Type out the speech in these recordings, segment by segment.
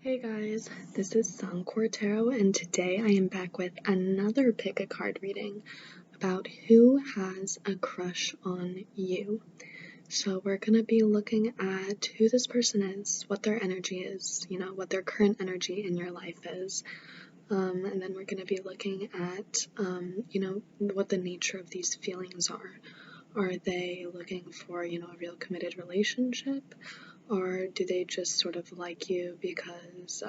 Hey guys, this is SansCorpsTarot, and today I am back with another pick a card reading about who has a crush on you. So we're going to be looking at who this person is, what their energy is, what their current energy in your life is. And then we're going to be looking at, what the nature of these feelings are. Are they looking for, a real committed relationship? Or do they just sort of like you because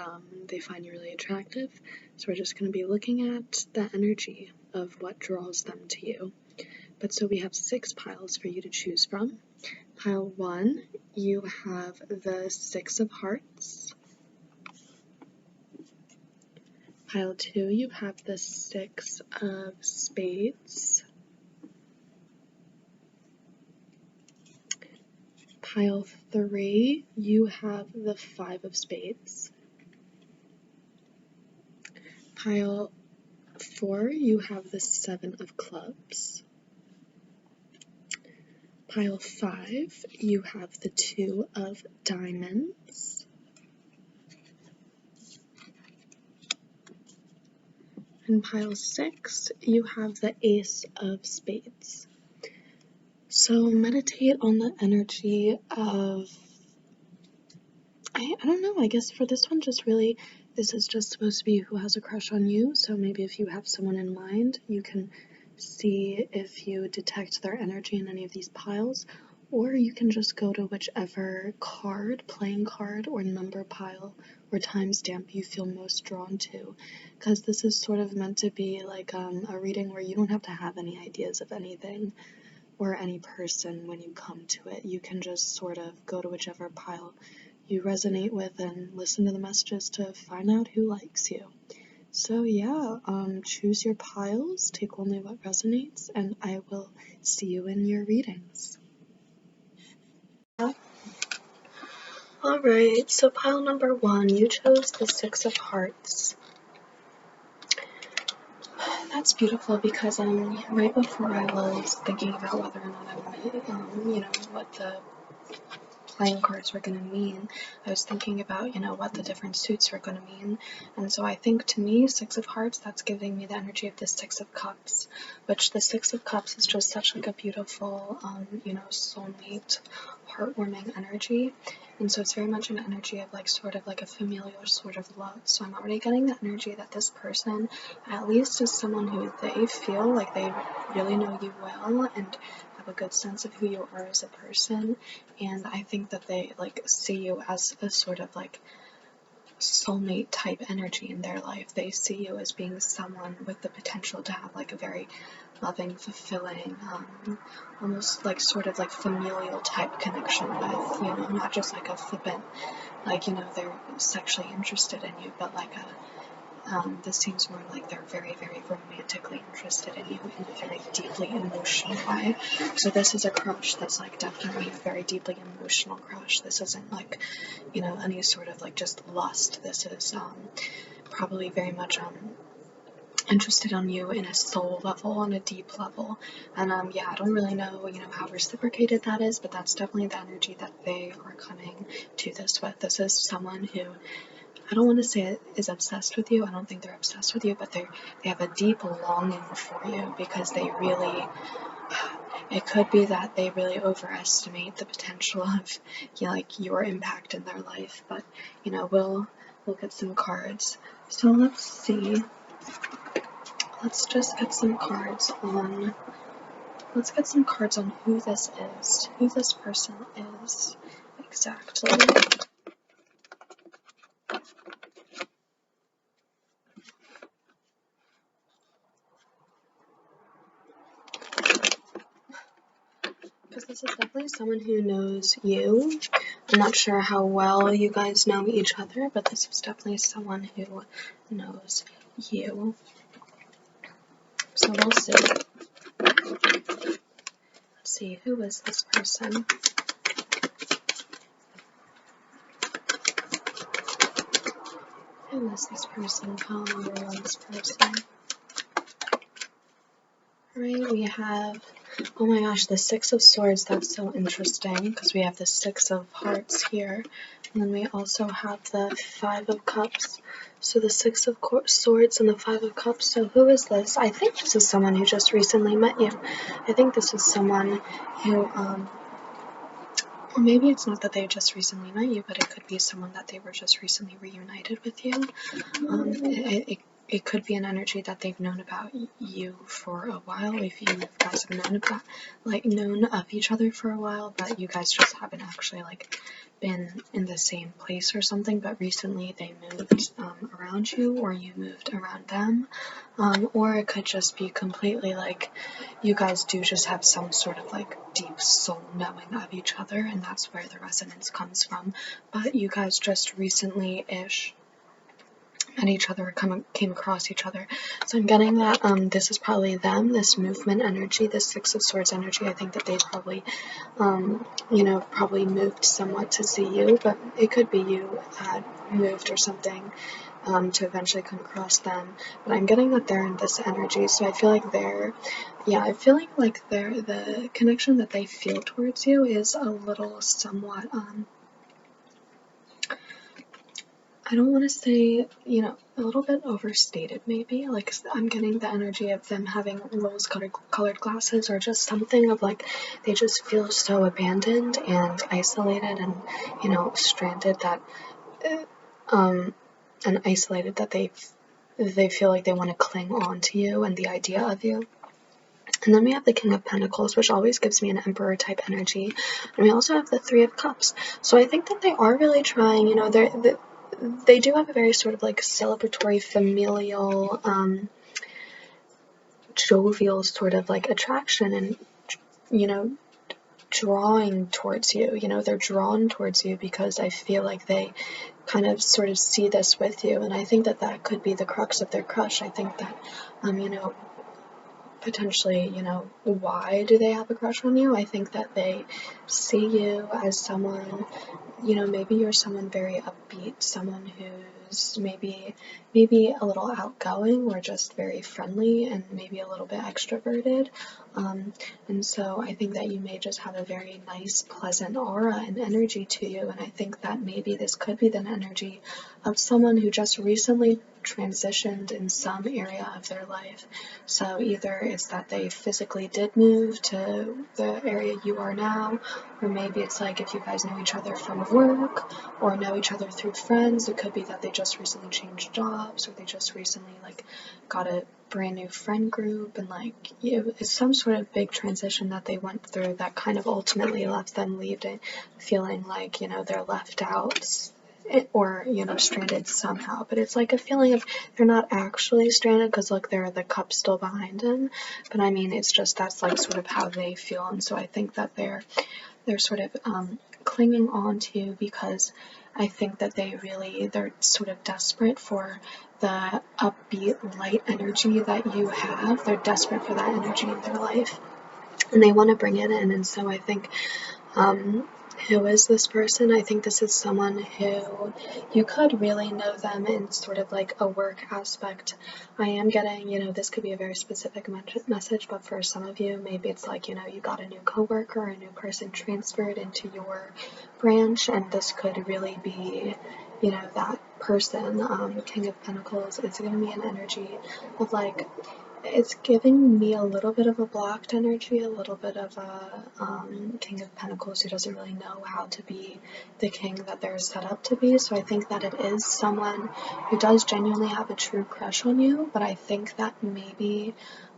they find you really attractive? So we're just going to be looking at the energy of what draws them to you. But so we have 6 piles for you to choose from. Pile 1, you have the 6 of Hearts. Pile 2, you have the 6 of Spades. Pile 3, you have the 5 of Spades. Pile 4, you have the 7 of Clubs. Pile 5, you have the 2 of Diamonds. And pile 6, you have the Ace of Spades. So meditate on the energy of, I don't know, I guess for this one, this is just supposed to be who has a crush on you. So maybe if you have someone in mind, you can see if you detect their energy in any of these piles, or you can just go to whichever card, playing card, or number pile or timestamp you feel most drawn to, because this is sort of meant to be like a reading where you don't have to have any ideas of anything or any person when you come to it. You can just sort of go to whichever pile you resonate with and listen to the messages to find out who likes you. So yeah, choose your piles, take only what resonates, and I will see you in your readings. Alright, so pile number 1, you chose the 6 of Hearts. That's beautiful because right before I was thinking about whether or not I wanted, what the playing cards were going to mean, I was thinking about, what the different suits were going to mean. And so I think to me, 6 of Hearts, that's giving me the energy of the 6 of Cups, which the 6 of Cups is just such like a beautiful, soulmate, heartwarming energy. And so it's very much an energy of sort of like a familiar sort of love. So I'm already getting the energy that this person at least is someone who they feel like they really know you well and have a good sense of who you are as a person. And I think that they see you as a sort of soulmate type energy in their life. They see you as being someone with the potential to have a very loving, fulfilling, almost sort of familial type connection with, not just a flippant, they're sexually interested in you, but this seems more like they're very, very romantically interested in you in a very deeply emotional way. So this is a crush that's definitely a very deeply emotional crush. This isn't any sort of just lust. This is probably very much interested on you in a soul level, on a deep level. And yeah, I don't really know, how reciprocated that is, but that's definitely the energy that they are coming to this with. This is someone who, I don't want to say is obsessed with you. I don't think they're obsessed with you, but they have a deep longing for you because they really, it could be that they really overestimate the potential of your impact in their life. But we'll look at some cards. So let's see. Let's just get some cards on. Let's get some cards on who this is, who this person is exactly. Because this is definitely someone who knows you. I'm not sure how well you guys know each other, but this is definitely someone who knows you. So we'll see. Let's see, who is this person? Who is this person? Pile number 1, this person. Alright, we have Oh my gosh, the Six of Swords, that's so interesting because we have the Six of Hearts here, and then we also have the Five of Cups. So the Six of Swords and the Five of Cups. So who is this? I think this is someone who just recently met you. I think this is someone who, or maybe it's not that they just recently met you, but it could be someone that they were just recently reunited with you. It could be an energy that they've known about you for a while, if you guys have known of each other for a while, but you guys just haven't actually been in the same place or something, but recently they moved around you, or you moved around them, or it could just be completely you guys do just have some sort of deep soul knowing of each other, and that's where the resonance comes from. But you guys just recently-ish met each other, came across each other. So I'm getting that this is probably them, this movement energy, this Six of Swords energy. I think that they probably, probably moved somewhat to see you, but it could be you had moved or something to eventually come across them. But I'm getting that they're in this energy, so I feel like the connection that they feel towards you is a little somewhat, I don't want to say, a little bit overstated maybe. I'm getting the energy of them having rose-colored glasses, or just something of they just feel so abandoned and isolated and, stranded that, and isolated that they feel like they want to cling on to you and the idea of you. And then we have the King of Pentacles, which always gives me an Emperor type energy. And we also have the Three of Cups. So I think that they are really trying, they do have a very sort of celebratory, familial, jovial sort of attraction and, drawing towards you. They're drawn towards you because I feel like they kind of sort of see this with you. And I think that that could be the crux of their crush. I think that, potentially, why do they have a crush on you? I think that they see you as someone, maybe you're someone very upbeat, someone who's maybe a little outgoing, or just very friendly and maybe a little bit extroverted. And so I think that you may just have a very nice, pleasant aura and energy to you. And I think that maybe this could be the energy of someone who just recently transitioned in some area of their life. So either it's that they physically did move to the area you are now, or maybe it's if you guys know each other from work or know each other through friends. It could be that they just recently changed jobs, or they just recently got a brand new friend group, and it's some sort of big transition that they went through that kind of ultimately left them feeling they're left out, or stranded somehow. But it's a feeling of they're not actually stranded, because there are the cups still behind them, but I mean, it's just that's sort of how they feel. And so I think that they're sort of clinging on to you because I think that they're sort of desperate for the upbeat, light energy that you have. They're desperate for that energy in their life, and they want to bring it in. And so I think, who is this person? I think this is someone who you could really know them in sort of a work aspect. I am getting, this could be a very specific message, but for some of you, maybe it's you got a new coworker, a new person transferred into your branch, and this could really be, that person. King of Pentacles, it's giving me an energy of it's giving me a little bit of a blocked energy, a little bit of a King of Pentacles who doesn't really know how to be the king that they're set up to be. So I think that it is someone who does genuinely have a true crush on you, but I think that maybe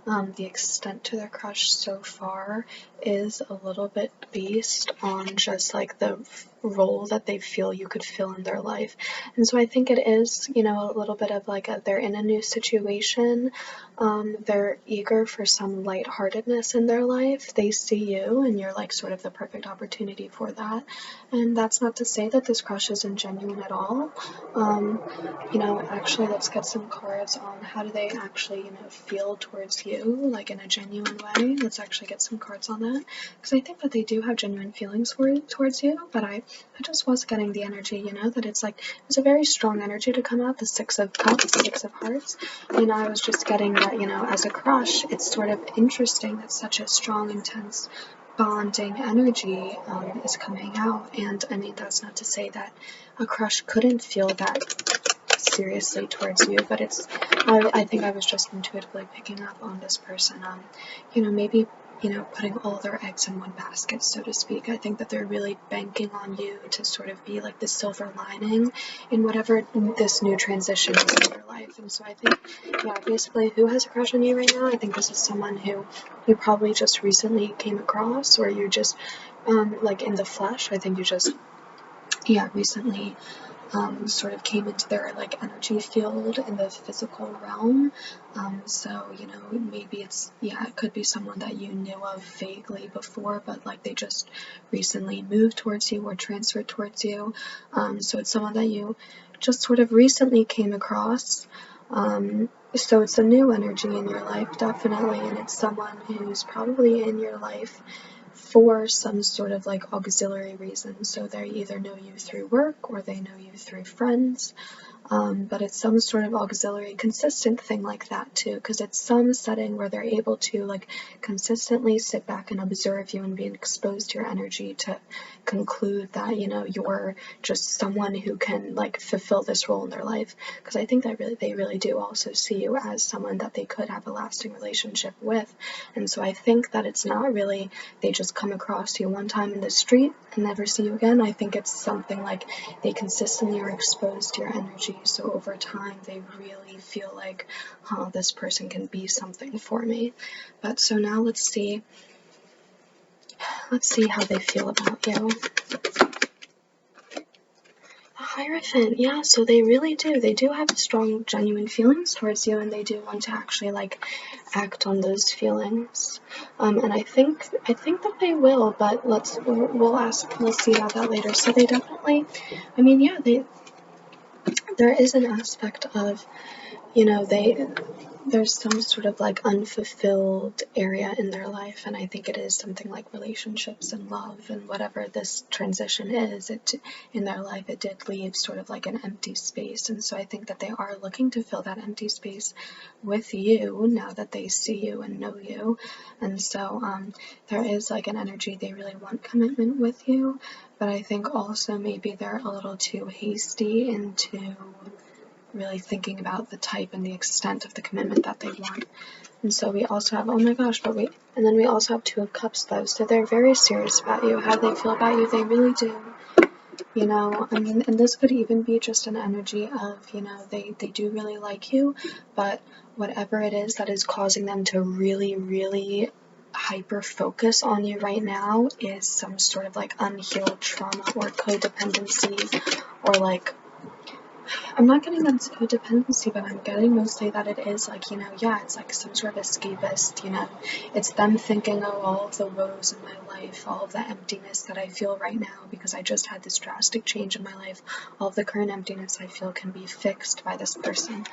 the extent to their crush so far is a little bit based on just the role that they feel you could fill in their life. And so I think it is, a little bit of they're in a new situation. They're eager for some lightheartedness in their life. They see you, and you're sort of the perfect opportunity for that. And that's not to say that this crush isn't genuine at all. Actually, let's get some cards on how do they actually, feel towards you, in a genuine way. Let's actually get some cards on that, because I think that they do have genuine feelings towards you, but I I just was getting the energy, you know, that it's like, it's a very strong energy to come out, the Six of Cups, Six of Hearts. You know, I was just getting that, you know, as a crush, it's sort of interesting that such a strong, intense, bonding energy is coming out. And I mean, that's not to say that a crush couldn't feel that seriously towards you, but it's, I think I was just intuitively picking up on this person, you know, maybe, you know, putting all their eggs in one basket, so to speak. I think that they're really banking on you to sort of be like the silver lining in whatever this new transition is in their life. And so I think, yeah, basically, who has a crush on you right now? I think this is someone who you probably just recently came across, or you just, like in the flesh. I think you just, yeah, recently sort of came into their like energy field in the physical realm. So, you know, maybe it's, yeah, it could be someone that you knew of vaguely before, but like they just recently moved towards you or transferred towards you. So it's someone that you just sort of recently came across. So it's a new energy in your life, definitely, and it's someone who's probably in your life for some sort of like auxiliary reason. So they either know you through work or they know you through friends. But it's some sort of auxiliary consistent thing like that too, because it's some setting where they're able to like consistently sit back and observe you and be exposed to your energy to conclude that, you know, you're just someone who can like fulfill this role in their life. Because I think that they really do also see you as someone that they could have a lasting relationship with. And so I think that it's not really they just come across you one time in the street and never see you again. I think it's something like they consistently are exposed to your energy. So over time, they really feel like, huh, this person can be something for me. But so now let's see how they feel about you. The Hierophant, yeah, so they really do. They do have strong, genuine feelings towards you, and they do want to actually like act on those feelings. And I think that they will, but we'll see about that later. So they definitely, I mean, yeah, there is an aspect of, you know, there's some sort of like unfulfilled area in their life, and I think it is something like relationships and love and whatever this transition is, in their life it did leave sort of like an empty space, and so I think that they are looking to fill that empty space with you now that they see you and know you. And so there is like an energy they really want commitment with you, but I think also maybe they're a little too hasty into really thinking about the type and the extent of the commitment that they want. And so we also have, oh my gosh, and then we also have Two of Cups though, so they're very serious about you. How they feel about you, they really do. You know, I mean, and this could even be just an energy of, you know, they do really like you, but whatever it is that is causing them to really, really hyper focus on you right now is some sort of like unhealed trauma or codependency, or like, I'm not getting that it's codependency, but I'm getting mostly that it is like, you know, yeah, it's like some sort of escapist, you know, it's them thinking, oh, all of the woes in my life, all of the emptiness that I feel right now because I just had this drastic change in my life, all of the current emptiness I feel can be fixed by this person.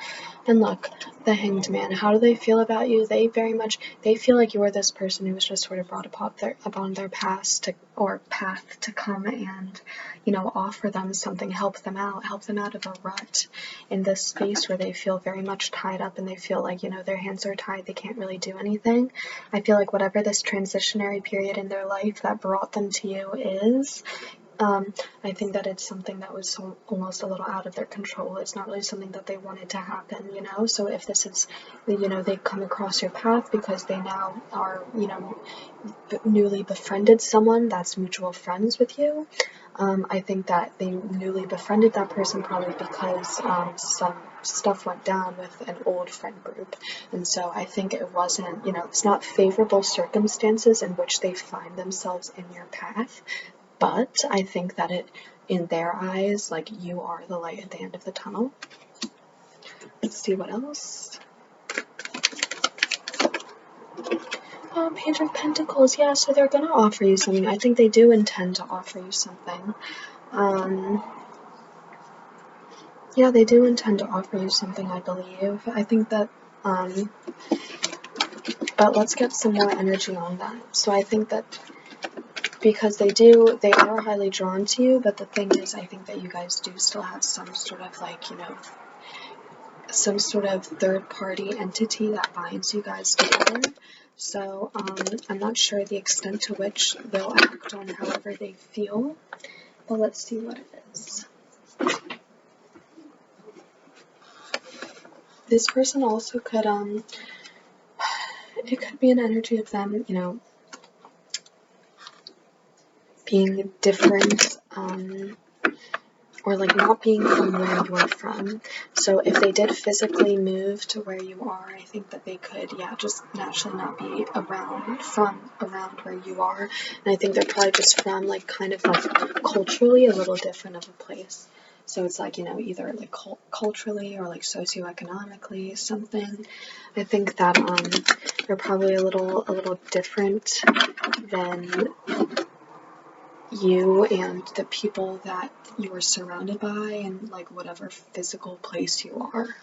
And look, the Hanged Man, how do they feel about you? They feel like you're this person who was just sort of brought upon their path to come and, you know, offer them something, help them out of a rut in this space where they feel very much tied up and they feel like, you know, their hands are tied, they can't really do anything. I feel like whatever this transitionary period in their life that brought them to you is, I think that it's something that was almost a little out of their control. It's not really something that they wanted to happen, you know? So if this is, you know, they come across your path because they now are, you know, newly befriended someone that's mutual friends with you, I think that they newly befriended that person probably because some stuff went down with an old friend group. And so I think it wasn't, you know, it's not favorable circumstances in which they find themselves in your path. But I think that in their eyes, like, you are the light at the end of the tunnel. Let's see what else. Page of Pentacles, yeah, so they're gonna offer you something. I think they do intend to offer you something. Yeah, they do intend to offer you something, I believe. I think that, but let's get some more energy on that. So I think that because they are highly drawn to you, but the thing is, I think that you guys do still have some sort of like, you know, some sort of third-party entity that binds you guys together. So I'm not sure the extent to which they'll act on however they feel, but let's see what it is. This person also could, it could be an energy of them, you know, being different, or like not being from where you're from. So if they did physically move to where you are, I think that they could, yeah, just naturally not be around where you are. And I think they're probably just from like kind of like culturally a little different of a place. So it's like, you know, either like culturally or like socioeconomically something. I think that they're probably a little different than you and the people that you are surrounded by and like whatever physical place you are.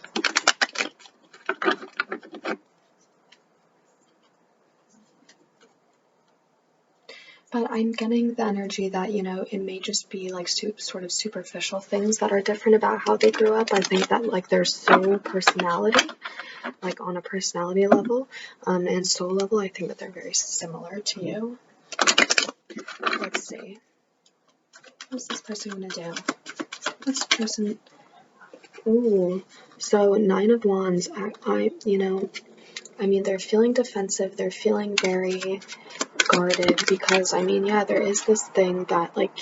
But I'm getting the energy that, you know, it may just be like sort of superficial things that are different about how they grew up. I think that like their soul personality, like on a personality level, and soul level, I think that they're very similar to you. Let's see. What's this person gonna do? This person, ooh, so 9 of Wands, you know, I mean, they're feeling defensive, they're feeling very guarded, because, I mean, yeah, there is this thing that, like,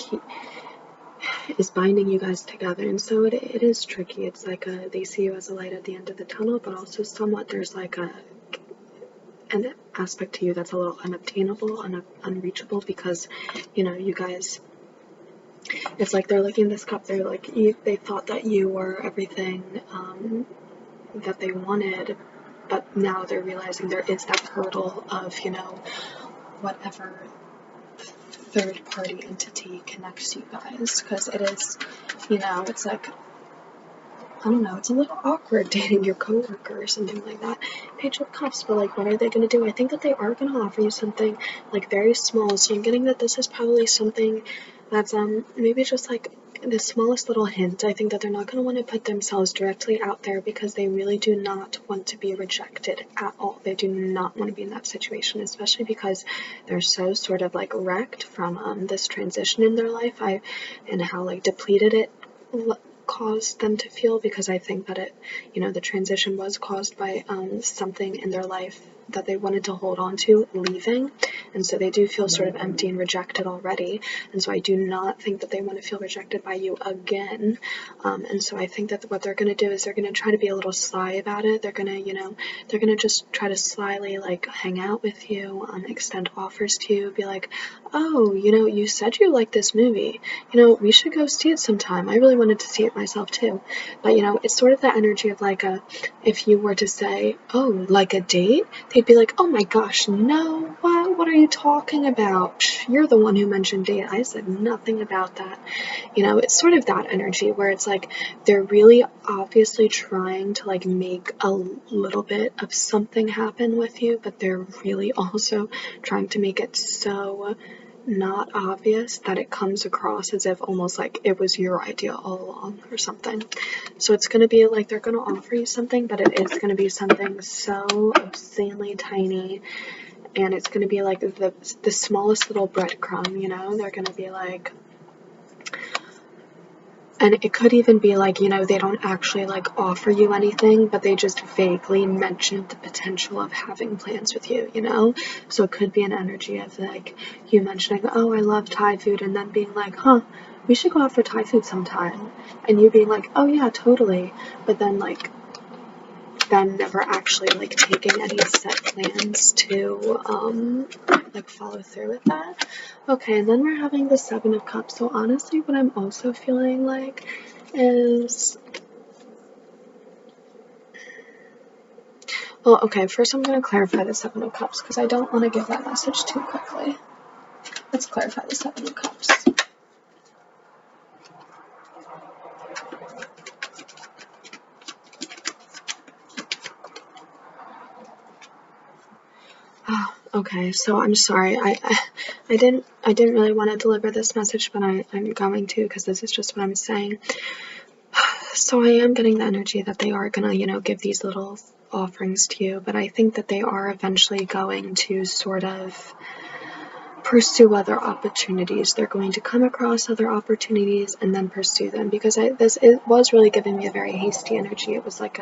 is binding you guys together, and so it is tricky. It's like they see you as a light at the end of the tunnel, but also somewhat there's like an aspect to you that's a little unobtainable, unreachable, because, you know, you guys, it's like they're looking at this cup, they're like, they thought that you were everything that they wanted, but now they're realizing there is that hurdle of, you know, whatever third-party entity connects you guys, because it is, you know, it's like, I don't know, it's a little awkward dating your coworker or something like that. Page of Cups, but like, what are they going to do? I think that they are going to offer you something like very small, so I'm getting that this is probably something that's maybe just like the smallest little hint. I think that they're not going to want to put themselves directly out there because they really do not want to be rejected at all. They do not want to be in that situation, especially because they're so sort of like wrecked from this transition in their life, and how like depleted it caused them to feel, because I think that it, you know, the transition was caused by something in their life that they wanted to hold on to leaving, and so they do feel sort of empty and rejected already, and so I do not think that they want to feel rejected by you again, and so I think that what they're going to do is they're going to try to be a little sly about it. They're going to, you know, they're going to just try to slyly like hang out with you, extend offers to you, be like, oh, you know, you said you liked this movie, you know, we should go see it sometime. I really wanted to see it myself too. But, you know, it's sort of the energy of like if you were to say, oh, like a date, they'd be like, oh my gosh, no, what are you talking about? You're the one who mentioned date. I said nothing about that. You know, it's sort of that energy where it's like they're really obviously trying to like make a little bit of something happen with you, but they're really also trying to make it so not obvious that it comes across as if almost like it was your idea all along or something. So it's going to be like they're going to offer you something, but it is going to be something so obscenely tiny, and it's going to be like the smallest little breadcrumb, you know. They're going to be like, and it could even be like, you know, they don't actually like offer you anything, but they just vaguely mentioned the potential of having plans with you, you know? So it could be an energy of like you mentioning, oh, I love Thai food, and then being like, huh, we should go out for Thai food sometime. And you being like, oh yeah, totally. But then like them never actually like taking any set plans to like follow through with that. Okay, and then we're having the 7 of Cups. So honestly, what I'm also feeling like is, well, okay, first I'm going to clarify the 7 of Cups because I don't want to give that message too quickly. Let's clarify the 7 of Cups. Okay, so I'm sorry. I didn't really want to deliver this message, but I'm going to, because this is just what I'm saying. So I am getting the energy that they are gonna, you know, give these little offerings to you, but I think that they are eventually going to sort of pursue other opportunities. They're going to come across other opportunities and then pursue them, because it was really giving me a very hasty energy. It was like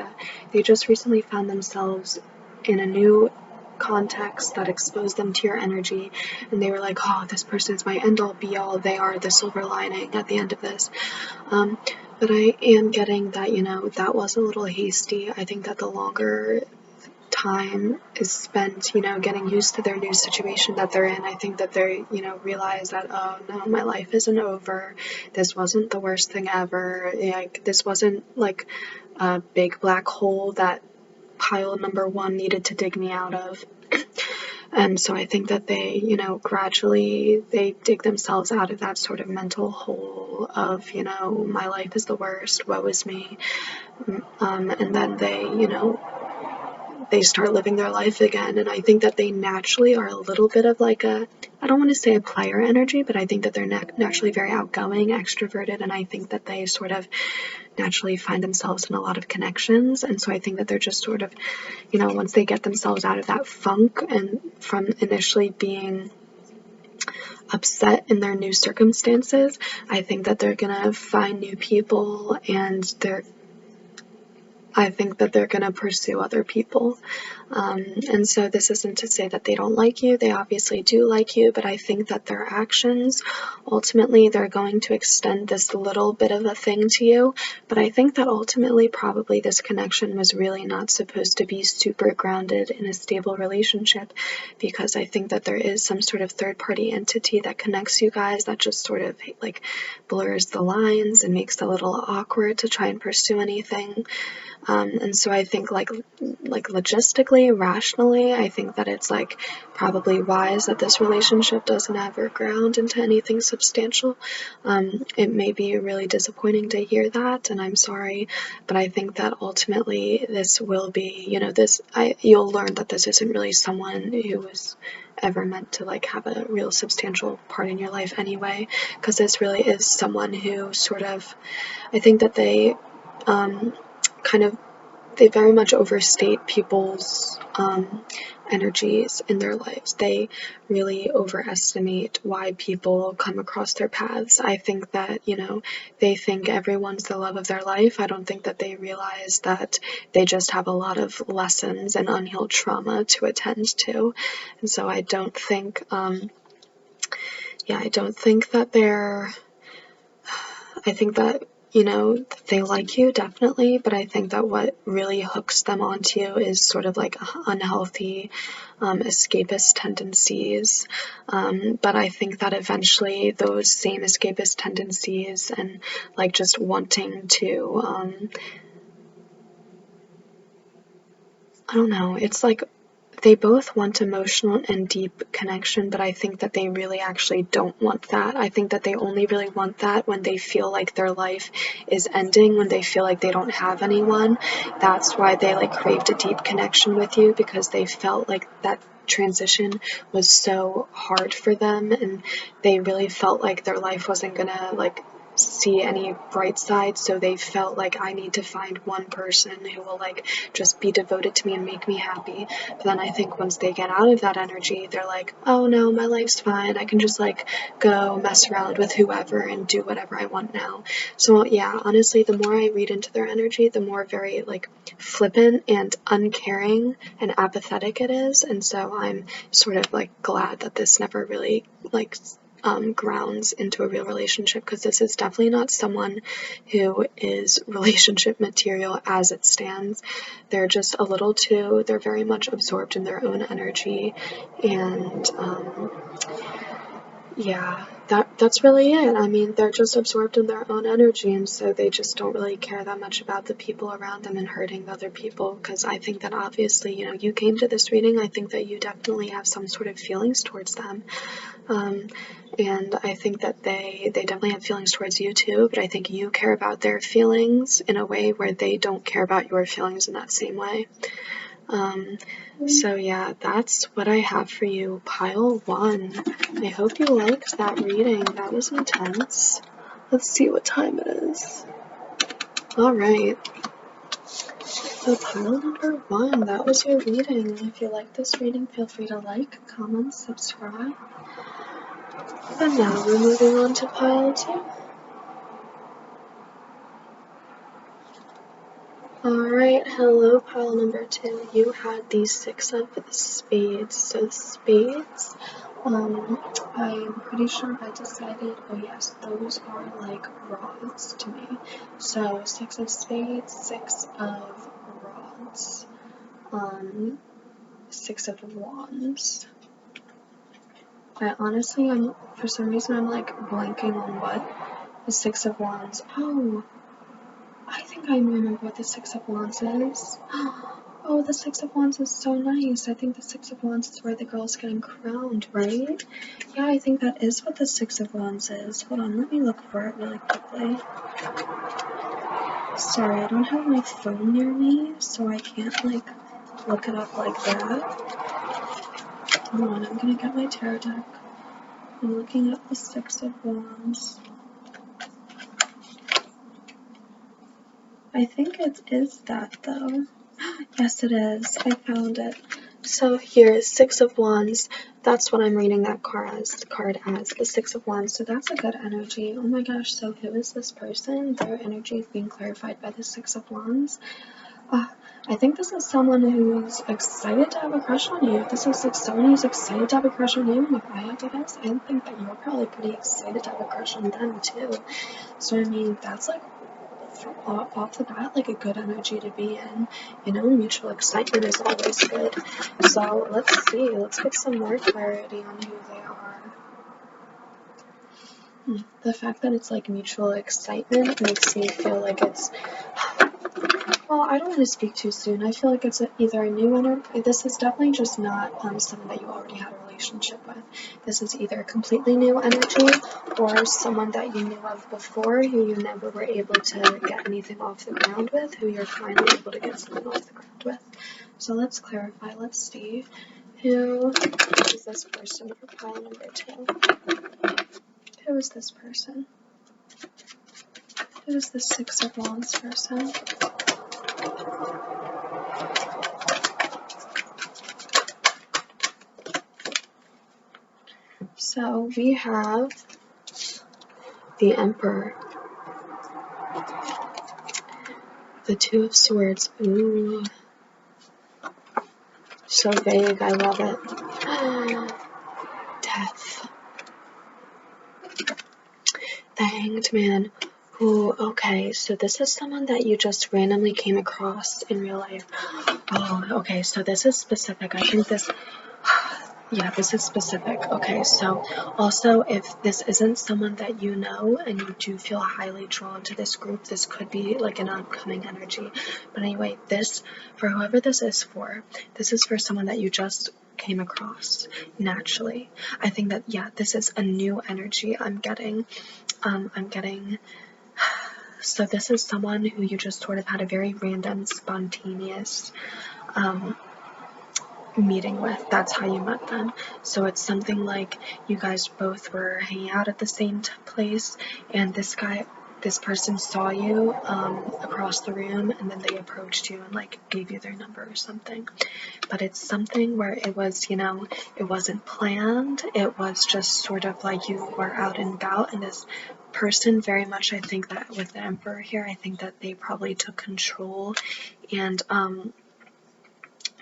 they just recently found themselves in a new context that exposed them to your energy, and they were like, oh, this person's my end-all be-all, they are the silver lining at the end of this. But I am getting that, you know, that was a little hasty. I think that the longer time is spent, you know, getting used to their new situation that they're in, I think that they, you know, realize that, oh no, my life isn't over. This wasn't the worst thing ever. Like, this wasn't like a big black hole that pile number one needed to dig me out of. And so I think that they, you know, gradually they dig themselves out of that sort of mental hole of, you know, my life is the worst, woe is me. And then they, you know, they start living their life again. And I think that they naturally are a little bit of like I don't want to say a player energy, but I think that they're naturally very outgoing, extroverted, and I think that they sort of naturally find themselves in a lot of connections. And so I think that they're just sort of, you know, once they get themselves out of that funk and from initially being upset in their new circumstances, I think that they're gonna find new people, and I think that they're going to pursue other people. And so this isn't to say that they don't like you. They obviously do like you, but I think that their actions, ultimately, they're going to extend this little bit of a thing to you. But I think that ultimately, probably this connection was really not supposed to be super grounded in a stable relationship, because I think that there is some sort of third-party entity that connects you guys that just sort of like blurs the lines and makes it a little awkward to try and pursue anything. And so I think like logistically, rationally, I think that it's like probably wise that this relationship doesn't ever ground into anything substantial. It may be really disappointing to hear that, and I'm sorry, but I think that ultimately this will be, you know, you'll learn that this isn't really someone who was ever meant to like have a real substantial part in your life anyway, because this really is someone who sort of, I think that they they very much overstate people's energies in their lives. They really overestimate why people come across their paths. I think that, you know, they think everyone's the love of their life. I don't think that they realize that they just have a lot of lessons and unhealed trauma to attend to. And so I don't think, I don't think that I think that, you know, they like you, definitely, but I think that what really hooks them onto you is sort of like unhealthy, escapist tendencies. But I think that eventually those same escapist tendencies and like just wanting to, I don't know, it's like they both want emotional and deep connection, but I think that they really actually don't want that. I think that they only really want that when they feel like their life is ending, when they feel like they don't have anyone. That's why they like craved a deep connection with you, because they felt like that transition was so hard for them, and they really felt like their life wasn't gonna like see any bright side, so they felt like, I need to find one person who will like just be devoted to me and make me happy. But then I think once they get out of that energy, they're like, oh no, my life's fine, I can just like go mess around with whoever and do whatever I want now. So yeah, honestly, the more I read into their energy, the more very like flippant and uncaring and apathetic it is. And so I'm sort of like glad that this never really like grounds into a real relationship, because this is definitely not someone who is relationship material as it stands. They're just a little too, they're very much absorbed in their own energy, and yeah, that's really it. I mean, they're just absorbed in their own energy, and so they just don't really care that much about the people around them and hurting other people, because I think that obviously, you know, you came to this reading, I think that you definitely have some sort of feelings towards them. And I think that they definitely have feelings towards you too, but I think you care about their feelings in a way where they don't care about your feelings in that same way. So yeah, that's what I have for you, pile 1. I hope you liked that reading. That was intense. Let's see what time it is. Alright. So pile number 1, that was your reading. If you like this reading, feel free to like, comment, subscribe. And now we're moving on to pile 2. Alright, hello pile number 2. You had the 6 of spades. So spades, I'm pretty sure I decided, oh yes, those are like rods to me. So 6 of spades, 6 of rods, 6 of wands. For some reason I'm like blanking on what the 6 of wands, oh, I think I remember what the 6 of wands is. Oh, the 6 of wands is so nice. I think the 6 of wands is where the girl's getting crowned, right? Yeah, I think that is what the 6 of wands is. Hold on, let me look for it really quickly. Sorry, I don't have my phone near me, so I can't, like, look it up like that. Hold on, I'm gonna get my tarot deck. I'm looking at the 6 of wands. I think it is that, though. Yes, it is. I found it. So here, 6 of wands. That's what I'm reading that card as, the 6 of wands. So that's a good energy. Oh my gosh, so who is this person? Their energy is being clarified by the 6 of wands. I think this is someone who's excited to have a crush on you. If this is like someone who's excited to have a crush on you, if I have to guess, I think that you're probably pretty excited to have a crush on them too. So I mean, that's like off the bat, like a good energy to be in. You know, mutual excitement is always good. So let's see, let's get some more clarity on who they are. The fact that it's like mutual excitement makes me feel like it's, well, I don't want to speak too soon. I feel like it's either a new energy. This is definitely just not someone that you already had a relationship with. This is either a completely new energy or someone that you knew of before who you never were able to get anything off the ground with, who you're finally able to get something off the ground with. So let's clarify. Let's see. Who is this person for pile number 2? Who is this person? Who is the 6 of wands person? So we have the Emperor, the 2 of swords. Ooh, so vague. I love it. Death. The Hanged Man. Ooh, okay, so this is someone that you just randomly came across in real life. Oh, okay, so this is specific. I think this, yeah, this is specific. Okay, so also if this isn't someone that you know and you do feel highly drawn to this group, this could be like an upcoming energy. But anyway, this, for whoever this is for, this is for someone that you just came across naturally. I think that, yeah, this is a new energy I'm getting. So this is someone who you just sort of had a very random, spontaneous meeting with. That's how you met them. So it's something like you guys both were hanging out at the same place, and this person saw you across the room, and then they approached you and like gave you their number or something. But it's something where it was, you know, it wasn't planned. It was just sort of like you were out and about, and this person very much, I think that with the Emperor here, I think that they probably took control and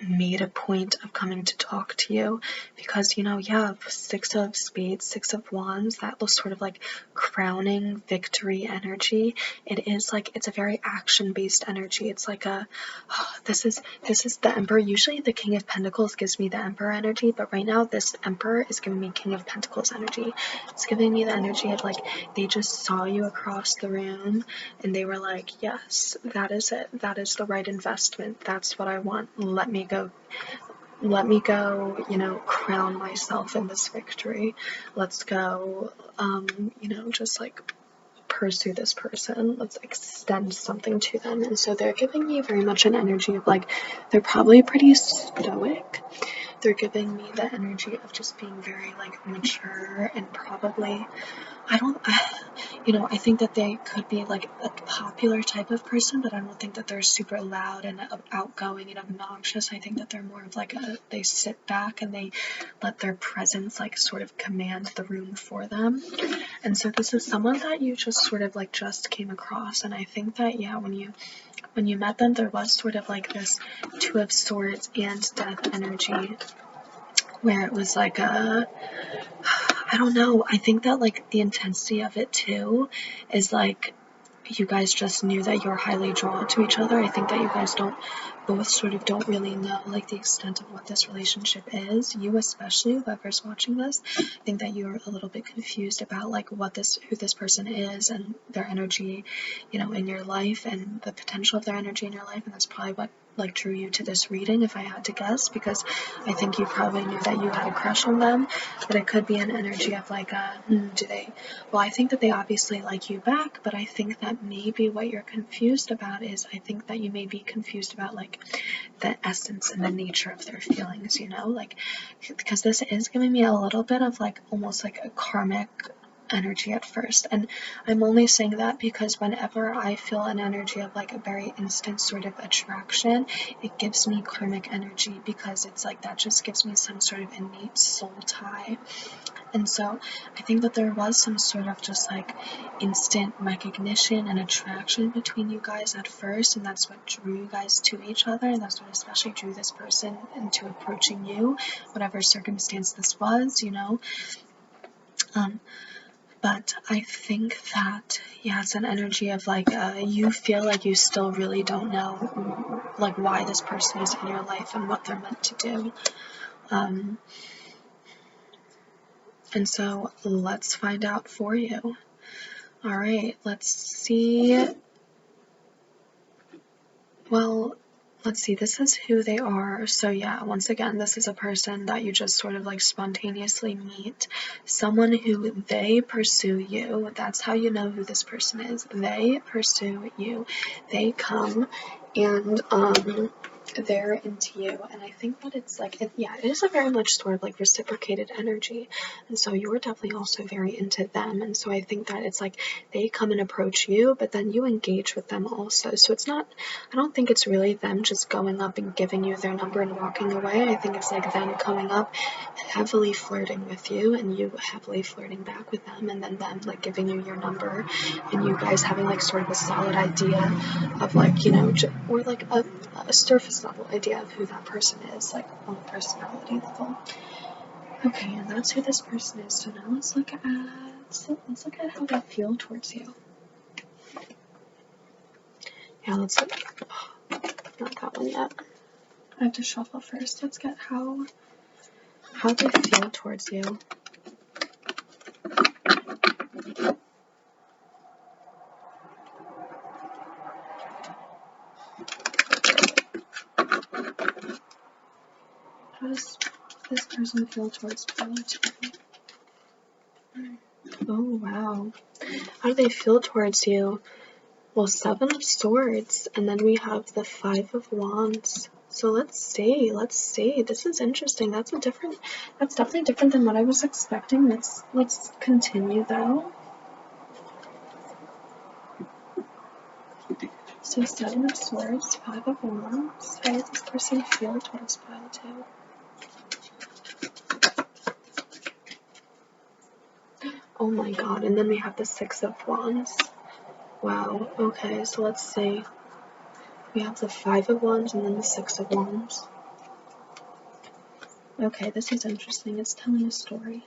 made a point of coming to talk to you because, you know, yeah, 6 of spades, 6 of wands, that was sort of like crowning victory energy. It is like, it's a very action-based energy. It's like a, oh, this is the Emperor. Usually the King of Pentacles gives me the Emperor energy, but right now this Emperor is giving me King of Pentacles energy. It's giving me the energy of like, they just saw you across the room and they were like, yes, that is it. That is the right investment. That's what I want. Let me go, you know, crown myself in this victory. Let's go, you know, just like pursue this person. Let's extend something to them. And so they're giving me very much an energy of like, they're probably pretty stoic. They're giving me the energy of just being very like mature and probably, I think that they could be like a popular type of person, but I don't think that they're super loud and outgoing and obnoxious. I think that they're more of like they sit back and they let their presence like sort of command the room for them. And so this is someone that you just sort of like just came across. And I think that, yeah, when you met them, there was sort of like this Two of Swords and Death energy where it was like I don't know, I think that like the intensity of it too is like you guys just knew that you're highly drawn to each other. I think that you guys don't really know like the extent of what this relationship is. You especially, whoever's watching this, I think that you're a little bit confused about like who this person is and their energy, in your life and the potential of their energy in your life, and that's probably what like drew you to this reading, if I had to guess, because I think you probably knew that you had a crush on them, but it could be an energy of like, I think that they obviously like you back, but I think that maybe what you're confused about is, I think that you may be confused about like the essence and the nature of their feelings, like, because this is giving me a little bit of like, almost like a karmic energy at first. And I'm only saying that because whenever I feel an energy of like a very instant sort of attraction, it gives me karmic energy, because it's like that just gives me some sort of innate soul tie. And so I think that there was some sort of just like instant recognition and attraction between you guys at first, and that's what drew you guys to each other, and that's what especially drew this person into approaching you, whatever circumstance this was, But I think that, yeah, it's an energy of like, you feel like you still really don't know, like, why this person is in your life and what they're meant to do. And so let's find out for you. All right, let's see. Well, let's see, this is who they are. So yeah, once again, this is a person that you just sort of like spontaneously meet. Someone who they pursue you. That's how you know who this person is. They pursue you. They come and they're into you. And I think that it's like, it is a very much sort of like reciprocated energy. And so you're definitely also very into them. And so I think that it's like they come and approach you, but then you engage with them also. So it's not, I don't think it's really them just going up and giving you their number and walking away. I think it's like them coming up, heavily flirting with you, and you heavily flirting back with them, and then them like giving you your number, and you guys having like sort of a solid idea of like, or like a surface level idea of who that person is, like on a personality level. Okay, and that's who this person is. So now let's look at how they feel towards you. Yeah, let's look. Not that one yet. I have to shuffle first. Let's get how they feel towards you. How does this person feel towards you? Oh, wow. How do they feel towards you? Well, 7 of Swords, and then we have the 5 of Wands. So let's see. This is interesting. That's definitely different than what I was expecting. Let's continue though. So 7 of Swords, 5 of Wands. How does this person feel towards pile 2? Oh my god, and then we have the 6 of Wands. Wow, okay, so let's see. We have the 5 of Wands and then the 6 of Wands. Okay, this is interesting. It's telling a story.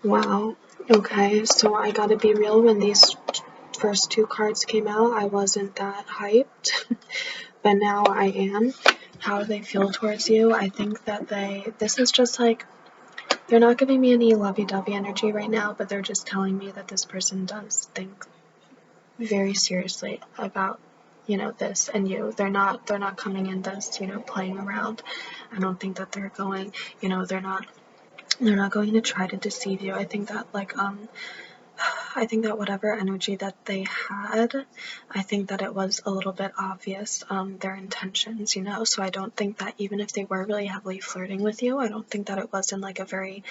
Wow. Okay, so I gotta be real, when these first 2 cards came out, I wasn't that hyped, but now I am. How do they feel towards you? I think that this is just like, they're not giving me any lovey-dovey energy right now, but they're just telling me that this person does think very seriously about you know, this and you. They're not coming in this, you know, playing around. I don't think that they're going, you know, they're not going to try to deceive you. I think that whatever energy that they had, I think that it was a little bit obvious, their intentions, you know, so I don't think that even if they were really heavily flirting with you, I don't think that it was in like a very,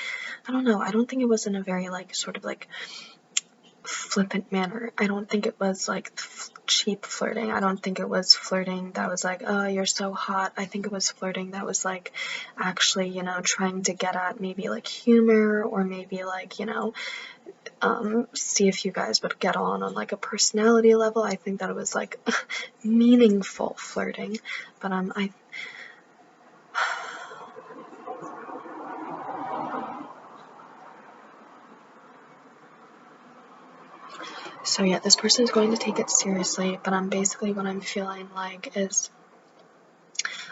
I don't know, I don't think it was in a very like sort of like flippant manner. I don't think it was like cheap flirting. I don't think it was flirting that was like, oh, you're so hot. I think it was flirting that was like actually, you know, trying to get at maybe like humor, or maybe like, you know, see if you guys would get on like a personality level. I think that it was like meaningful flirting, but so yeah, this person is going to take it seriously, but basically what I'm feeling like is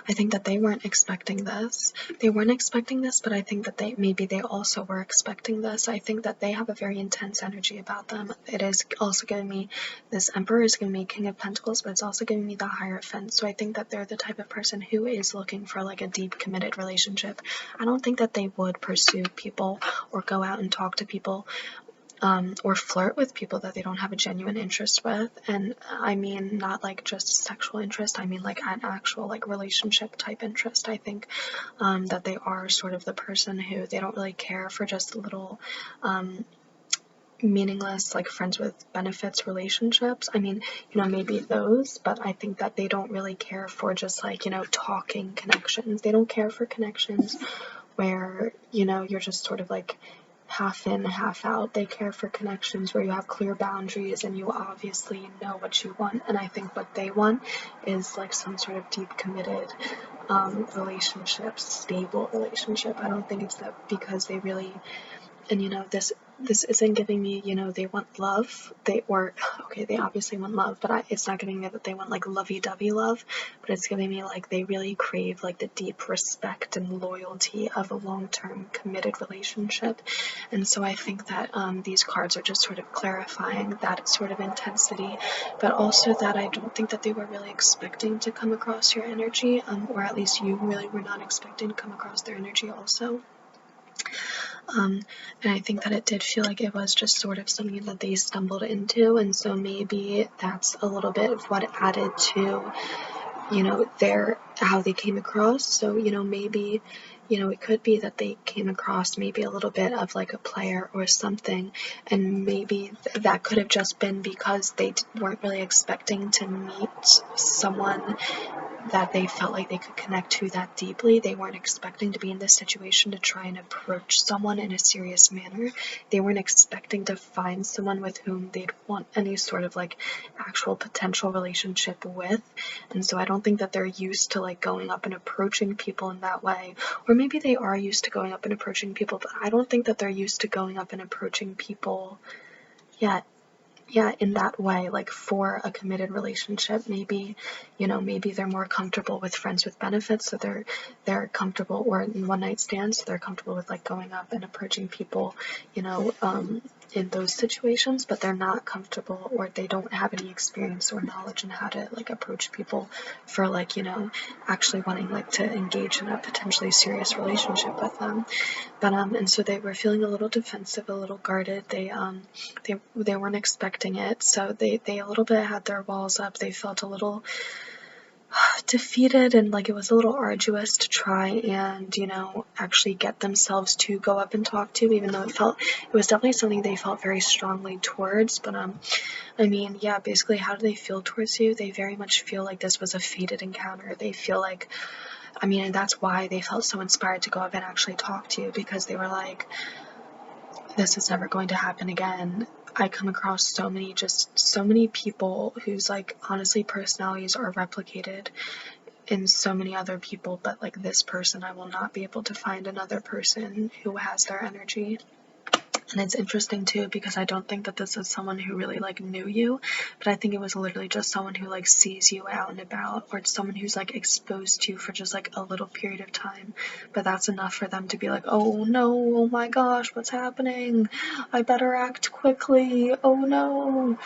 I think that they weren't expecting this. They weren't expecting this, but I think that they also were expecting this. I think that they have a very intense energy about them. It is also giving me, this Emperor is giving me King of Pentacles, but it's also giving me the Hierophant. So I think that they're the type of person who is looking for like a deep committed relationship. I don't think that they would pursue people or go out and talk to people, or flirt with people that they don't have a genuine interest with. And I mean not like just sexual interest, I mean like an actual like relationship type interest. I think that they are sort of the person who they don't really care for just little meaningless like friends with benefits relationships. I mean, you know, maybe those, but I think that they don't really care for just like, you know, talking connections. They don't care for connections where, you know, you're just sort of like half in, half out. They care for connections where you have clear boundaries and you obviously know what you want. And I think what they want is like some sort of deep committed relationship, stable relationship. I don't think it's that because they really, and you know, this isn't giving me, you know, they want love. They obviously want love, but it's not giving me that they want like lovey-dovey love, but it's giving me like they really crave like the deep respect and loyalty of a long-term committed relationship. And so I think that these cards are just sort of clarifying that sort of intensity, but also that I don't think that they were really expecting to come across your energy, or at least you really were not expecting to come across their energy also. And I think that it did feel like it was just sort of something that they stumbled into, and so maybe that's a little bit of what added to, you know, how they came across. So, you know, maybe, you know, it could be that they came across maybe a little bit of like a player or something, and maybe that could have just been because they weren't really expecting to meet someone that they felt like they could connect to that deeply. They weren't expecting to be in this situation to try and approach someone in a serious manner. They weren't expecting to find someone with whom they'd want any sort of like actual potential relationship with. And so I don't think that they're used to like going up and approaching people in that way. Or maybe they are used to going up and approaching people, but I don't think that they're used to going up and approaching people yet. Yeah, in that way, like for a committed relationship. Maybe, you know, maybe they're more comfortable with friends with benefits, so they're comfortable, or in one night stands, so they're comfortable with like going up and approaching people, you know, in those situations, but they're not comfortable, or they don't have any experience or knowledge in how to like approach people for like, you know, actually wanting like to engage in a potentially serious relationship with them. But and so they were feeling a little defensive, a little guarded. They weren't expecting it, so they a little bit had their walls up. They felt a little defeated, and like it was a little arduous to try and, you know, actually get themselves to go up and talk to, even though it was definitely something they felt very strongly towards. But I mean, yeah, basically how do they feel towards you? They very much feel like this was a fated encounter. They feel like, I mean, and that's why they felt so inspired to go up and actually talk to you, because they were like, this is never going to happen again. I come across so many people whose like honestly personalities are replicated in so many other people, but like this person, I will not be able to find another person who has their energy. And it's interesting too, because I don't think that this is someone who really like knew you, but I think it was literally just someone who like sees you out and about, or it's someone who's like exposed to you for just like a little period of time, but that's enough for them to be like, oh no, oh my gosh, what's happening? I better act quickly, oh no.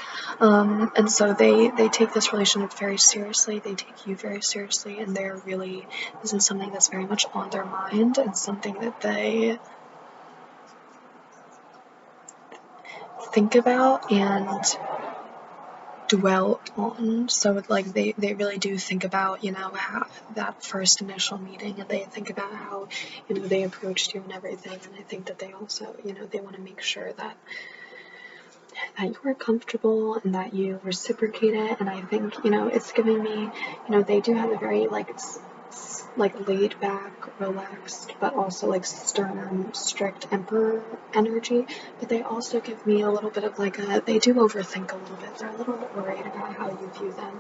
And so they take this relationship very seriously, they take you very seriously, and they're really, this is something that's very much on their mind, and something that they think about and dwell on. So like they really do think about, you know, how that first initial meeting, and they think about how, you know, they approached you and everything. And I think that they also, you know, they want to make sure that you are comfortable and that you reciprocate it. And I think, you know, it's giving me, you know, they do have a very like laid back, relaxed, but also like stern, strict emperor energy. But they also give me a little bit of like they do overthink a little bit. They're a little bit worried about how you view them.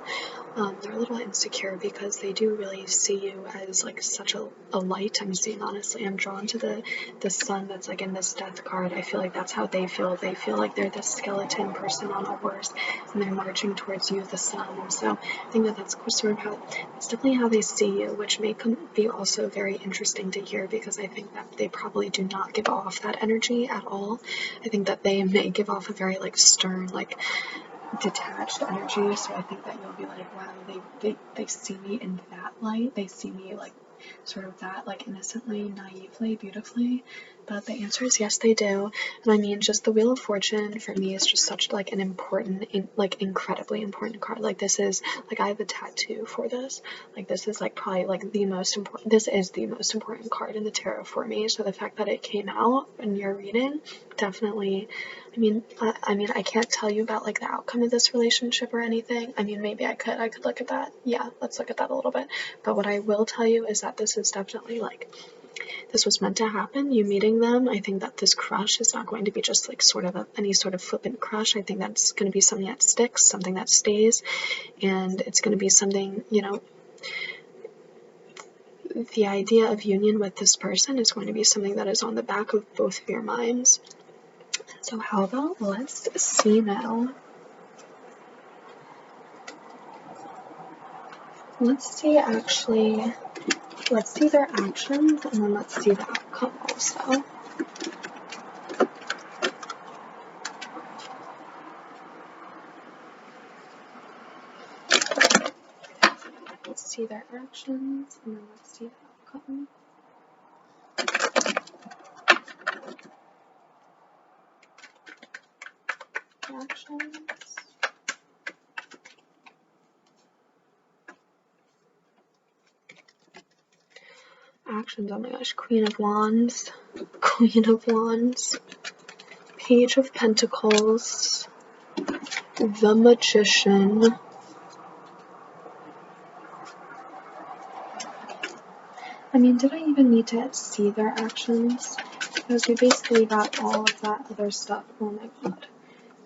They're a little insecure because they do really see you as like such a light. I'm seeing, honestly, I'm drawn to the sun that's like in this death card. I feel like that's how they feel. They feel like they're this skeleton person on a horse and they're marching towards you, the sun. And so I think that that's sort of how, that's definitely how they see you, which may be also very interesting to hear, because I think that they probably do not give off that energy at all. I think that they may give off a very like stern, like detached energy. So I think that you'll be like, wow, they see me in that light. They see me like sort of that like innocently, naively, beautifully. But the answer is yes, they do. And I mean, just the Wheel of Fortune for me is just such like an important, like incredibly important card. Like this is like, I have a tattoo for this. Like this is like probably like the most important, this is the most important card in the tarot for me. So the fact that it came out in your reading, definitely, I mean, I can't tell you about like the outcome of this relationship or anything. I mean, maybe I could look at that. Yeah, let's look at that a little bit. But what I will tell you is that this is definitely like, this was meant to happen, you meeting them. I think that this crush is not going to be just like sort of any sort of flippant crush. I think that's going to be something that sticks, something that stays, and it's going to be something, you know, the idea of union with this person is going to be something that is on the back of both of your minds. So how about let's see now. Let's see their actions, and then let's see the outcome also. Let's see their actions, and then let's see the outcome. Actions, oh my gosh, Queen of Wands, Page of Pentacles, the Magician, I mean, did I even need to see their actions? Because we basically got all of that other stuff. Oh my god.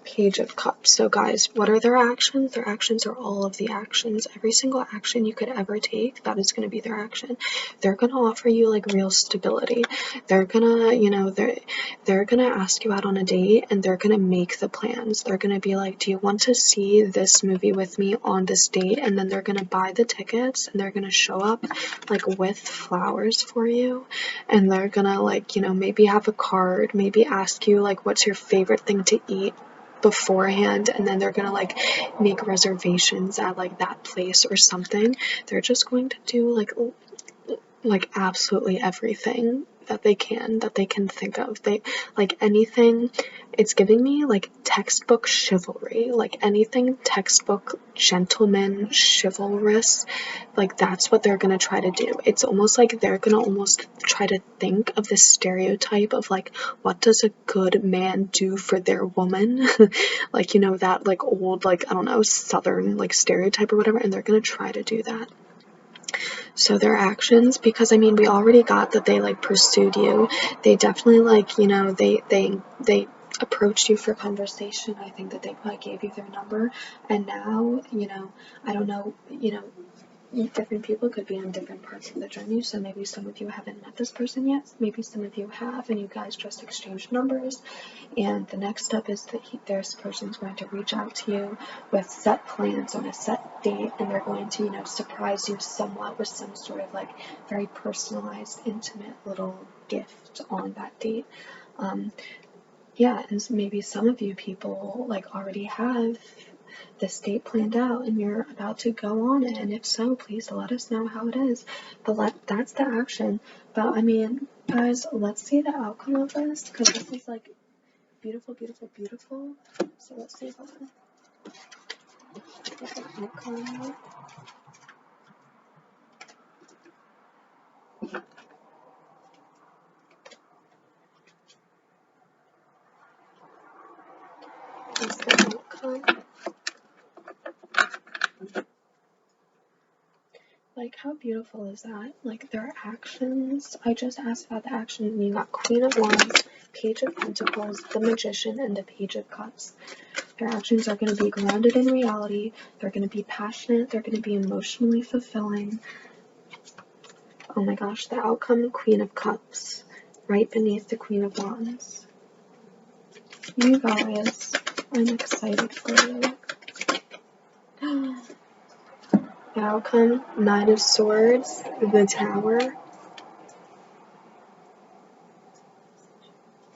Page of Cups. So guys, what are their actions? Their actions are all of the actions. Every single action you could ever take, that is going to be their action. They're going to offer you like real stability. They're going to, you know, they're going to ask you out on a date, and they're going to make the plans. They're going to be like, do you want to see this movie with me on this date? And then they're going to buy the tickets, and they're going to show up like with flowers for you. And they're going to like, you know, maybe have a card, maybe ask you like, what's your favorite thing to eat beforehand, and then they're gonna like make reservations at like that place or something. They're just going to do like absolutely everything that they can think of. They like anything. It's giving me like textbook chivalry, like anything textbook gentleman chivalrous, like that's what they're gonna try to do. It's almost like they're gonna almost try to think of the stereotype of like, what does a good man do for their woman? Like, you know, that like old, like, I don't know, southern like stereotype or whatever, and they're gonna try to do that. So their actions, because I mean, we already got that they like pursued you. They definitely like, you know, they approached you for conversation. I think that they probably gave you their number, and now, you know, I don't know, you know, different people could be on different parts of the journey. So maybe some of you haven't met this person yet. Maybe some of you have, and you guys just exchanged numbers. And the next step is that this person's going to reach out to you with set plans on a set date, and they're going to, surprise you somewhat with some sort of like very personalized, intimate little gift on that date. Yeah, and maybe some of you people like already have this date planned out and you're about to go on it, and if so, please let us know how it is. But that's the action. But I mean, guys, let's see the outcome of this, because this is like beautiful, beautiful, beautiful. So let's see what the outcome. Is the outcome. Like, how beautiful is that? Like, their actions. I just asked about the action, and you got Queen of Wands, Page of Pentacles, the Magician, and the Page of Cups. Their actions are going to be grounded in reality. They're going to be passionate. They're going to be emotionally fulfilling. Oh my gosh, the outcome, Queen of Cups, right beneath the Queen of Wands. You guys, I'm excited for you. The outcome, Nine of Swords, the Tower.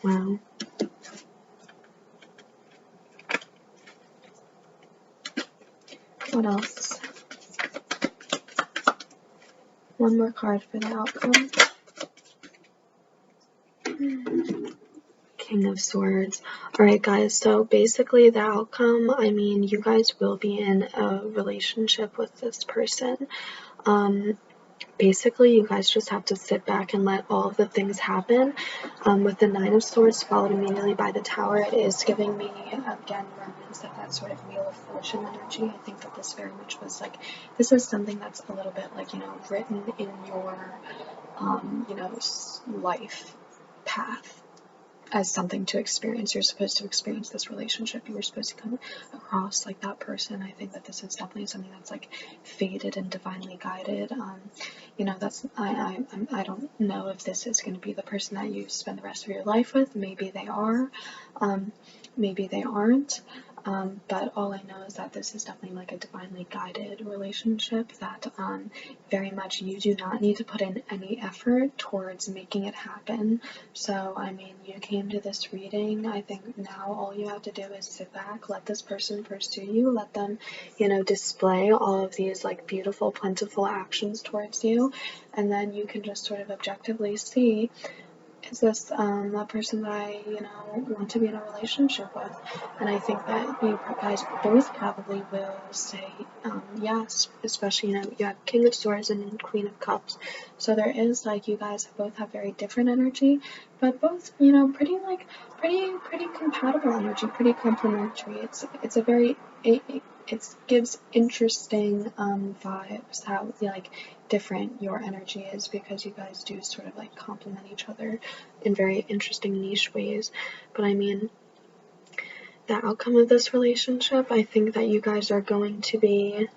Wow. What else? One more card for the outcome. King of Swords. Alright guys, so basically the outcome, I mean, you guys will be in a relationship with this person. Basically, you guys just have to sit back and let all of the things happen. With the Nine of Swords followed immediately by the Tower, it is giving me, again, remnants of that sort of Wheel of Fortune energy. I think that this very much was like, this is something that's a little bit like, written in your, life path as something to experience. You're supposed to experience this relationship. You were supposed to come across like that person. I think that this is definitely something that's like fated and divinely guided. That's I don't know if this is going to be the person that you spend the rest of your life with. Maybe they are, maybe they aren't. But all I know is that this is definitely like a divinely guided relationship that very much you do not need to put in any effort towards making it happen. So, I mean, you came to this reading. I think now all you have to do is sit back, let this person pursue you, let them, display all of these like beautiful, plentiful actions towards you, and then you can just sort of objectively see, is this a person that I, want to be in a relationship with? And I think that you guys both probably will say yes, especially, you have King of Swords and Queen of Cups. So there is like, you guys both have very different energy, but both, pretty compatible energy, pretty complementary. It's a very, it gives interesting vibes, how like different your energy is, because you guys do sort of like complement each other in very interesting niche ways. But I mean, the outcome of this relationship, I think that you guys are going to be,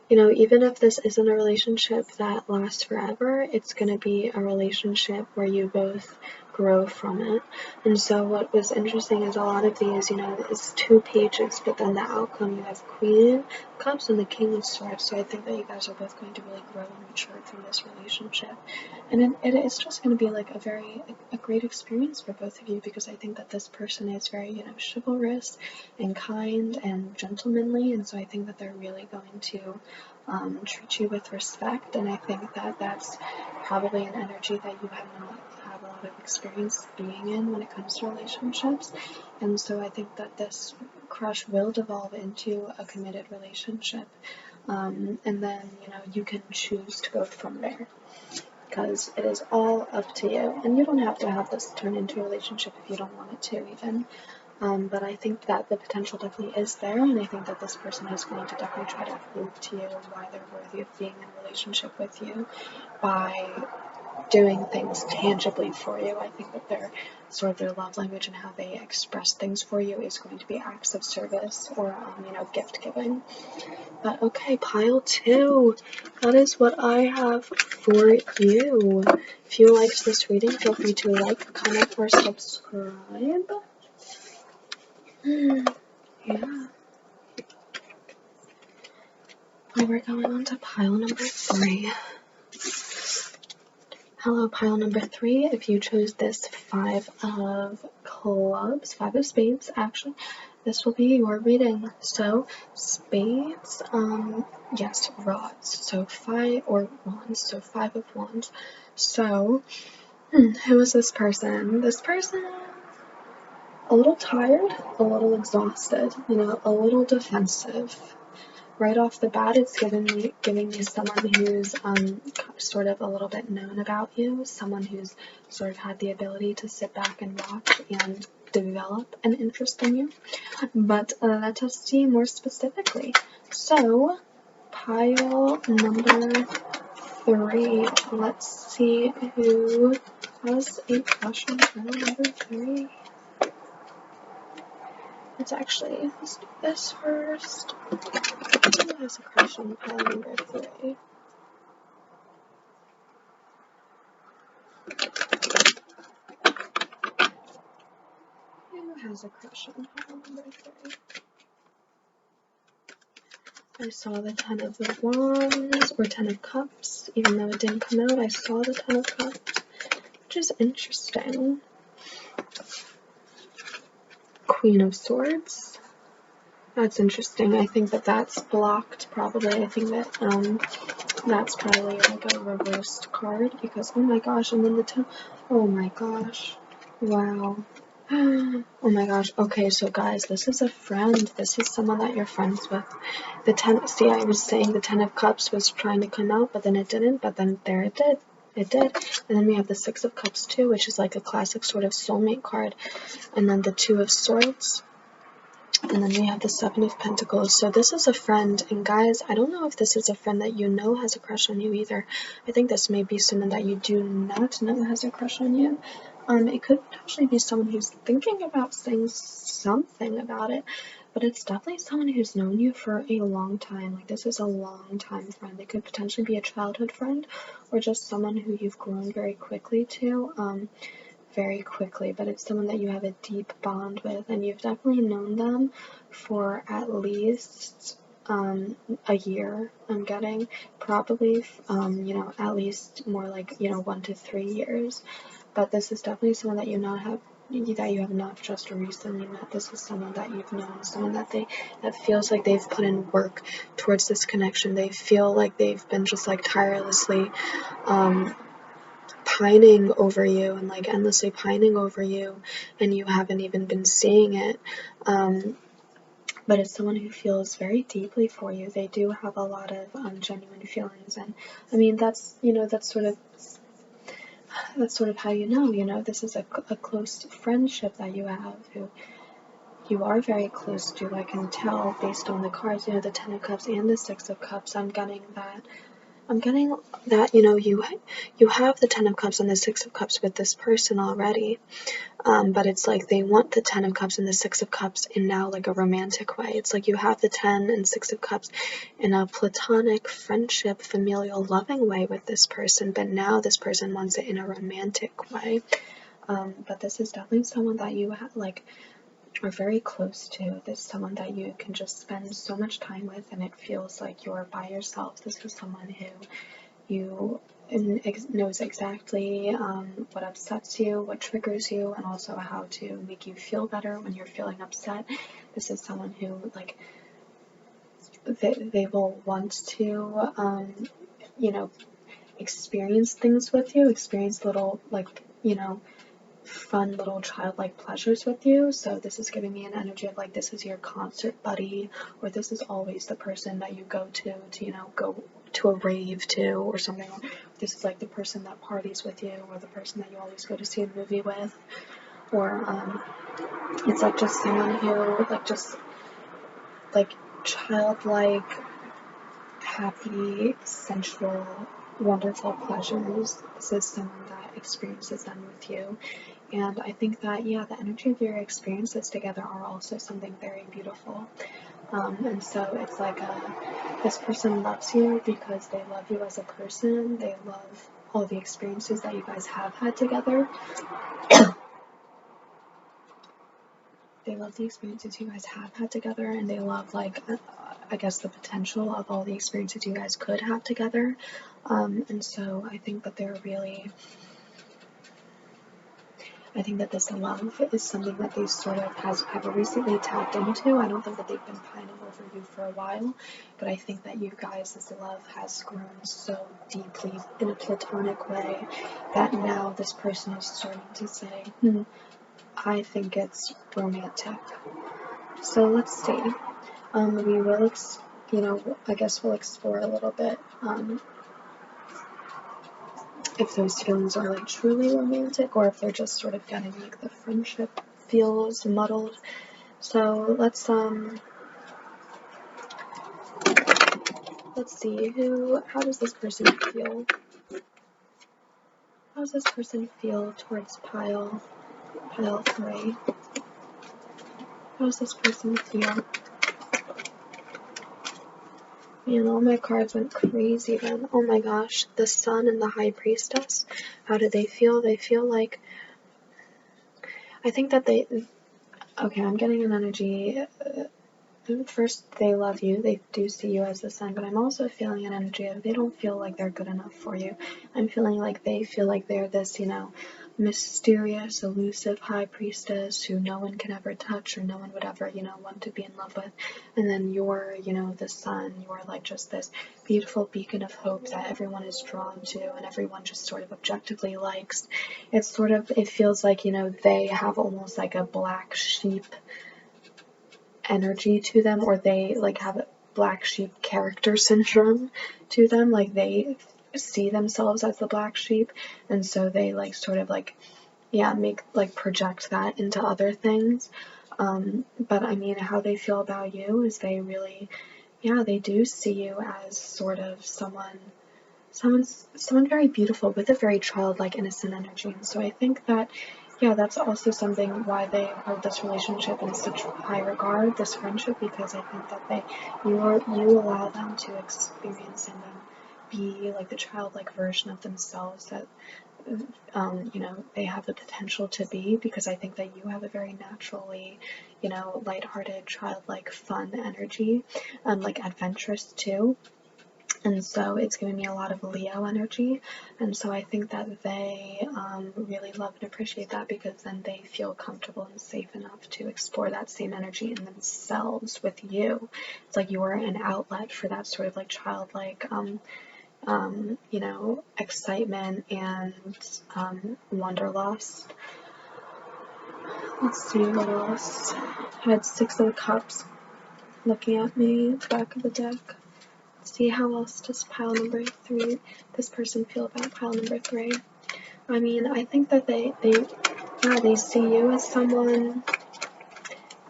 even if this isn't a relationship that lasts forever, it's going to be a relationship where you both grow from it. And so what was interesting is a lot of these, is 2 pages, but then the outcome, you have Queen of Cups and the King of Swords. So I think that you guys are both going to really grow and mature through this relationship. And it's just going to be like a great experience for both of you, because I think that this person is very, chivalrous and kind and gentlemanly. And so I think that they're really going to treat you with respect, and I think that that's probably an energy that you have not had a lot of experience being in when it comes to relationships. And so I think that this crush will devolve into a committed relationship, and then you can choose to go from there, because it is all up to you, and you don't have to have this turn into a relationship if you don't want it to even. But I think that the potential definitely is there, and I think that this person is going to definitely try to prove to you why they're worthy of being in a relationship with you by doing things tangibly for you. I think that their sort of their love language and how they express things for you is going to be acts of service or, gift giving. But okay, pile 2. That is what I have for you. If you liked this reading, feel free to like, comment, or subscribe. Yeah. We're going on to pile number 3. Hello, pile number 3. If you chose this 5 of clubs, 5 of spades, actually, this will be your reading. So, spades, yes, rods. So, 5 or wands. So, 5 of wands. So, who is this person? This person, a little tired, a little exhausted, a little defensive. Right off the bat, it's giving me someone who's sort of a little bit known about you, someone who's sort of had the ability to sit back and watch and develop an interest in you. But let us see more specifically. So, pile number 3. Let's see who has a crush on pile number 3. Let's do this first. Who has a crush on pile number 3? Who has a crush on pile number 3? I saw the 10 of the Wands, or 10 of Cups, even though it didn't come out, I saw the 10 of Cups, which is interesting. Queen of Swords. That's interesting. I think that that's blocked, probably. I think that, that's probably like a reversed card, because, oh my gosh, and then the 10, oh my gosh, wow. Oh my gosh. Okay, so guys, this is a friend. This is someone that you're friends with. The 10, see, I was saying the 10 of Cups was trying to come out, but then it didn't, but then there it did. It did. And then we have the 6 of Cups too, which is like a classic sort of soulmate card. And then the 2 of Swords. And then we have the 7 of Pentacles. So this is a friend, and guys, I don't know if this is a friend that you know has a crush on you either. I think this may be someone that you do not know has a crush on you. It could potentially be someone who's thinking about saying something about it, but it's definitely someone who's known you for a long time. Like, this is a long time friend. It could potentially be a childhood friend, or just someone who you've grown very quickly to. But it's someone that you have a deep bond with, and you've definitely known them for at least a year. I'm getting probably at least more like 1 to 3 years. But this is definitely someone that you have not just recently met. This is someone that you've known, someone that feels like they've put in work towards this connection. They feel like they've been just like tirelessly pining over you and like endlessly pining over you, and you haven't even been seeing it. But it's someone who feels very deeply for you. They do have a lot of genuine feelings, and I mean that's sort of how this is a close friendship that you have, who you are very close to. I can tell based on the cards, the 10 of Cups and the 6 of Cups. I'm getting that you have the 10 of Cups and the 6 of Cups with this person already, but it's like they want the 10 of Cups and the 6 of Cups in now like a romantic way. It's like you have the 10 and 6 of Cups in a platonic friendship, familial, loving way with this person, but now this person wants it in a romantic way. But this is definitely someone that you are very close to. This is someone that you can just spend so much time with, and it feels like you're by yourself. This is someone who knows exactly what upsets you, what triggers you, and also how to make you feel better when you're feeling upset. This is someone who they will want to experience things with you, experience little fun little childlike pleasures with you. So this is giving me an energy of like this is your concert buddy, or this is always the person that you go to go to a rave to or something. This is like the person that parties with you, or the person that you always go to see a movie with, or it's like just someone who childlike, happy, sensual wonderful pleasures. This is someone that experiences them with you. And I think that, yeah, the energy of your experiences together are also something very beautiful. And so it's like this person loves you because they love you as a person. They love all the experiences that you guys have had together. They love the experiences you guys have had together, and they love, like, I guess the potential of all the experiences you guys could have together. And so I think that they're really, I think that this love is something that they sort of have recently tapped into. I don't think that they've been pining over you for a while, but I think that you guys' love has grown so deeply in a platonic way that now this person is starting to say, I think it's romantic. So let's see. We will, I guess we'll explore a little bit if those feelings are like truly romantic or if they're just sort of getting like the friendship feels muddled. So let's see, how does this person feel? How does this person feel towards pile 3? How does this person feel? Man, all my cards went crazy then. Oh my gosh, the Sun and the High Priestess. How do they feel? They feel like, I think that okay, I'm getting an energy. First, they love you. They do see you as the sun, but I'm also feeling an energy of they don't feel like they're good enough for you. I'm feeling like they feel like they're this, mysterious, elusive high priestess who no one can ever touch or no one would ever, want to be in love with. And then you're, the sun. You're like just this beautiful beacon of hope that everyone is drawn to and everyone just sort of objectively likes. It feels like, they have almost like a black sheep energy to them, or they like have a black sheep character syndrome to them, like they see themselves as the black sheep, and so they like sort of like project that into other things. But I mean, how they feel about you is they really, they do see you as sort of someone very beautiful with a very childlike, innocent energy. And so I think that, that's also something why they hold this relationship in such high regard, this friendship, because I think that you allow them to experience and be like the childlike version of themselves that they have the potential to be, because I think that you have a very naturally, lighthearted, childlike, fun energy, like adventurous too. And so it's giving me a lot of Leo energy, and so I think that they really love and appreciate that, because then they feel comfortable and safe enough to explore that same energy in themselves with you. It's like you're an outlet for that sort of like childlike excitement and wanderlust. Let's see what else. I had 6 of Cups looking at me at the back of the deck. See, how else does pile number 3, this person feel about pile number 3? I mean, I think that they see you as someone,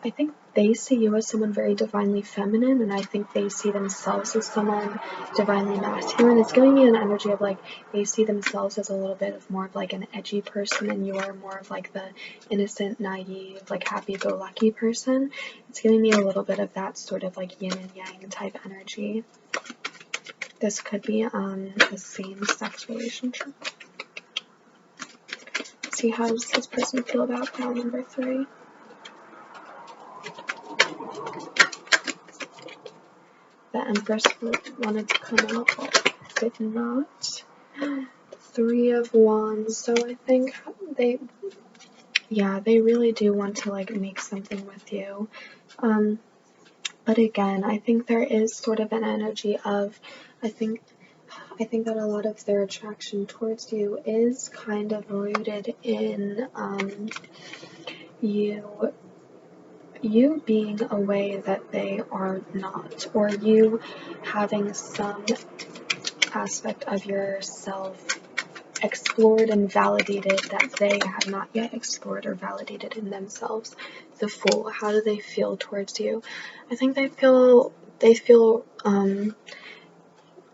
I think they see you as someone very divinely feminine, and I think they see themselves as someone divinely masculine. It's giving me an energy of like, they see themselves as a little bit of more of like an edgy person, and you are more of like the innocent, naive, like happy-go-lucky person. It's giving me a little bit of that sort of like yin and yang type energy. This could be a same-sex relationship. See, how does this person feel about pile number 3? The Empress wanted to come out, but did not. 3 of Wands. So I think they really do want to like make something with you. But again, I think there is sort of an energy of, I think that a lot of their attraction towards you is kind of rooted in you being a way that they are not, or you having some aspect of yourself explored and validated that they have not yet explored or validated in themselves. The Fool, how do they feel towards you? I think they feel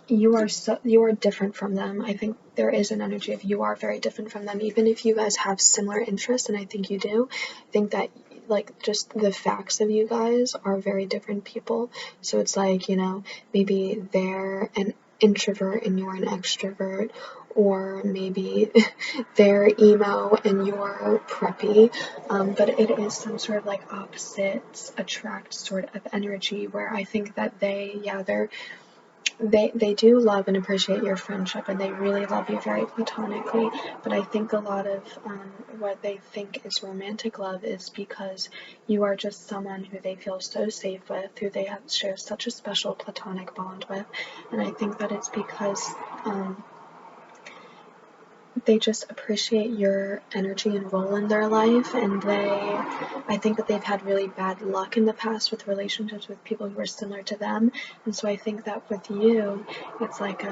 you are different from them. I think there is an energy of you are very different from them, even if you guys have similar interests, and I think you do. I think that like just the facts of you guys are very different people. So it's like, you know, maybe they're an introvert and you're an extrovert, or maybe they're emo and you're preppy, but it is some sort of like opposites attract sort of energy, where I think that they do love and appreciate your friendship, and they really love you very platonically, but I think a lot of what they think is romantic love is because you are just someone who they feel so safe with, who they have share such a special platonic bond with, and I think that it's because they just appreciate your energy and role in their life, and I think that they've had really bad luck in the past with relationships with people who are similar to them, and so I think that with you, it's like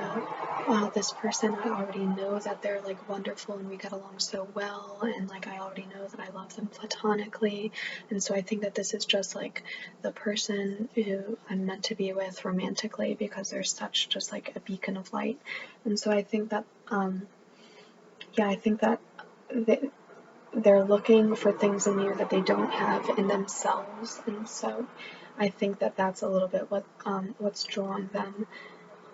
this person, I already know that they're like wonderful and we get along so well, and like I already know that I love them platonically, and so I think that this is just like the person who I'm meant to be with romantically, because they're such just like a beacon of light, and so I think that I think that they're looking for things in you that they don't have in themselves, and so I think that that's a little bit what's drawing them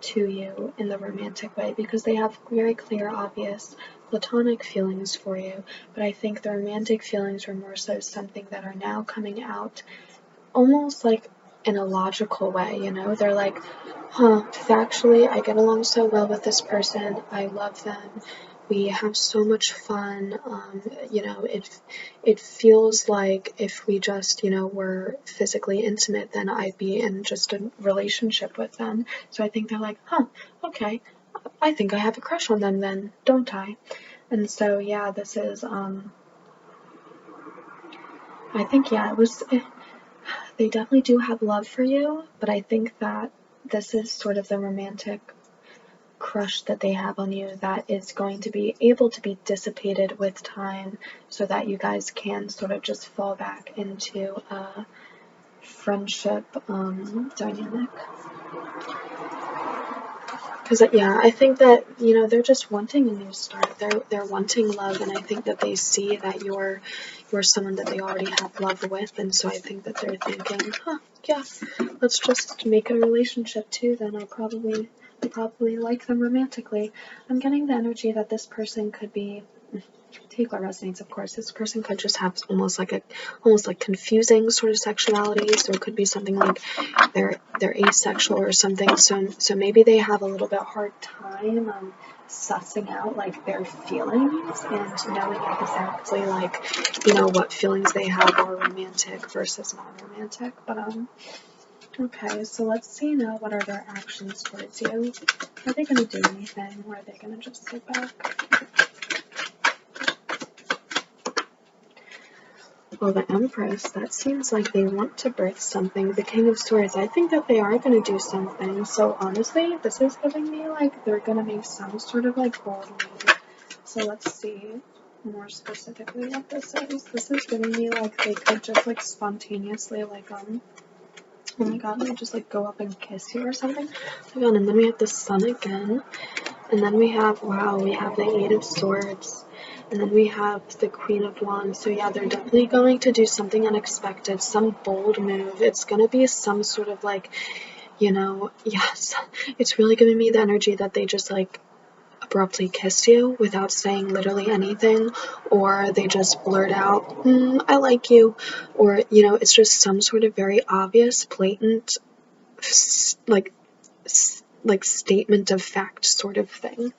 to you in the romantic way, because they have very clear, obvious platonic feelings for you, but I think the romantic feelings are more so something that are now coming out almost like in a logical way, you know? They're like, factually, I get along so well with this person, I love them, we have so much fun, you know, it feels like if we just, you know, were physically intimate, then I'd be in just a relationship with them. So I think they're like, okay, I think I have a crush on them then, don't I? And so, yeah, this is, I think, they definitely do have love for you, but I think that this is sort of the romantic crush that they have on you that is going to be able to be dissipated with time, so that you guys can sort of just fall back into a friendship dynamic. Because I think that, you know, they're just wanting a new start. They're wanting love, and I think that they see that you're someone that they already have love with, and so I think that they're thinking, let's just make it a relationship too. Then I probably like them romantically. I'm getting the energy that this person could be. Take what resonates, of course. This person could just have almost like confusing sort of sexuality. So it could be something like they're asexual or something. So maybe they have a little bit hard time sussing out like their feelings and knowing exactly like, you know, what feelings they have are romantic versus non-romantic. But okay, so let's see now, what are their actions towards you? Are they going to do anything, or are they going to just sit back? Well, the Empress, that seems like they want to birth something. The King of Swords, I think that they are going to do something. So honestly, this is giving me like they're going to make some sort of like bold move. So let's see more specifically what this is. This is giving me like they could just like spontaneously like oh my god, let me just like go up and kiss you or something. Oh my god, and then we have the Sun again. And then we have, we have the Eight of Swords. And then we have the Queen of Wands. So yeah, they're definitely going to do something unexpected, some bold move. It's going to be some sort of like, you know, yes, it's really giving me the energy that they just like abruptly kiss you without saying literally anything, or they just blurt out, I like you, or, you know, it's just some sort of very obvious, blatant, like statement of fact sort of thing,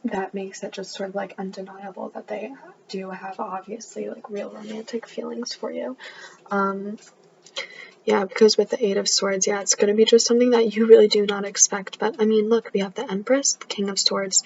that makes it just sort of like undeniable that they do have obviously like real romantic feelings for you. Because with the Eight of Swords, it's going to be just something that you really do not expect. But I mean, look, we have the Empress, the King of Swords,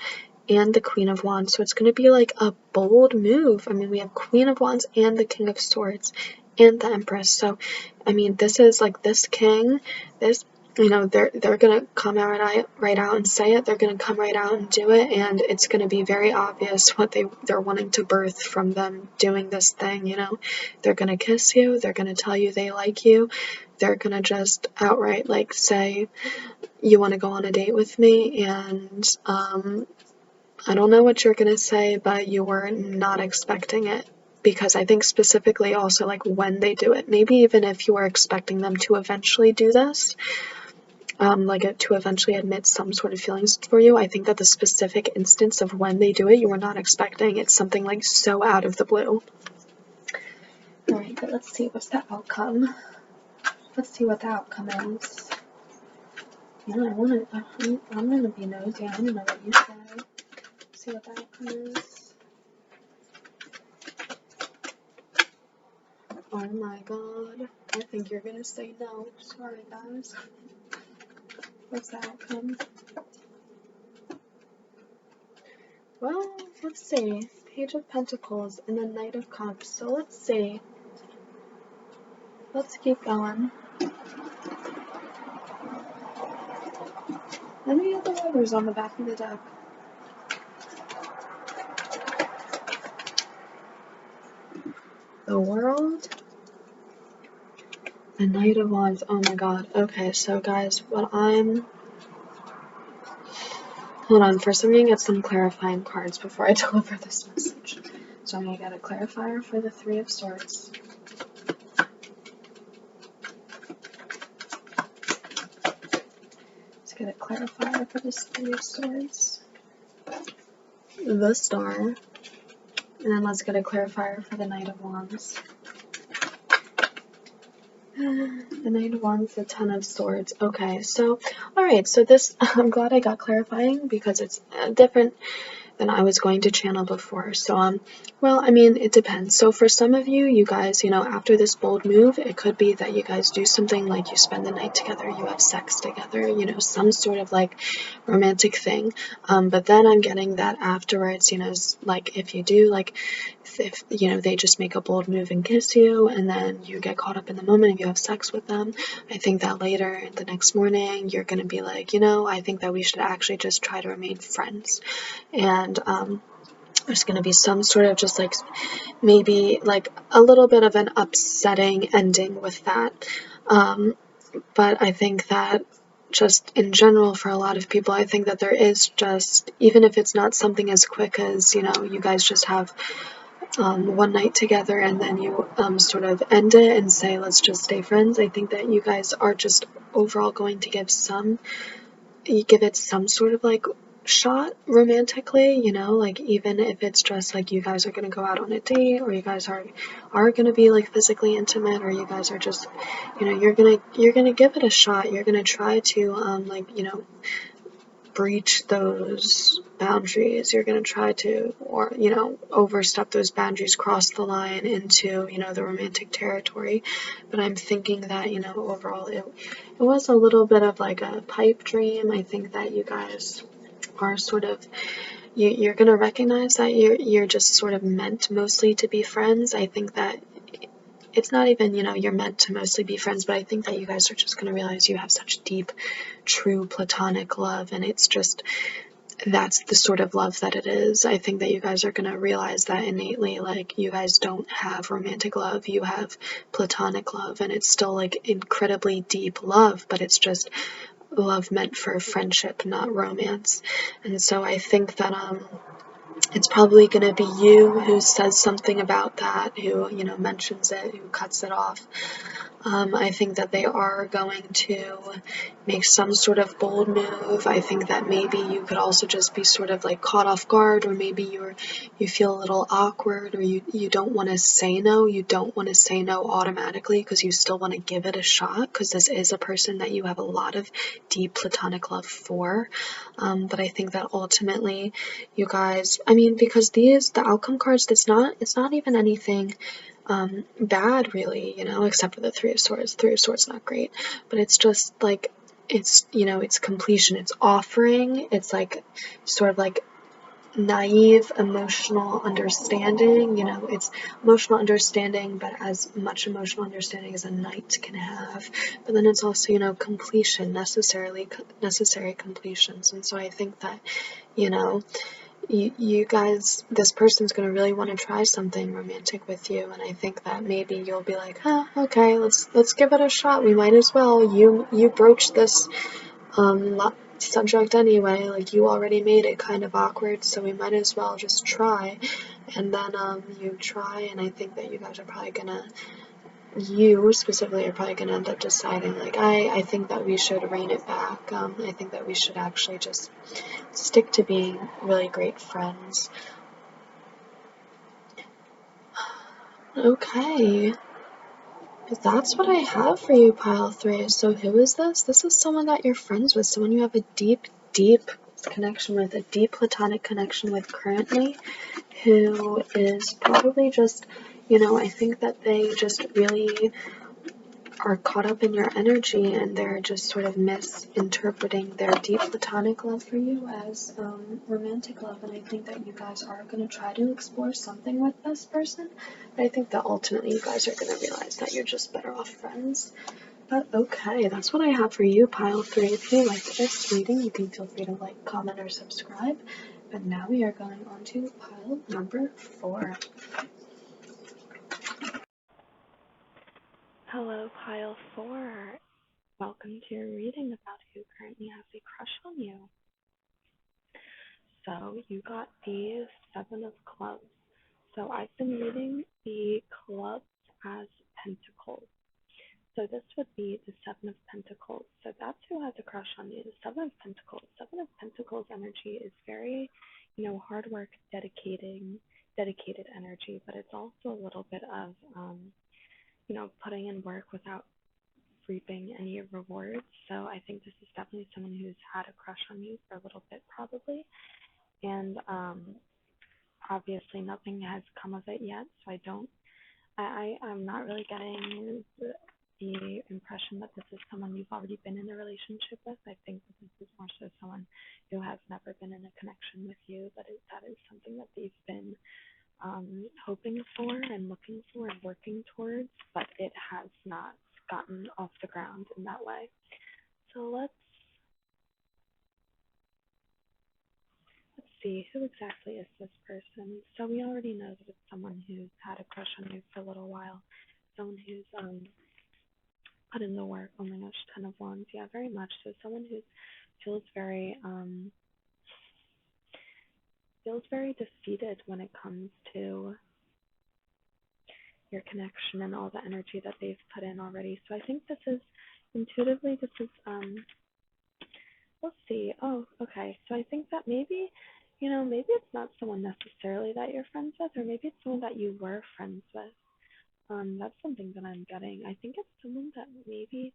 and the Queen of Wands. So it's going to be like a bold move. I mean, we have Queen of Wands and the King of Swords and the Empress. So, I mean, this is like this king, this, you know, they're going to come out right out and say it. They're going to come right out and do it. And it's going to be very obvious what they're wanting to birth from them doing this thing, you know. They're going to kiss you. They're going to tell you they like you. they're gonna just outright like say, you want to go on a date with me, and I don't know what you're gonna say, but you were not expecting it. Because I think specifically also like when they do it, maybe even if you were expecting them to eventually do this, like to eventually admit some sort of feelings for you, I think that the specific instance of when they do it, you were not expecting. It's something like so out of the blue. Alright, but let's see what's the outcome. Let's see what the outcome is. Yeah, I'm gonna be nosy. I wanna know what you say. See what the outcome is. Oh my god. I think you're gonna say no. Sorry, guys. What's the outcome? Well, let's see. Page of Pentacles and the Knight of Cups. So let's see. Let's keep going. Let me get the letters on the back of the deck. The World. The Knight of Wands. Oh my god. Okay, so guys, hold on, first I'm gonna get some clarifying cards before I deliver this message. So I'm gonna get a clarifier for the Three of Swords. Let's get a clarifier for this Three of Swords. The Star. And then let's get a clarifier for the Knight of Wands. The Knight of Wands, the Ten of Swords. Okay, so, alright, so this, I'm glad I got clarifying because it's different than I was going to channel before. So, well, I mean, it depends. So for some of you, you guys, you know, after this bold move, it could be that you guys do something like you spend the night together, you have sex together, you know, some sort of like romantic thing. But then I'm getting that afterwards, you know, like if you do, like, if, you know, they just make a bold move and kiss you, and then you get caught up in the moment and you have sex with them, I think that later, the next morning, you're going to be like, you know, I think that we should actually just try to remain friends. And there's going to be some sort of just like maybe like a little bit of an upsetting ending with that. But I think that just in general for a lot of people, I think that there is just, even if it's not something as quick as, you know, you guys just have one night together and then you sort of end it and say, let's just stay friends. I think that you guys are just overall going to give it some sort of like shot romantically, you know, like even if it's just like you guys are going to go out on a date, or you guys are going to be like physically intimate, or you guys are just, you know, you're going to give it a shot. You're going to try to like, you know, breach those boundaries. You're going to try to, or, you know, overstep those boundaries, cross the line into, you know, the romantic territory. But I'm thinking that, you know, overall it was a little bit of like a pipe dream. I think that you guys are sort of, you're going to recognize that you're just sort of meant mostly to be friends. I think that it's not even, you know, you're meant to mostly be friends, but I think that you guys are just going to realize you have such deep, true platonic love, and it's just, that's the sort of love that it is. I think that you guys are going to realize that innately, like, you guys don't have romantic love, you have platonic love, and it's still, like, incredibly deep love, but it's just love meant for friendship, not romance. And so I think that, it's probably going to be you who says something about that, who, you know, mentions it, who cuts it off. I think that they are going to make some sort of bold move. I think that maybe you could also just be sort of like caught off guard, or maybe you feel a little awkward, or you don't want to say no. You don't want to say no automatically because you still want to give it a shot, because this is a person that you have a lot of deep platonic love for. But I think that ultimately you guys, I mean, because the outcome cards, it's not even anything bad really, you know, except for the Three of Swords. Three of Swords not great, but it's just like, it's, you know, it's completion, it's offering, it's like sort of like naive emotional understanding, you know, it's emotional understanding, but as much emotional understanding as a knight can have. But then it's also, you know, completion, necessary completions. And so I think that, you know, you guys, this person's gonna really want to try something romantic with you, and I think that maybe you'll be like, huh, okay, let's give it a shot. We might as well. You broached this subject anyway. Like, you already made it kind of awkward, so we might as well just try. And then you try, and I think that you guys are probably gonna. You specifically are probably gonna end up deciding, like, I think that we should rein it back. I think that we should actually just stick to being really great friends. Okay, that's what I have for you, Pile 3. So who is this? This is someone that you're friends with, someone you have a deep, deep connection with, a deep platonic connection with currently, who is probably just, I think that they just really are caught up in your energy, and they're just sort of misinterpreting their deep platonic love for you as romantic love. And I think that you guys are going to try to explore something with this person, but I think that ultimately you guys are going to realize that you're just better off friends. But okay, that's what I have for you, Pile 3. If you liked this reading, you can feel free to like, comment, or subscribe. But now we are going on to pile number 4. Hello, Pile 4. Welcome to your reading about who currently has a crush on you. So you got the 7 of Clubs. So I've been reading the Clubs as Pentacles. So this would be the 7 of Pentacles. So that's who has a crush on you, the 7 of Pentacles. 7 of Pentacles energy is very, hard work, dedicated energy, but it's also a little bit of, putting in work without reaping any rewards. So I think this is definitely someone who's had a crush on you for a little bit probably. And obviously nothing has come of it yet, so I'm not really getting the impression that this is someone you've already been in a relationship with. I think that this is more so someone who has never been in a connection with you, but that is something that they've been hoping for and looking for and working towards, but it has not gotten off the ground in that way. So let's see, who exactly is this person? So we already know that it's someone who's had a crush on you for a little while, someone who's put in the work. Oh my gosh, 10 of Wands. Yeah, very much. So someone who feels very defeated when it comes to your connection and all the energy that they've put in already. So I think this is intuitively, we'll see. Oh, okay. So I think that maybe it's not someone necessarily that you're friends with, or maybe it's someone that you were friends with. That's something that I'm getting. I think it's someone that maybe,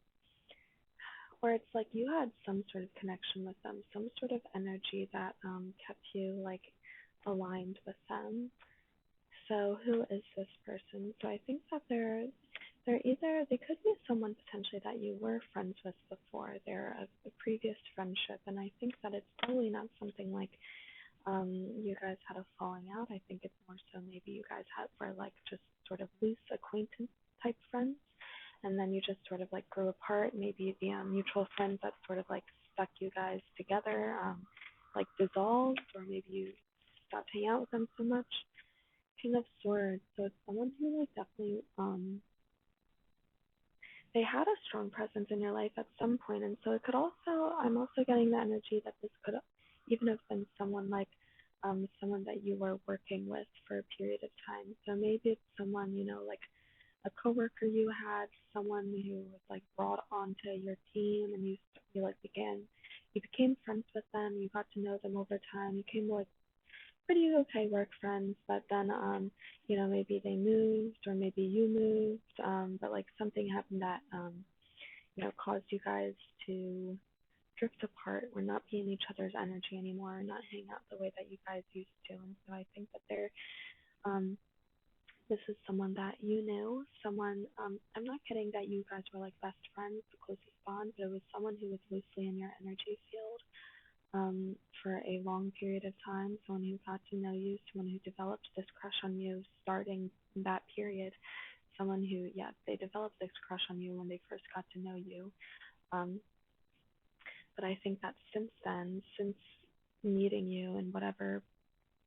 or it's like you had some sort of connection with them, some sort of energy that kept you like aligned with them. So who is this person? So I think that they could be someone potentially that you were friends with before. They're a previous friendship, and I think that it's probably not something like you guys had a falling out. I think it's more so maybe you guys were like just sort of loose acquaintance type friends, and then you just sort of like grew apart. Maybe the mutual friends that sort of like stuck you guys together like dissolved, or maybe you stopped hanging out with them so much. King of Swords. So it's someone who like definitely they had a strong presence in your life at some point, and so it could also, I'm also getting the energy that this could even have been someone like someone that you were working with for a period of time. So maybe it's someone, like a coworker you had, someone who was like brought onto your team, and you became friends with them, you got to know them over time, you came like pretty okay work friends, but then maybe they moved, or maybe you moved, but like something happened that caused you guys to drift apart. We're not be in each other's energy anymore, not hang out the way that you guys used to. And so I think that this is someone that you knew, someone, I'm not getting that you guys were like best friends, the closest bond, but it was someone who was loosely in your energy field for a long period of time, someone who got to know you, someone who developed this crush on you starting that period, someone who, they developed this crush on you when they first got to know you. But I think that since then, since meeting you and whatever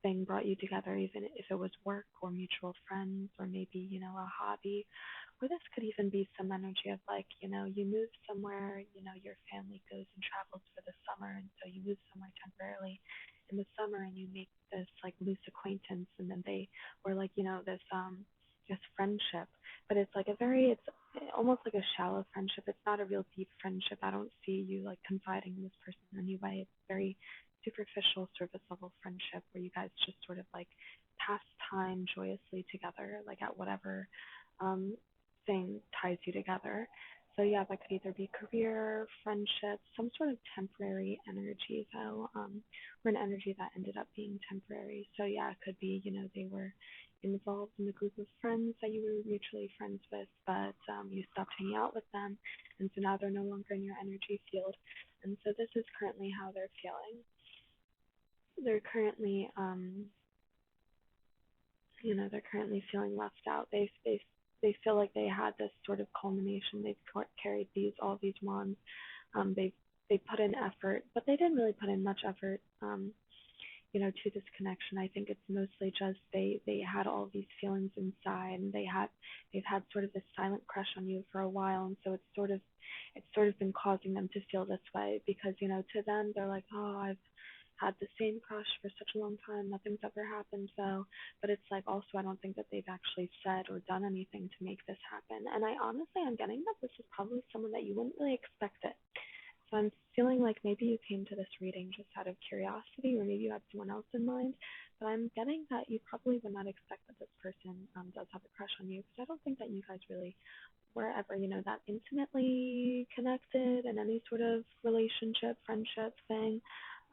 thing brought you together, even if it was work or mutual friends or maybe, a hobby. Or this could even be some energy of like, you move somewhere, your family goes and travels for the summer, and so you move somewhere temporarily in the summer and you make this like loose acquaintance, and then they, or like, this friendship, but it's like it's almost like a shallow friendship. It's not a real deep friendship. I don't see you like confiding in this person in any way. It's very superficial surface level friendship where you guys just sort of like pass time joyously together, like at whatever thing ties you together. So yeah, that could either be career, friendship, some sort of temporary energy though, or an energy that ended up being temporary. So yeah, it could be, they were involved in a group of friends that you were mutually friends with, but you stopped hanging out with them, and so now they're no longer in your energy field. And so this is currently how they're feeling. They're currently, they're currently feeling left out. They feel like they had this sort of culmination. They've carried all these wands. They put in effort, but they didn't really put in much effort, to this connection. I think it's mostly just they had all these feelings inside, and they've had sort of this silent crush on you for a while, and so it's sort of been causing them to feel this way because, to them they're like, oh, I've had the same crush for such a long time, nothing's ever happened. So, but it's like also I don't think that they've actually said or done anything to make this happen. And I'm getting that this is probably someone that you wouldn't really expect it. So I'm feeling like maybe you came to this reading just out of curiosity, or maybe you had someone else in mind. But I'm getting that you probably would not expect that this person does have a crush on you, because I don't think that you guys really were ever, that intimately connected in any sort of relationship, friendship thing.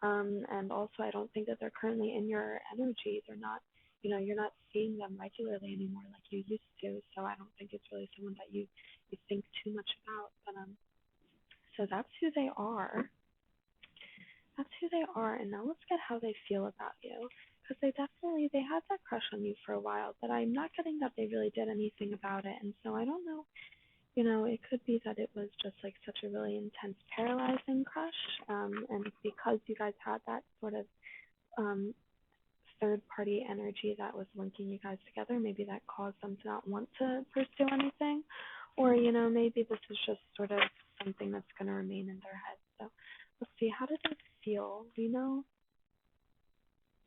And also, I don't think that they're currently in your energy. They're not, you're not seeing them regularly anymore like you used to. So I don't think it's really someone that you think too much about. But so that's who they are. That's who they are. And now let's get how they feel about you, because they had that crush on you for a while, but I'm not getting that they really did anything about it. And so I don't know. It could be that it was just like such a really intense, paralyzing crush, and because you guys had that sort of third-party energy that was linking you guys together, maybe that caused them to not want to pursue anything, or maybe this is just sort of something that's going to remain in their head. So let's see, how did they feel?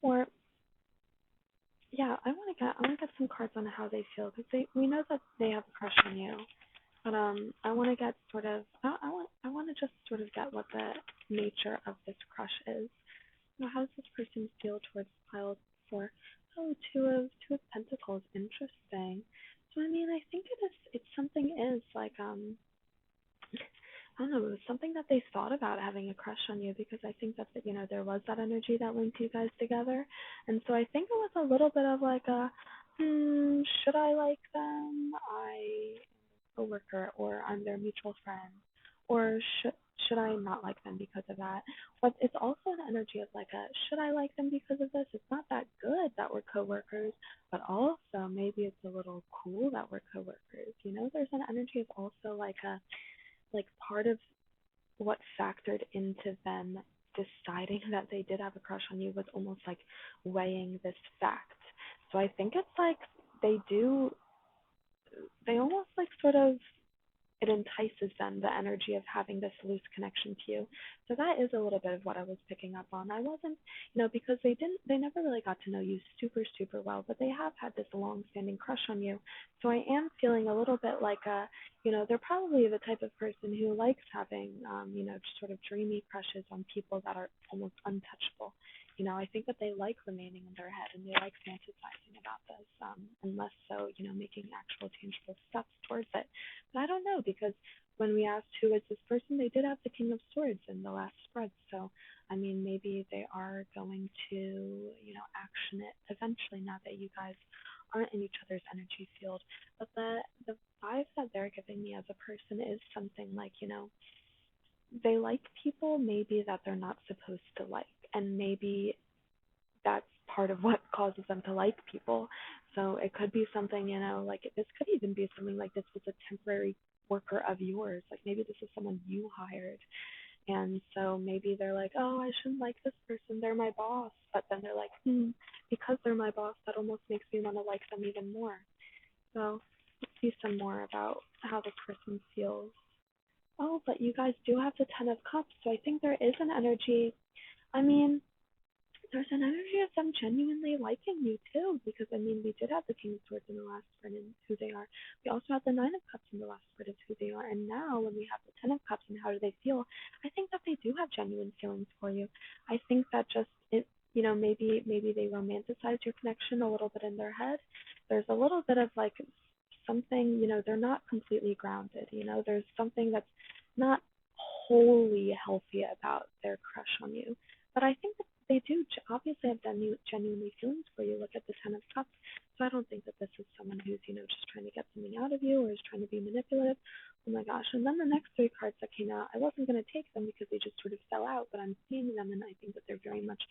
Or yeah, I want to get some cards on how they feel, because we know that they have a crush on you. But I want to get sort of, I want to just sort of get what the nature of this crush is. How does this person feel towards pile 4? Oh, two of Pentacles. Interesting. So I think it's something is like I don't know, it was something that they thought about having a crush on you, because I think that there was that energy that linked you guys together, and so I think it was a little bit of like a, should I like them? Coworker, or I'm their mutual friend, or should I not like them because of that? But it's also an energy of like a, should I like them because of this? It's not that good that we're coworkers, but also maybe it's a little cool that we're coworkers. There's an energy of also like part of what factored into them deciding that they did have a crush on you was almost like weighing this fact. So I think it's like they almost like sort of, it entices them, the energy of having this loose connection to you. So that is a little bit of what I was picking up on. I wasn't, because they never really got to know you super, super well, but they have had this long-standing crush on you. So I am feeling a little bit like they're probably the type of person who likes having, just sort of dreamy crushes on people that are almost untouchable. I think that they like remaining in their head, and they like fantasizing about this, and less so, making actual tangible steps towards it. But I don't know, because when we asked who is this person, they did have the King of Swords in the last spread. So, maybe they are going to, action it eventually now that you guys aren't in each other's energy field. But the vibes that they're giving me as a person is something like, they like people maybe that they're not supposed to like, and maybe that's part of what causes them to like people. So it could be something, like this could even be something like this was a temporary worker of yours. Like maybe this is someone you hired, And so maybe they're like, oh, I shouldn't like this person, they're my boss. But then they're like, because they're my boss, that almost makes me want to like them even more. So let's see some more about how the person feels. Oh, but you guys do have the Ten of Cups, so I think there is an energy. I mean, there's an energy of them genuinely liking you too, because I mean, we did have the King of Swords in the last spread and who they are. We also had the Nine of Cups in the last spread of who they are, and now when we have the Ten of Cups and how do they feel, I think that they do have genuine feelings for you. I think that just it, maybe they romanticize your connection a little bit in their head. There's a little bit of like something, they're not completely grounded. There's something that's not wholly healthy about their crush on you. But I think that they do obviously have genuinely feelings for you. Look at the Ten of Cups. So I don't think that this is someone who's, just trying to get something out of you or is trying to be manipulative. Oh my gosh. And then the next three cards that came out, I wasn't going to take them because they just sort of fell out, but I'm seeing them and I think that they're very much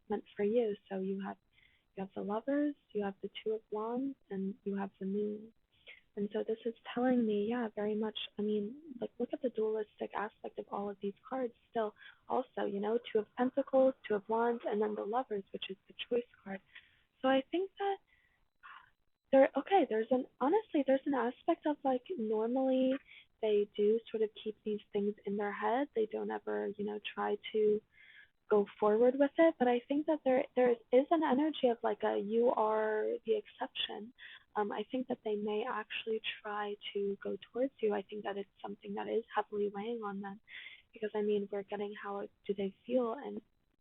meant for you. So you have the Lovers, you have the Two of Wands, and you have the Moon. And so this is telling me, yeah, very much, I mean, like, look at the dualistic aspect of all of these cards still. Also, Two of Pentacles, Two of Wands, and then the Lovers, which is the choice card. So I think that there's an aspect of, like, normally they do sort of keep these things in their head. They don't ever, try to go forward with it, but I think that there is an energy of like you are the exception. I think that they may actually try to go towards you. I think that it's something that is heavily weighing on them, because I mean, we're getting how do they feel, and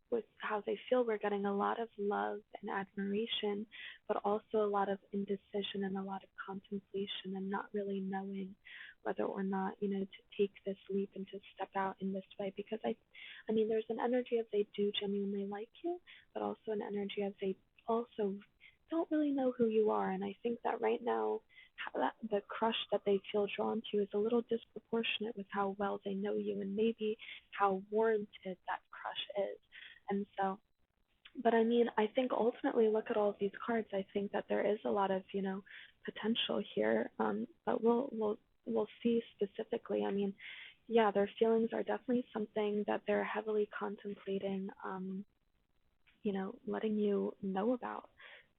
with how they feel, we're getting a lot of love and admiration, but also a lot of indecision and a lot of contemplation and not really knowing whether or not, to take this leap and to step out in this way. Because I mean, there's an energy of they do genuinely like you, but also an energy of they also don't really know who you are. And I think that right now, the crush that they feel drawn to is a little disproportionate with how well they know you and maybe how warranted that crush is. And so, but I mean, I think ultimately, look at all of these cards. I think that there is a lot of, potential here. But we'll see specifically. I mean, yeah, their feelings are definitely something that they're heavily contemplating, letting you know about.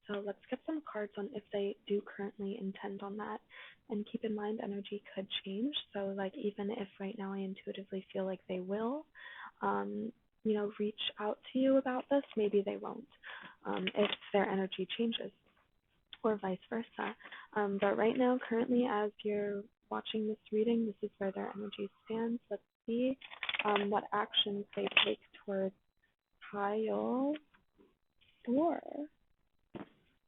So let's get some cards on if they do currently intend on that. And keep in mind, energy could change. So like, even if right now I intuitively feel like they will, reach out to you about this, maybe they won't, if their energy changes, or vice versa. But right now, currently, as you're watching this reading, this is where their energy stands. Let's see what actions they take towards pile 4.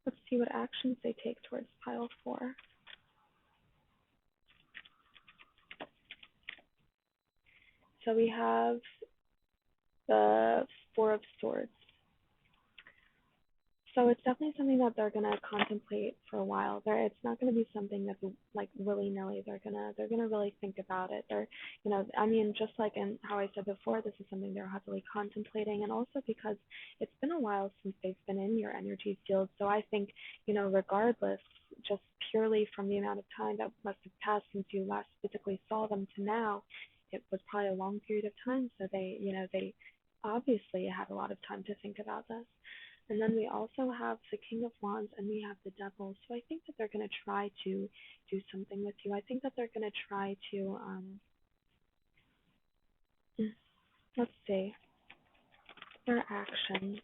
Let's see what actions they take towards pile 4. So we have the Four of Swords. So it's definitely something that they're gonna contemplate for a while. It's not gonna be something that's like willy-nilly. They're gonna really think about it. I mean, just like in how I said before, this is something they're heavily contemplating, and also because it's been a while since they've been in your energy field. So I think, regardless, just purely from the amount of time that must have passed since you last physically saw them to now, it was probably a long period of time. So they obviously had a lot of time to think about this. And then we also have the King of Wands and we have the Devil. So I think that they're going to try to do something with you. I think that they're going to try to, let's see, their actions.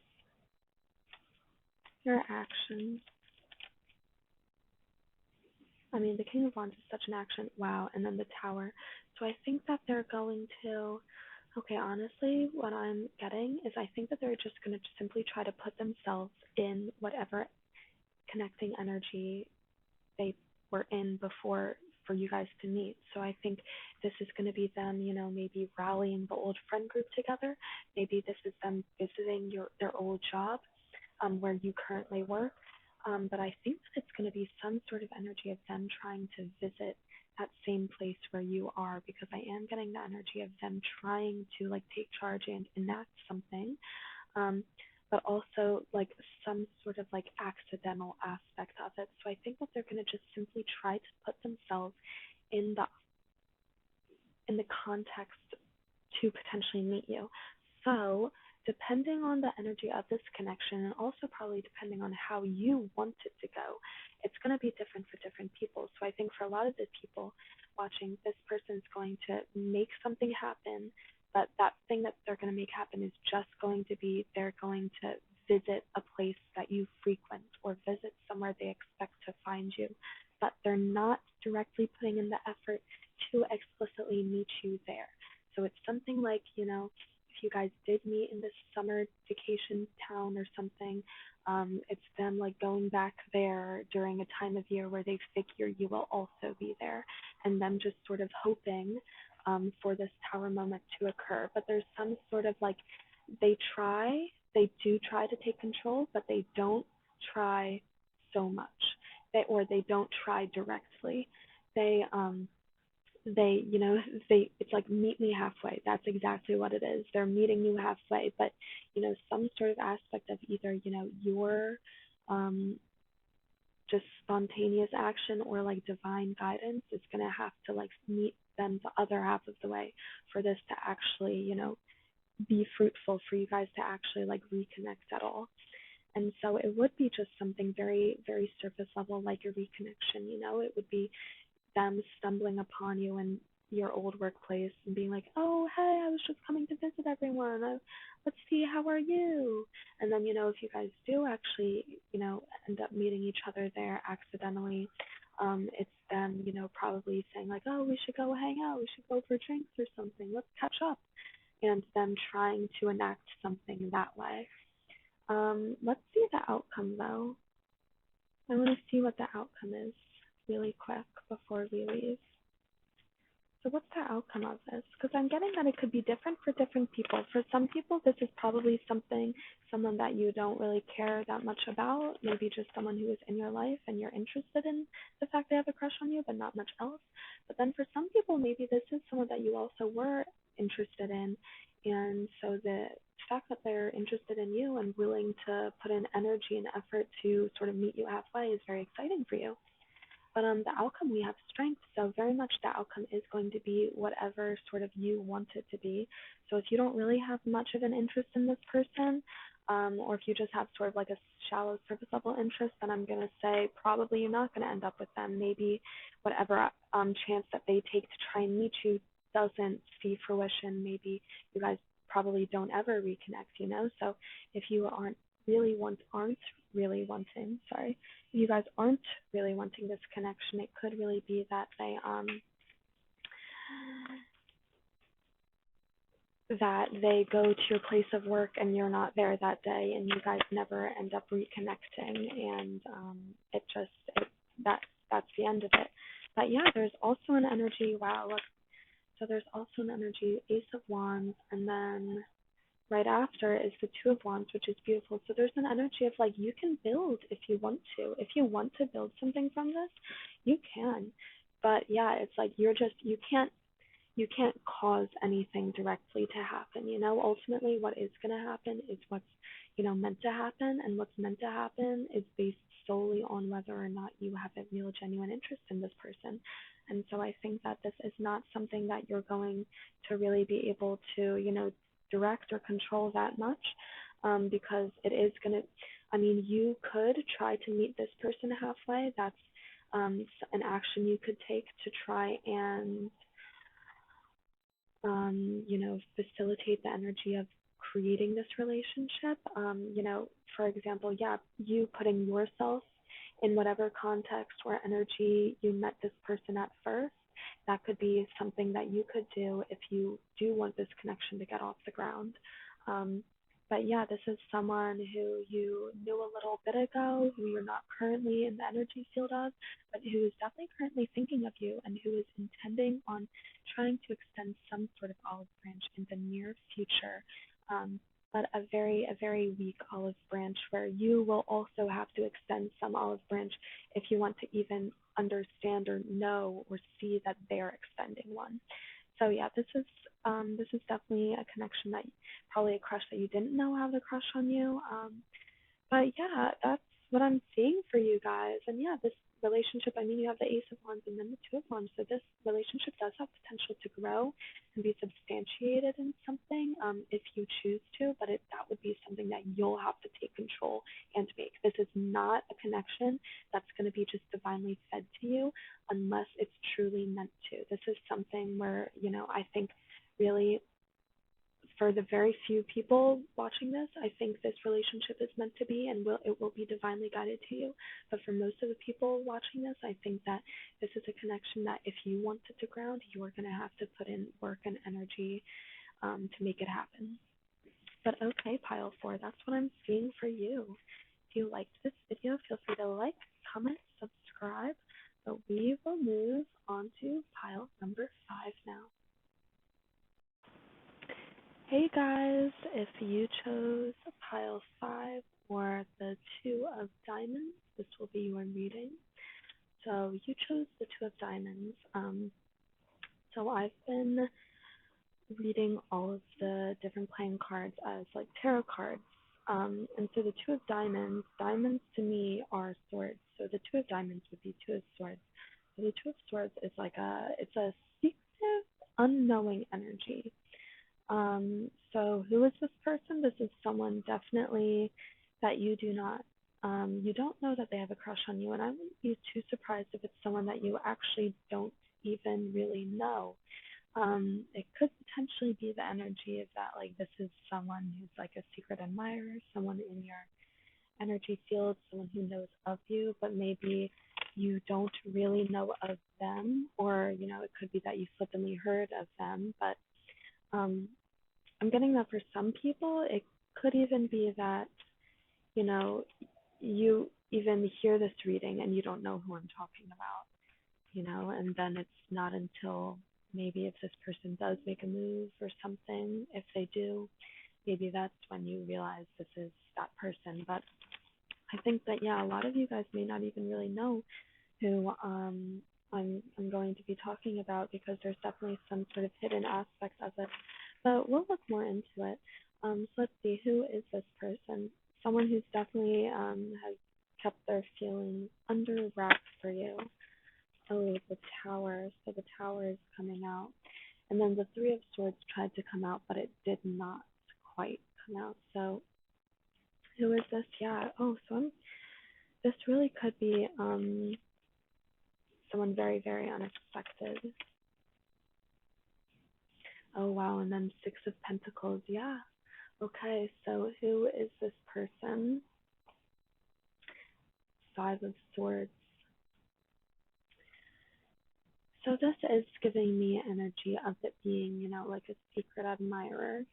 I mean, the King of Wands is such an action. Wow. And then the Tower. So I think that they're going to, okay, honestly, what I'm getting is I think that they're just going to simply try to put themselves in whatever connecting energy they were in before for you guys to meet. So I think this is going to be them, maybe rallying the old friend group together. Maybe this is them visiting their old job where you currently work. But I think that it's going to be some sort of energy of them trying to visit that same place where you are, because I am getting the energy of them trying to like take charge and enact something, but also like some sort of like accidental aspect of it. So I think that they're going to just simply try to put themselves in the context to potentially meet you. So depending on the energy of this connection, and also probably depending on how you want it to go, it's going to be different for different people. So I think for a lot of the people watching, this person is going to make something happen, but that thing that they're going to make happen is just going to be they're going to visit a place that you frequent or visit somewhere they expect to find you, but they're not directly putting in the effort to explicitly meet you there. So it's something like, if you guys did meet in this summer vacation town or something, it's them like going back there during a time of year where they figure you will also be there, and them just sort of hoping for this tower moment to occur. But there's some sort of like they do try to take control, but they don't try so much. They don't try directly. They it's like meet me halfway. That's exactly what it is. They're meeting you halfway, but some sort of aspect of either your just spontaneous action or like divine guidance is gonna have to like meet them the other half of the way for this to actually be fruitful, for you guys to actually like reconnect at all. And so it would be just something very, very surface level, like a reconnection. It would be them stumbling upon you in your old workplace and being like, oh, hey, I was just coming to visit everyone. Let's see, how are you? And then, if you guys do actually, end up meeting each other there accidentally, it's them, probably saying like, oh, we should go hang out. We should go for drinks or something. Let's catch up. And them trying to enact something that way. Let's see the outcome, though. I want to see what the outcome is really quick before we leave. So what's the outcome of this? Because I'm getting that it could be different for different people. For some people, this is probably someone that you don't really care that much about, maybe just someone who is in your life and you're interested in the fact they have a crush on you, but not much else. But then for some people, maybe this is someone that you also were interested in, and so the fact that they're interested in you and willing to put in energy and effort to sort of meet you halfway is very exciting for you. But the outcome, we have strength, so very much the outcome is going to be whatever sort of you want it to be. So if you don't really have much of an interest in this person, or if you just have sort of like a shallow surface level interest, then I'm going to say probably you're not going to end up with them. Maybe whatever chance that they take to try and meet you doesn't see fruition. Maybe you guys probably don't ever reconnect, So if you aren't really wanting this connection, it could really be that they go to your place of work and you're not there that day, and you guys never end up reconnecting, and that's the end of it. But yeah, there's also an energy, wow, look, so there's also an energy, Ace of Wands, and then right after is the Two of Wands, which is beautiful. So there's an energy of like you can build if you want to. If you want to build something from this, you can. But yeah, it's like you can't cause anything directly to happen. Ultimately what is going to happen is what's meant to happen, and what's meant to happen is based solely on whether or not you have a real genuine interest in this person. And so I think that this is not something that you're going to really be able to direct or control that much, because it is going to, you could try to meet this person halfway. That's an action you could take to try and facilitate the energy of creating this relationship. For example, you putting yourself in whatever context or energy you met this person at first, that could be something that you could do if you do want this connection to get off the ground. But yeah, this is someone who you knew a little bit ago, who you're not currently in the energy field of, but who is definitely currently thinking of you, and who is intending on trying to extend some sort of olive branch in the near future. But a very weak olive branch, where you will also have to extend some olive branch if you want to even understand or know or see that they're extending one. So yeah, this is definitely a connection, that probably a crush that you didn't know had a crush on you. But yeah, that's what I'm seeing for you guys. And yeah, relationship, I mean, you have the Ace of Wands and then the Two of Wands. So this relationship does have potential to grow and be substantiated in something if you choose to, but that would be something that you'll have to take control and make. This is not a connection that's going to be just divinely fed to you unless it's truly meant to. This is something where, I think really for the very few people watching this, I think this relationship is meant to be and it will be divinely guided to you. But for most of the people watching this, I think that this is a connection that if you want it to ground, you are going to have to put in work and energy to make it happen. But okay, pile 4, that's what I'm seeing for you. If you liked this video, feel free to like, comment, subscribe. But we will move on to pile number 5 now. Hey guys, if you chose pile 5 or the 2 of diamonds, this will be your reading. So you chose the 2 of diamonds. So I've been reading all of the different playing cards as like tarot cards. And so the 2 of diamonds to me are swords. So the 2 of diamonds would be 2 of swords. So the 2 of swords is it's a secretive, unknowing energy. So who is this person? This is someone definitely that you do not, you don't know that they have a crush on you, and I wouldn't be too surprised if it's someone that you actually don't even really know. It could potentially be the energy of that, like this is someone who's like a secret admirer, someone in your energy field, someone who knows of you, but maybe you don't really know of them, or, it could be that you flippantly heard of them, but I'm getting that for some people, it could even be that, you even hear this reading and you don't know who I'm talking about, and then it's not until maybe if this person does make a move or something, if they do, maybe that's when you realize this is that person. But I think that, a lot of you guys may not even really know who I'm going to be talking about, because there's definitely some sort of hidden aspects of it. But we'll look more into it. So let's see, who is this person? Someone who's definitely has kept their feelings under wraps for you. Oh, the Tower. So the Tower is coming out. And then the 3 of Swords tried to come out, but it did not quite come out. So who is this? This really could be someone very, very unexpected. Oh, wow, and then 6 of Pentacles, Okay, so who is this person? 5 of Swords. So this is giving me energy of it being, like a secret admirer.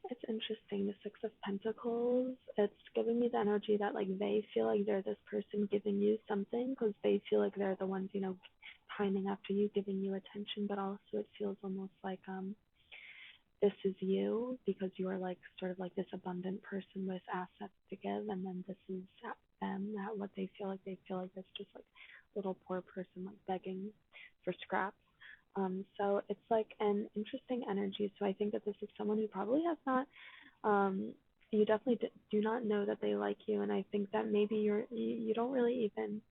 It's interesting, the 6 of Pentacles, it's giving me the energy that, like, they feel like they're this person giving you something, because they feel like they're the ones, pining after you, giving you attention, but also it feels almost like this is you, because you are like sort of like this abundant person with assets to give, and then this is them, what they feel like this just like little poor person like begging for scraps. So it's like an interesting energy. So I think that this is someone who probably has not, you definitely do not know that they like you, and I think that maybe you don't really even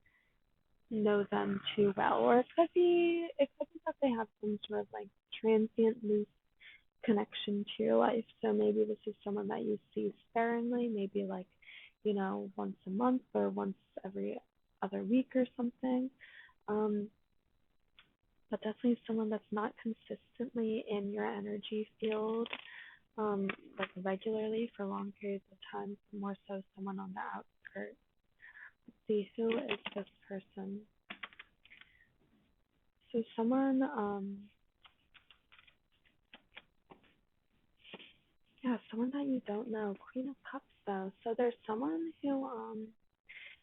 know them too well, or it could be that they have some sort of like transient loose connection to your life. So maybe this is someone that you see sparingly, maybe like, once a month or once every other week or something. But definitely someone that's not consistently in your energy field, like regularly for long periods of time, more so someone on the outskirts. Let's see, who is this person? So someone, someone that you don't know. Queen of Cups, though. So there's someone who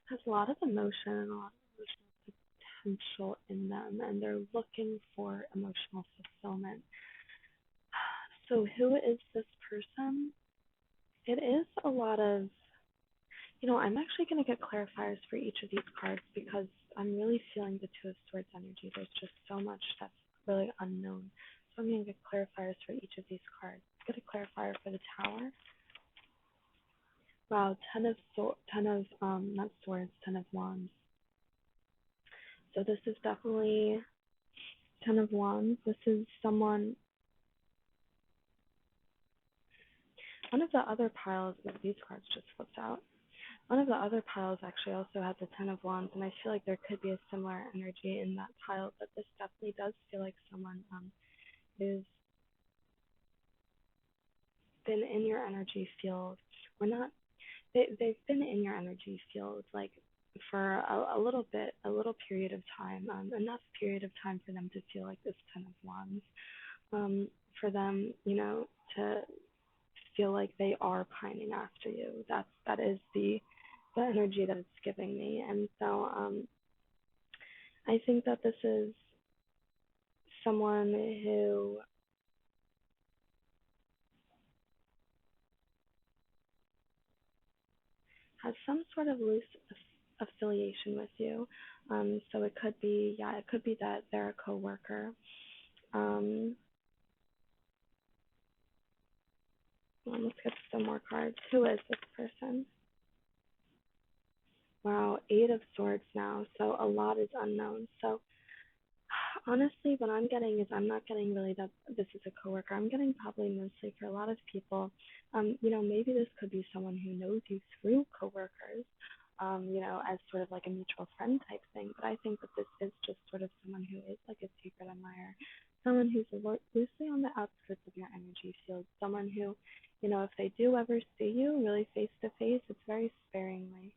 has a lot of emotion and a lot of emotional potential in them, and they're looking for emotional fulfillment. So who is this person? It is a lot of, I'm actually going to get clarifiers for each of these cards, because I'm really feeling the 2 of Swords energy. There's just so much that's really unknown. So I'm going to get clarifiers for each of these cards. Let's get a clarifier for the Tower. Wow, Ten of Wands. So this is definitely Ten of Wands. This is someone. One of the other piles, these cards just flipped out. One of the other piles actually also had the Ten of Wands, and I feel like there could be a similar energy in that pile, but this definitely does feel like someone who's been in your energy field. They've been in your energy field like for a little period of time, enough period of time for them to feel like this Ten of Wands, for them, to feel like they are pining after you. That is the energy that it's giving me. And so I think that this is someone who has some sort of loose affiliation with you. So it could be that they're a coworker. Let's get some more cards. Who is this person? Wow, Eight of Swords now. So a lot is unknown. So honestly, what I'm getting is I'm not getting really that this is a coworker. I'm getting probably mostly for a lot of people, maybe this could be someone who knows you through coworkers, as sort of like a mutual friend type thing. But I think that this is just sort of someone who is like a secret admirer, someone who's loosely on the outskirts of your energy field, someone who, if they do ever see you really face to face, it's very sparingly.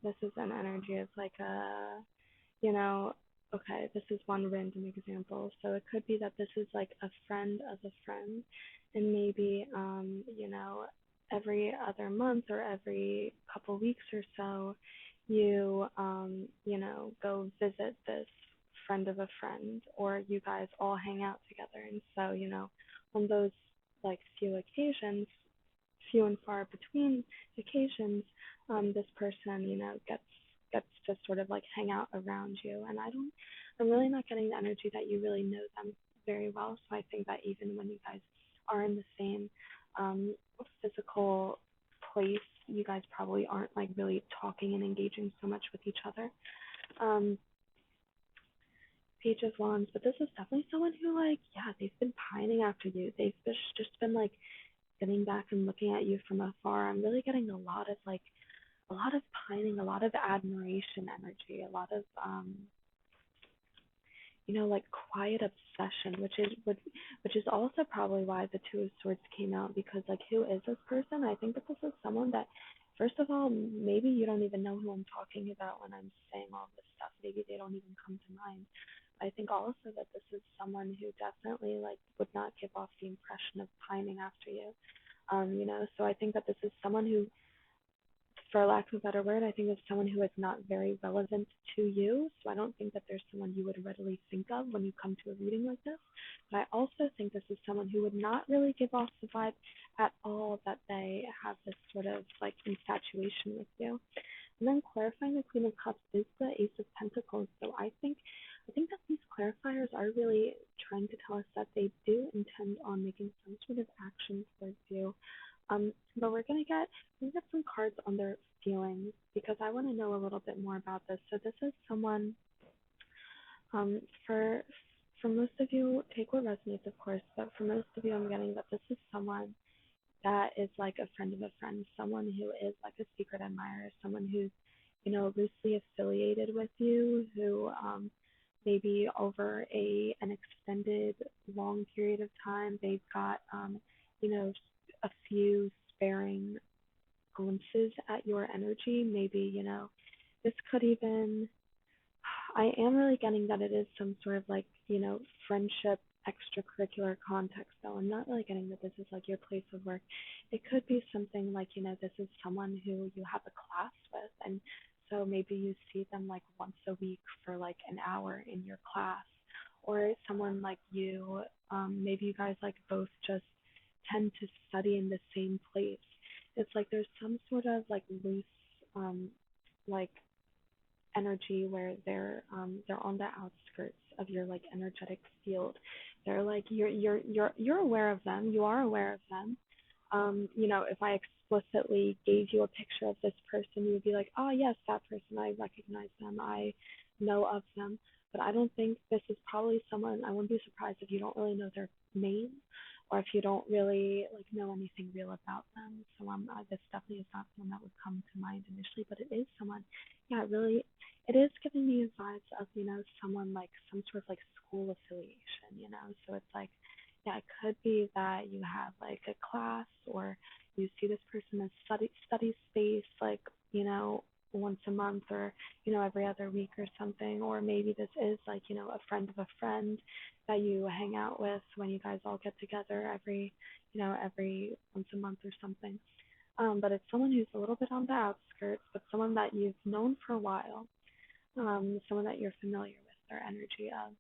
This is an energy of like okay, this is one random example. So it could be that this is like a friend of a friend, and maybe, every other month or every couple weeks or so, you, go visit this friend of a friend, or you guys all hang out together. And so, on those like few few and far between occasions, this person, gets to sort of like hang out around you. And I'm really not getting the energy that you really know them very well. So I think that even when you guys are in the same physical place, you guys probably aren't like really talking and engaging so much with each other. Page of Wands, but this is definitely someone who they've been pining after you. They've just been like sitting back and looking at you from afar. I'm really getting a lot of pining, a lot of admiration energy, a lot of like quiet obsession, which is also probably why the Two of Swords came out, because like, who is this person? I think that this is someone that, first of all, maybe you don't even know who I'm talking about when I'm saying all this stuff. Maybe they don't even come to mind. I think also that this is someone who definitely like would not give off the impression of pining after you. So I think that this is someone who, for lack of a better word, I think it's someone who is not very relevant to you. So I don't think that there's someone you would readily think of when you come to a reading like this. But I also think this is someone who would not really give off the vibe at all that they have this sort of like infatuation with you. And then clarifying the Queen of Cups is the Ace of Pentacles. So I think that these clarifiers are really trying to tell us that they do intend on making some sort of action towards you. But we're gonna get some cards on their feelings, because I want to know a little bit more about this. So this is someone, for most of you, take what resonates, of course, but for most of you, I'm getting that this is someone that is like a friend of a friend, someone who is like a secret admirer, someone who's, loosely affiliated with you, who maybe over an extended long period of time, they've got, a few sparing glimpses at your energy. Maybe, this could even, I am really getting that it is some sort of like, friendship, extracurricular context, though. I'm not really getting that this is like your place of work. It could be something like, this is someone who you have a class with, and so maybe you see them like once a week for like an hour in your class, or someone like you, maybe you guys like both just tend to study in the same place. It's like there's some sort of like loose like energy where they're on the outskirts of your like energetic field, They're like you're aware of them. You are aware of them. If I explicitly gave you a picture of this person, you would be like, oh yes, that person, I recognize them, I know of them. But I don't think this is probably someone. I wouldn't be surprised if you don't really know their name, or if you don't really like know anything real about them. So this definitely is not someone that would come to mind initially, but it is someone. Yeah, really, it is giving me vibes of someone like some sort of like school affiliation. So it's like, yeah, it could be that you have like a class, or you see this person in study space, like once a month, or every other week or something. Or maybe this is like a friend of a friend that you hang out with when you guys all get together every once a month or something. But it's someone who's a little bit on the outskirts, but someone that you've known for a while, someone that you're familiar with their energy of.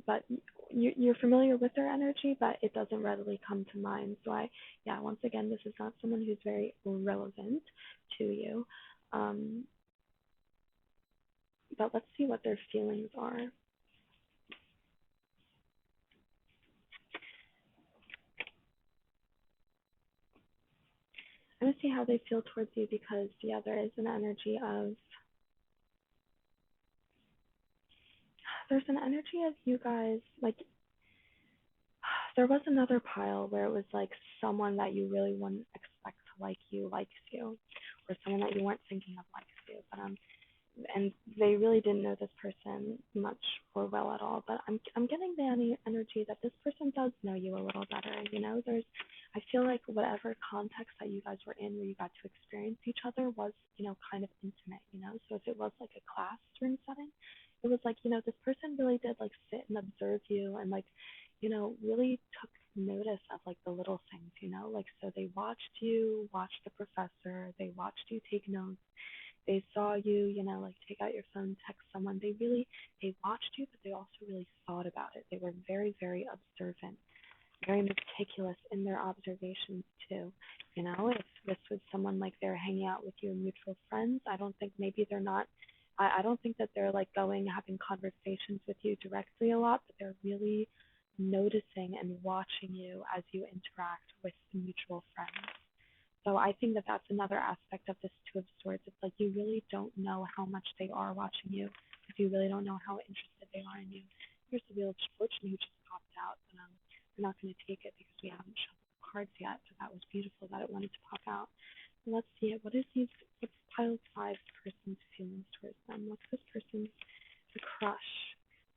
But you're familiar with their energy, but it doesn't readily come to mind. So once again, this is not someone who's very relevant to you. But let's see what their feelings are. I'm going to see how they feel towards you, because, yeah, there is an energy of, there's an energy of you guys, like, there was another pile where it was like someone that you really wouldn't expect to like you likes you, or someone that you weren't thinking of likes you, but and they really didn't know this person much or well at all. But I'm getting the energy that this person does know you a little better. I feel like whatever context that you guys were in, where you got to experience each other, was kind of intimate. So if it was like a classroom setting, it was like this person really did like sit and observe you, and like really took notice of like the little things. Like, so they watched you watch the professor, they watched you take notes, they saw you, like take out your phone, text someone. They watched you, but they also really thought about it. They were very, very observant, very meticulous in their observations too. If this was someone like they're hanging out with you, mutual friends, I don't think maybe they're not. I don't think that they're like having conversations with you directly a lot, but they're really noticing and watching you as you interact with mutual friends. So I think that that's another aspect of this Two of Swords. It's like you really don't know how much they are watching you, if you really don't know how interested they are in you. Here's the Wheel of Fortune who just popped out, but we're not going to take it because we haven't shuffled the cards yet. So that was beautiful that it wanted to pop out. So let's see it. What's pile 5 person's feelings towards them? What's this person's the crush?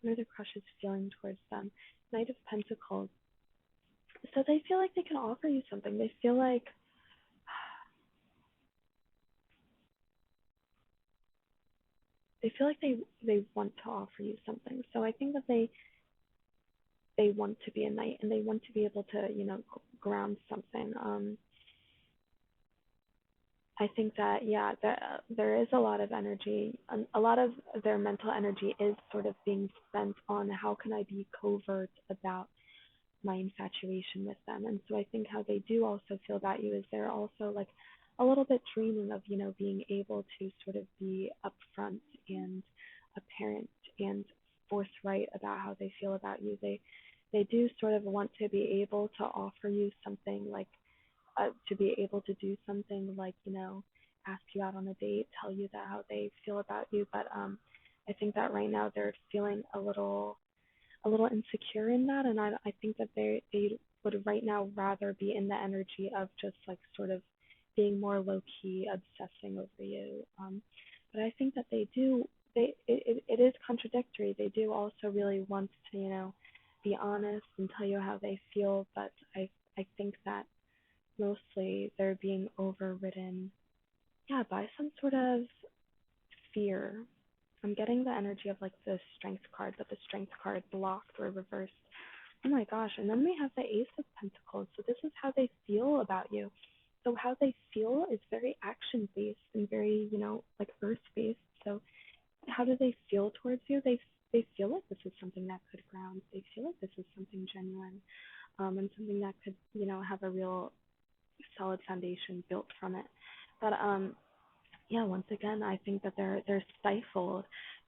What are the crush's feeling towards them? Knight of Pentacles. So they feel like they can offer you something. They feel like they want to offer you something. So I think that they want to be a knight, and they want to be able to ground something. I think that there is a lot of energy, and a lot of their mental energy is sort of being spent on how can I be covert about my infatuation with them. And so I think how they do also feel about you is they're also like a little bit dreaming of being able to sort of be upfront and apparent and forthright about how they feel about you. They do sort of want to be able to offer you something, like to be able to do something like ask you out on a date, tell you that how they feel about you. But I think that right now they're feeling a little insecure in that, and I think that they would right now rather be in the energy of just like sort of being more low key, obsessing over you. But I think that it is contradictory. They do also really want to be honest and tell you how they feel, but I think that mostly they're being overridden by some sort of fear. I'm getting the energy of like the Strength card, but the Strength card blocked or reversed. Oh my gosh. And then we have the Ace of Pentacles. So this is how they feel about you. So how they feel is very action based and very, like earth based. So how do they feel towards you? They feel like this is something that could ground. They feel like this is something genuine, and something that could, have a real solid foundation built from it. But once again, I think that they're stifled.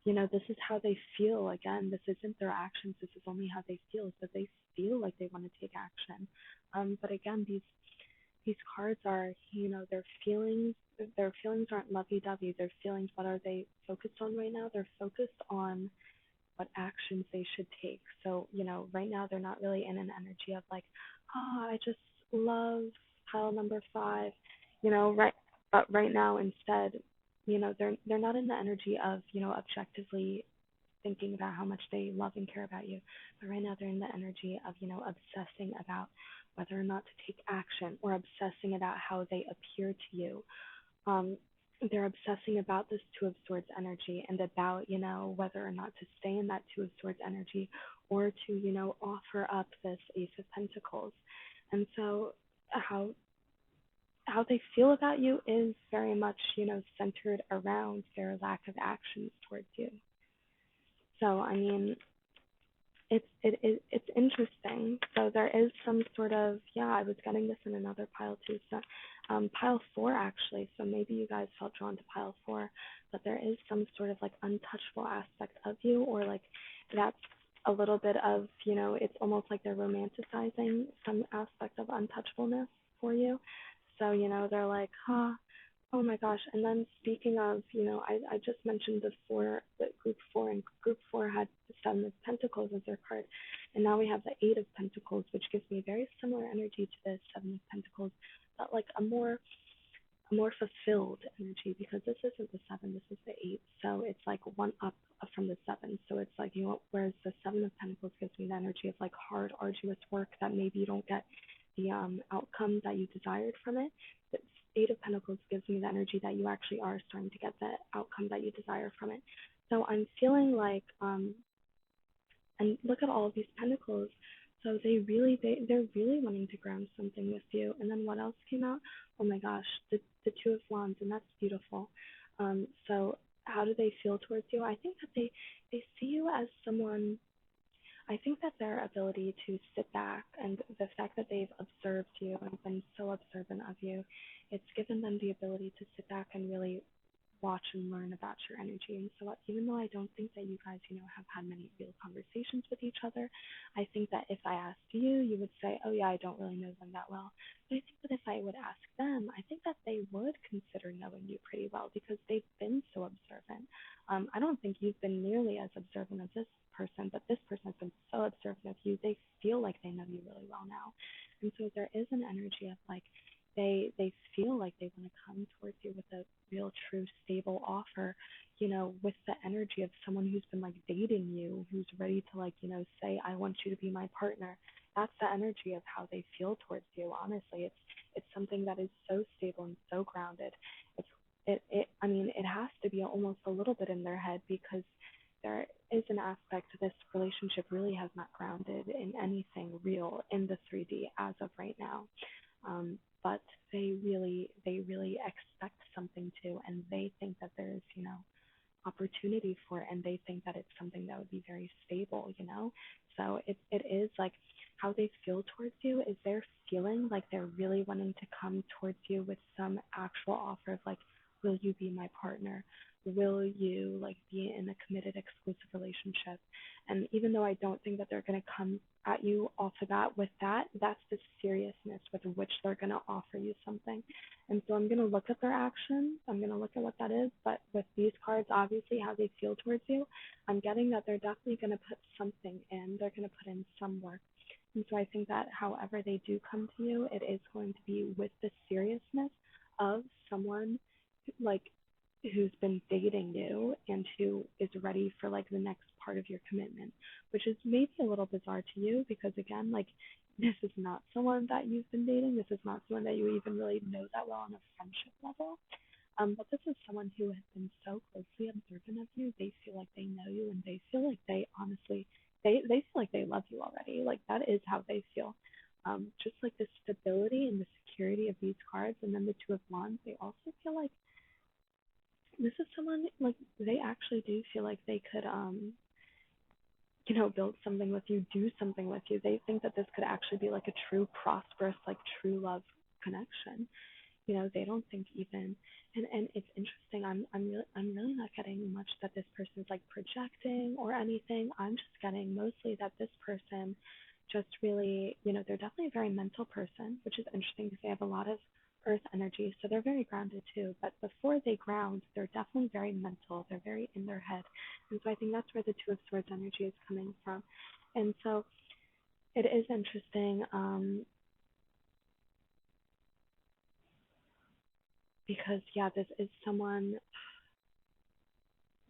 this is how they feel. Again, this isn't their actions, this is only how they feel. So they feel like they want to take action. But again, these cards are, their feelings aren't lovey-dovey. Their feelings, what are they focused on right now? They're focused on what actions they should take. So, right now they're not really in an energy of like, oh, I just love pile number 5, right. But right now instead, they're not in the energy of, objectively thinking about how much they love and care about you. But right now they're in the energy of, obsessing about whether or not to take action, or obsessing about how they appear to you. Um, they're obsessing about this Two of Swords energy, and about, whether or not to stay in that Two of Swords energy, or to, offer up this Ace of Pentacles. And so how they feel about you is very much, centered around their lack of actions towards you. So, I mean, it's interesting. So there is some sort of, I was getting this in another pile too. So pile 4 actually. So maybe you guys felt drawn to pile 4, but there is some sort of like untouchable aspect of you, or like that's a little bit of, it's almost like they're romanticizing some aspect of untouchableness for you. So, they're like, oh my gosh. And then speaking of, I just mentioned the group 4, and group 4 had the 7 of Pentacles as their card. And now we have the 8 of Pentacles, which gives me very similar energy to the 7 of Pentacles, but like a more fulfilled energy, because this isn't the 7, this is the 8. So it's like one up from the 7. So it's like, whereas the 7 of Pentacles gives me the energy of like hard, arduous work that maybe you don't get the outcome that you desired from it. The 8 of Pentacles gives me the energy that you actually are starting to get the outcome that you desire from it. So I'm feeling like, and look at all of these pentacles. So they're really wanting to ground something with you. And then what else came out? Oh my gosh, the 2 of Wands, and that's beautiful. So how do they feel towards you? I think that they see you as someone. I think that their ability to sit back, and the fact that they've observed you and been so observant of you, it's given them the ability to sit back and really watch and learn about your energy. And so even though I don't think that you guys, have had many real conversations with each other, I think that if I asked you, you would say, oh yeah, I don't really know them that well. But I think that if I would ask them, I think that they would consider knowing you pretty well, because they've been so observant. I don't think you've been nearly as observant as this person, but this person has been so observant of you, they feel like they know you really well now. And so there is an energy of like, they feel like they want to come towards you with a real, true, stable offer, with the energy of someone who's been like dating you, who's ready to like, say, I want you to be my partner. That's the energy of how they feel towards you. Honestly, it's something that is so stable and so grounded. I mean, it has to be almost a little bit in their head, because there is an aspect to this relationship really has not grounded in anything real in the 3D as of right now. But they really expect something to, and they think that there's, opportunity for it, and they think that it's something that would be very stable, So it is like how they feel towards you is they're feeling like they're really wanting to come towards you with some actual offer of like, will you be my partner? Will you like be in a committed, exclusive relationship? And even though I don't think that they're going to come at you off the bat with that, that's the seriousness with which they're going to offer you something. And so I'm going to look at their actions. I'm going to look at what that is. But with these cards, obviously, how they feel towards you, I'm getting that they're definitely going to put something in. They're going to put in some work. And so I think that however they do come to you, it is going to be with the seriousness of someone like who's been dating you and who is ready for like the next part of your commitment, which is maybe a little bizarre to you, because again, like, this is not someone that you've been dating. This is not someone that you even really know that well on a friendship level. But this is someone who has been so closely observant of you. They feel like they know you, and they feel like they honestly, they feel like they love you already. Like, that is how they feel. Just like the stability and the security of these cards, and then the 2 of Wands, they also feel like this is someone, like, they actually do feel like they could, build something with you, do something with you. They think that this could actually be like a true, prosperous, like, true love connection. They don't think even, and it's interesting interesting. I'm really not getting much that this person is like projecting or anything. I'm just getting mostly that this person just really, they're definitely a very mental person, which is interesting because they have a lot of earth energy, so they're very grounded too. But before they ground, they're definitely very mental. They're very in their head, and so I think that's where the Two of Swords energy is coming from. And so it is interesting. Because this is someone.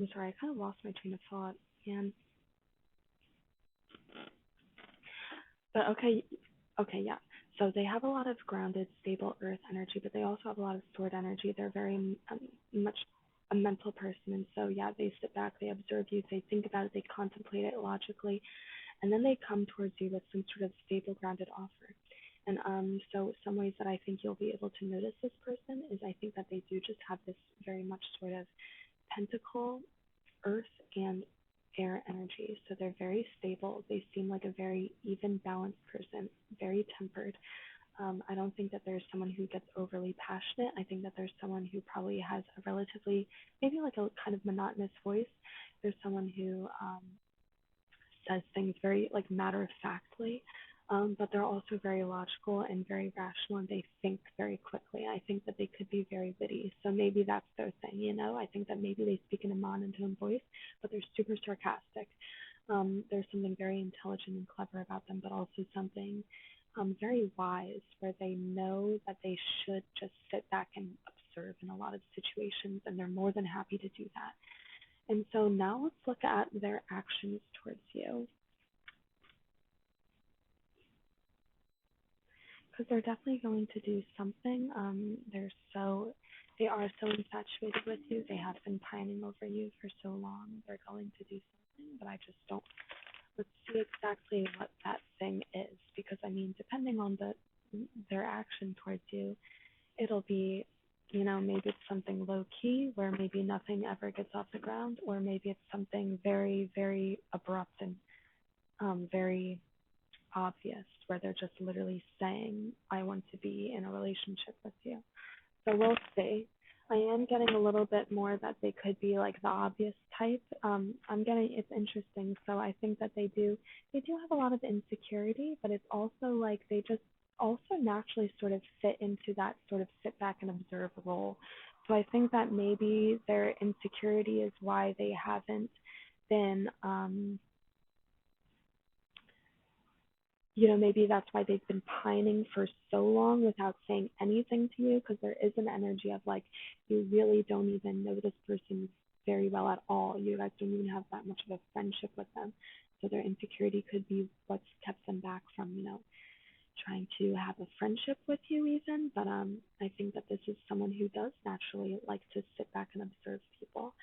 I'm sorry, I kind of lost my train of thought, and but okay, yeah. So they have a lot of grounded, stable earth energy, but they also have a lot of sword energy. They're very much a mental person, and so they sit back, they observe you, they think about it, they contemplate it logically, and then they come towards you with some sort of stable, grounded offer. And so some ways that I think you'll be able to notice this person is I think that they do just have this very much sort of pentacle, earth, and air energy. So they're very stable. They seem like a very even, balanced person, very tempered. I don't think that there's someone who gets overly passionate. I think that there's someone who probably has a relatively, maybe like a kind of monotonous voice. There's someone who says things very like matter-of-factly, but they're also very logical and very rational, and they think very quickly. I think that they could be very witty, so maybe that's their thing, I think that maybe they speak in a monotone voice, but they're super sarcastic. There's something very intelligent and clever about them, but also something very wise, where they know that they should just sit back and observe in a lot of situations, and they're more than happy to do that. And so now let's look at their actions towards you. Because they're definitely going to do something. They are so infatuated with you. They have been pining over you for so long. They're going to do something, but I just don't. Let's see exactly what that thing is, because depending on their action towards you, it'll be, maybe it's something low key where maybe nothing ever gets off the ground, or maybe it's something very, very abrupt and very obvious, where they're just literally saying, I want to be in a relationship with you. So we'll see. I am getting a little bit more that they could be like the obvious type. I'm getting, it's interesting. So I think that they do have a lot of insecurity, but it's also like they just also naturally sort of fit into that sort of sit back and observe role. So I think that maybe their insecurity is why they haven't been maybe that's why they've been pining for so long without saying anything to you, because there is an energy of like, you really don't even know this person very well at all. You guys don't even have that much of a friendship with them. So their insecurity could be what's kept them back from, trying to have a friendship with you even. But I think that this is someone who does naturally like to sit back and observe people.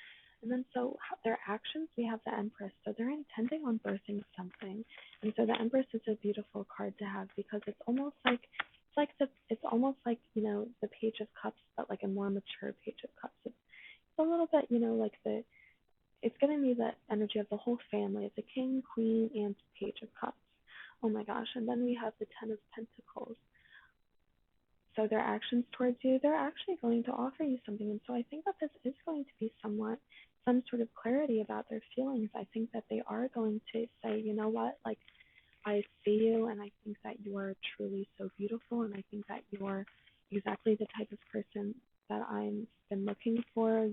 And then so their actions, we have the Empress. So they're intending on birthing something. And so the Empress is a beautiful card to have, because it's almost like the Page of Cups, but like a more mature Page of Cups. It's a little bit, like it's giving me the energy of the whole family. It's a King, Queen, and Page of Cups. Oh my gosh. And then we have the Ten of Pentacles. So their actions towards you, they're actually going to offer you something. And so I think that this is going to be some sort of clarity about their feelings. I think that they are going to say, you know what, like, I see you, and I think that you are truly so beautiful, and I think that you're exactly the type of person that I've been looking for.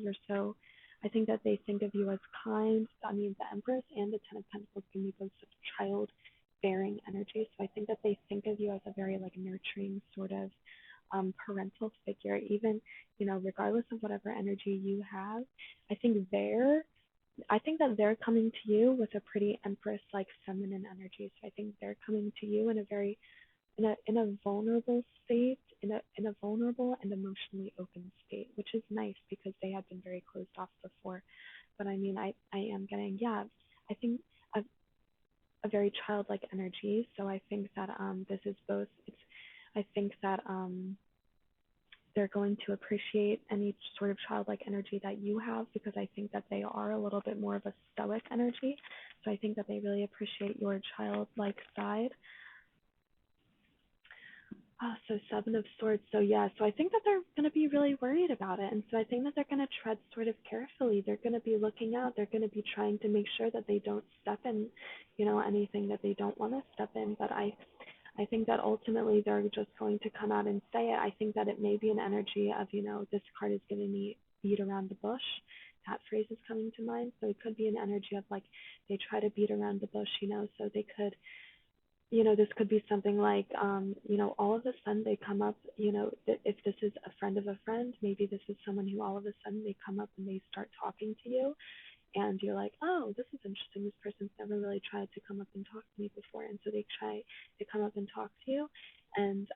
I think that they think of you as kind. The Empress and the Ten of Pentacles can be both such child-bearing energy. So I think that they think of you as a very, like, nurturing sort of parental figure, even, regardless of whatever energy you have. I think that they're coming to you with a pretty Empress like feminine energy. So I think they're coming to you in a very in a vulnerable state, in a vulnerable and emotionally open state, which is nice because they had been very closed off before. But I am getting I think a very childlike energy. So I think that this is both. I think that they're going to appreciate any sort of childlike energy that you have, because I think that they are a little bit more of a stoic energy. So I think that they really appreciate your childlike side. Oh, so Seven of Swords. So yeah, so I think that they're going to be really worried about it. And so I think that they're going to tread sort of carefully. They're going to be looking out. They're going to be trying to make sure that they don't step in, anything that they don't want to step in. But I think that ultimately they're just going to come out and say it. I think that it may be an energy of, this card is giving me beat around the bush. That phrase is coming to mind. So it could be an energy of like they try to beat around the bush, so they could, this could be something like, all of a sudden they come up, if this is a friend of a friend, maybe this is someone who all of a sudden they come up and they start talking to you and you're like, oh, this is interesting. This person's never really tried to come up and talk to me before. And so they try to come up and talk to you. And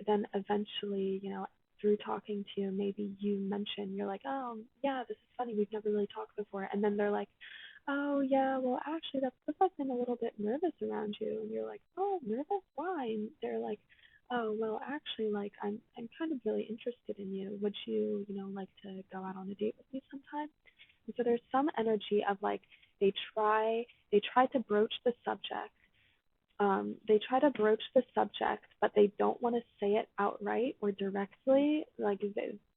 then eventually, through talking to you, maybe you mention, you're like, oh, yeah, this is funny. We've never really talked before. And then they're like, oh, yeah, well, actually, that's because I've been a little bit nervous around you. And you're like, oh, nervous? Why? And they're like, oh, well, actually, like, I'm kind of really interested in you. Would you, like to go out on a date with me sometime? And so there's some energy of like they try to broach the subject. They try to broach the subject, but they don't want to say it outright or directly. Like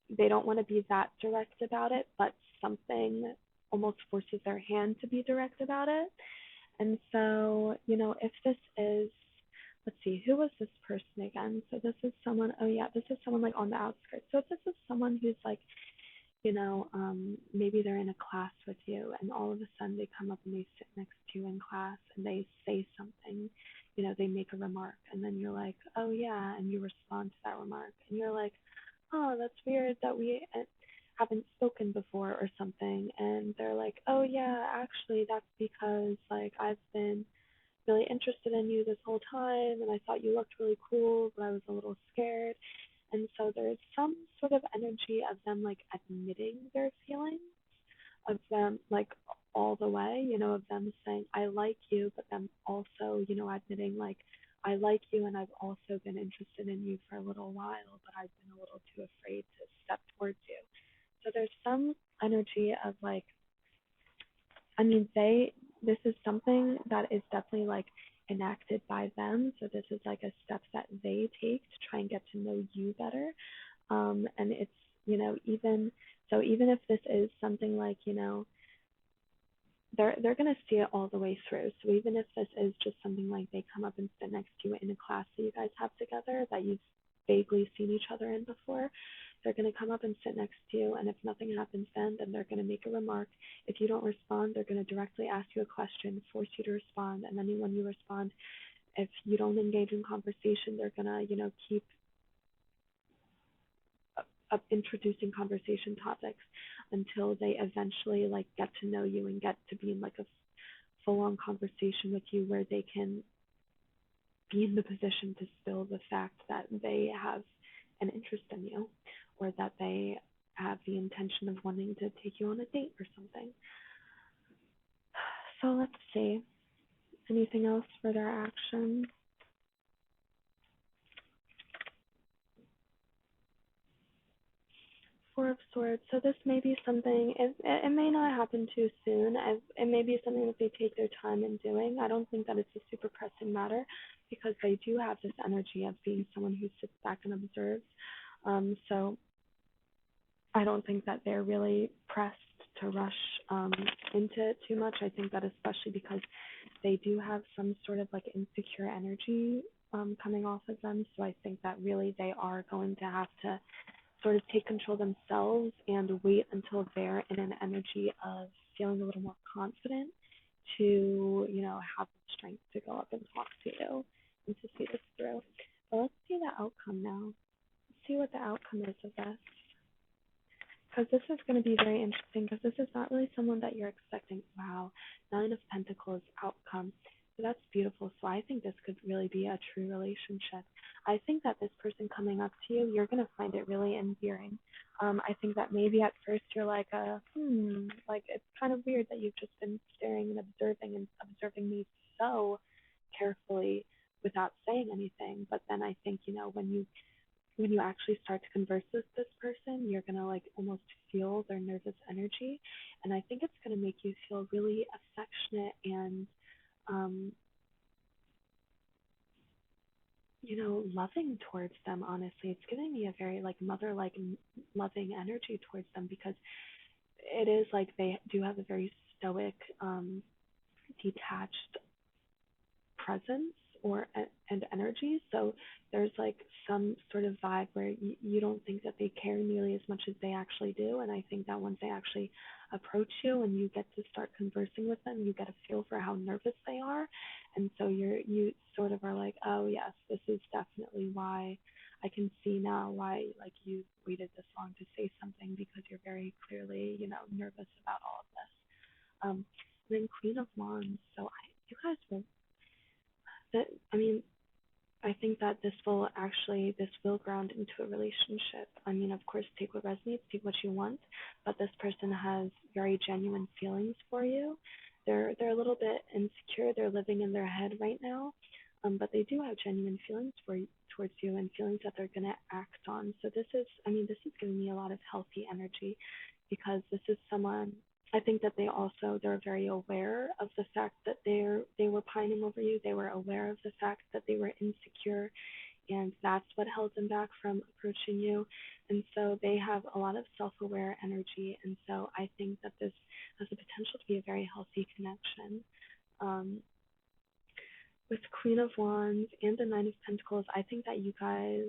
they don't want to be that direct about it, but something almost forces their hand to be direct about it. And so, if this is, let's see, who was this person again? So this is someone, oh yeah, this is someone like on the outskirts. So if this is someone who's like, maybe they're in a class with you and all of a sudden they come up and they sit next to you in class and they say something, they make a remark and then you're like, oh yeah, and you respond to that remark and you're like, oh, that's weird that we haven't spoken before or something. And they're like, oh yeah, actually that's because like I've been really interested in you this whole time and I thought you looked really cool, but I was a little scared. And so there's some sort of energy of them like admitting their feelings, of them like all the way, of them saying, I like you, but them also, admitting like, I like you and I've also been interested in you for a little while, but I've been a little too afraid to step towards you. So there's some energy of like, I mean, this is something that is definitely like enacted by them. So this is like a step that they take to try and get to know you better. And it's, even if this is something like, they're gonna see it all the way through. So even if this is just something like they come up and sit next to you in a class that you guys have together that you've vaguely seen each other in before, they're gonna come up and sit next to you, and if nothing happens then they're gonna make a remark. If you don't respond, they're gonna directly ask you a question, force you to respond, and then when you respond, if you don't engage in conversation, they're gonna, keep up introducing conversation topics until they eventually like get to know you and get to be in like a full-on conversation with you where they can be in the position to spill the fact that they have an interest in you or that they have the intention of wanting to take you on a date or something. So let's see. Anything else for their action? Four of Swords. So this may be something, it may not happen too soon. It may be something that they take their time in doing. I don't think that it's a super pressing matter because they do have this energy of being someone who sits back and observes. So I don't think that they're really pressed to rush into it too much. I think that especially because they do have some sort of like insecure energy coming off of them. So I think that really they are going to have to sort of take control themselves and wait until they're in an energy of feeling a little more confident to, have the strength to go up and talk to you and to see this through. But let's see the outcome now. Let's see what the outcome is of this. Because this is going to be very interesting because this is not really someone that you're expecting. Wow, Nine of Pentacles outcome. So that's beautiful. So I think this could really be a true relationship. I think that this person coming up to you, you're going to find it really endearing. I think that maybe at first you're like, like it's kind of weird that you've just been staring and observing me so carefully without saying anything. But then I think, when you actually start to converse with this person, you're going to like almost feel their nervous energy. And I think it's going to make you feel really affectionate and loving towards them, honestly. It's giving me a very, like, mother-like loving energy towards them, because it is like they do have a very stoic, detached presence and energy. So there's like some sort of vibe where you don't think that they care nearly as much as they actually do. And I think that once they actually approach you and you get to start conversing with them, you get a feel for how nervous they are. And so you sort of are like, oh yes, this is definitely why. I can see now why, like, you waited this long to say something, because you're very clearly, nervous about all of this. Then Queen of Wands. So you guys will. I mean, I think that this will ground into a relationship. I mean, of course, take what resonates, take what you want, but this person has very genuine feelings for you. They're a little bit insecure. They're living in their head right now, but they do have genuine feelings towards you, and feelings that they're gonna act on. So this is giving me a lot of healthy energy, because this is someone. I think that they're very aware of the fact that they were pining over you. They were aware of the fact that they were insecure, and that's what held them back from approaching you. And so they have a lot of self-aware energy, and so I think that this has the potential to be a very healthy connection. With Queen of Wands and the Nine of Pentacles, I think that you guys,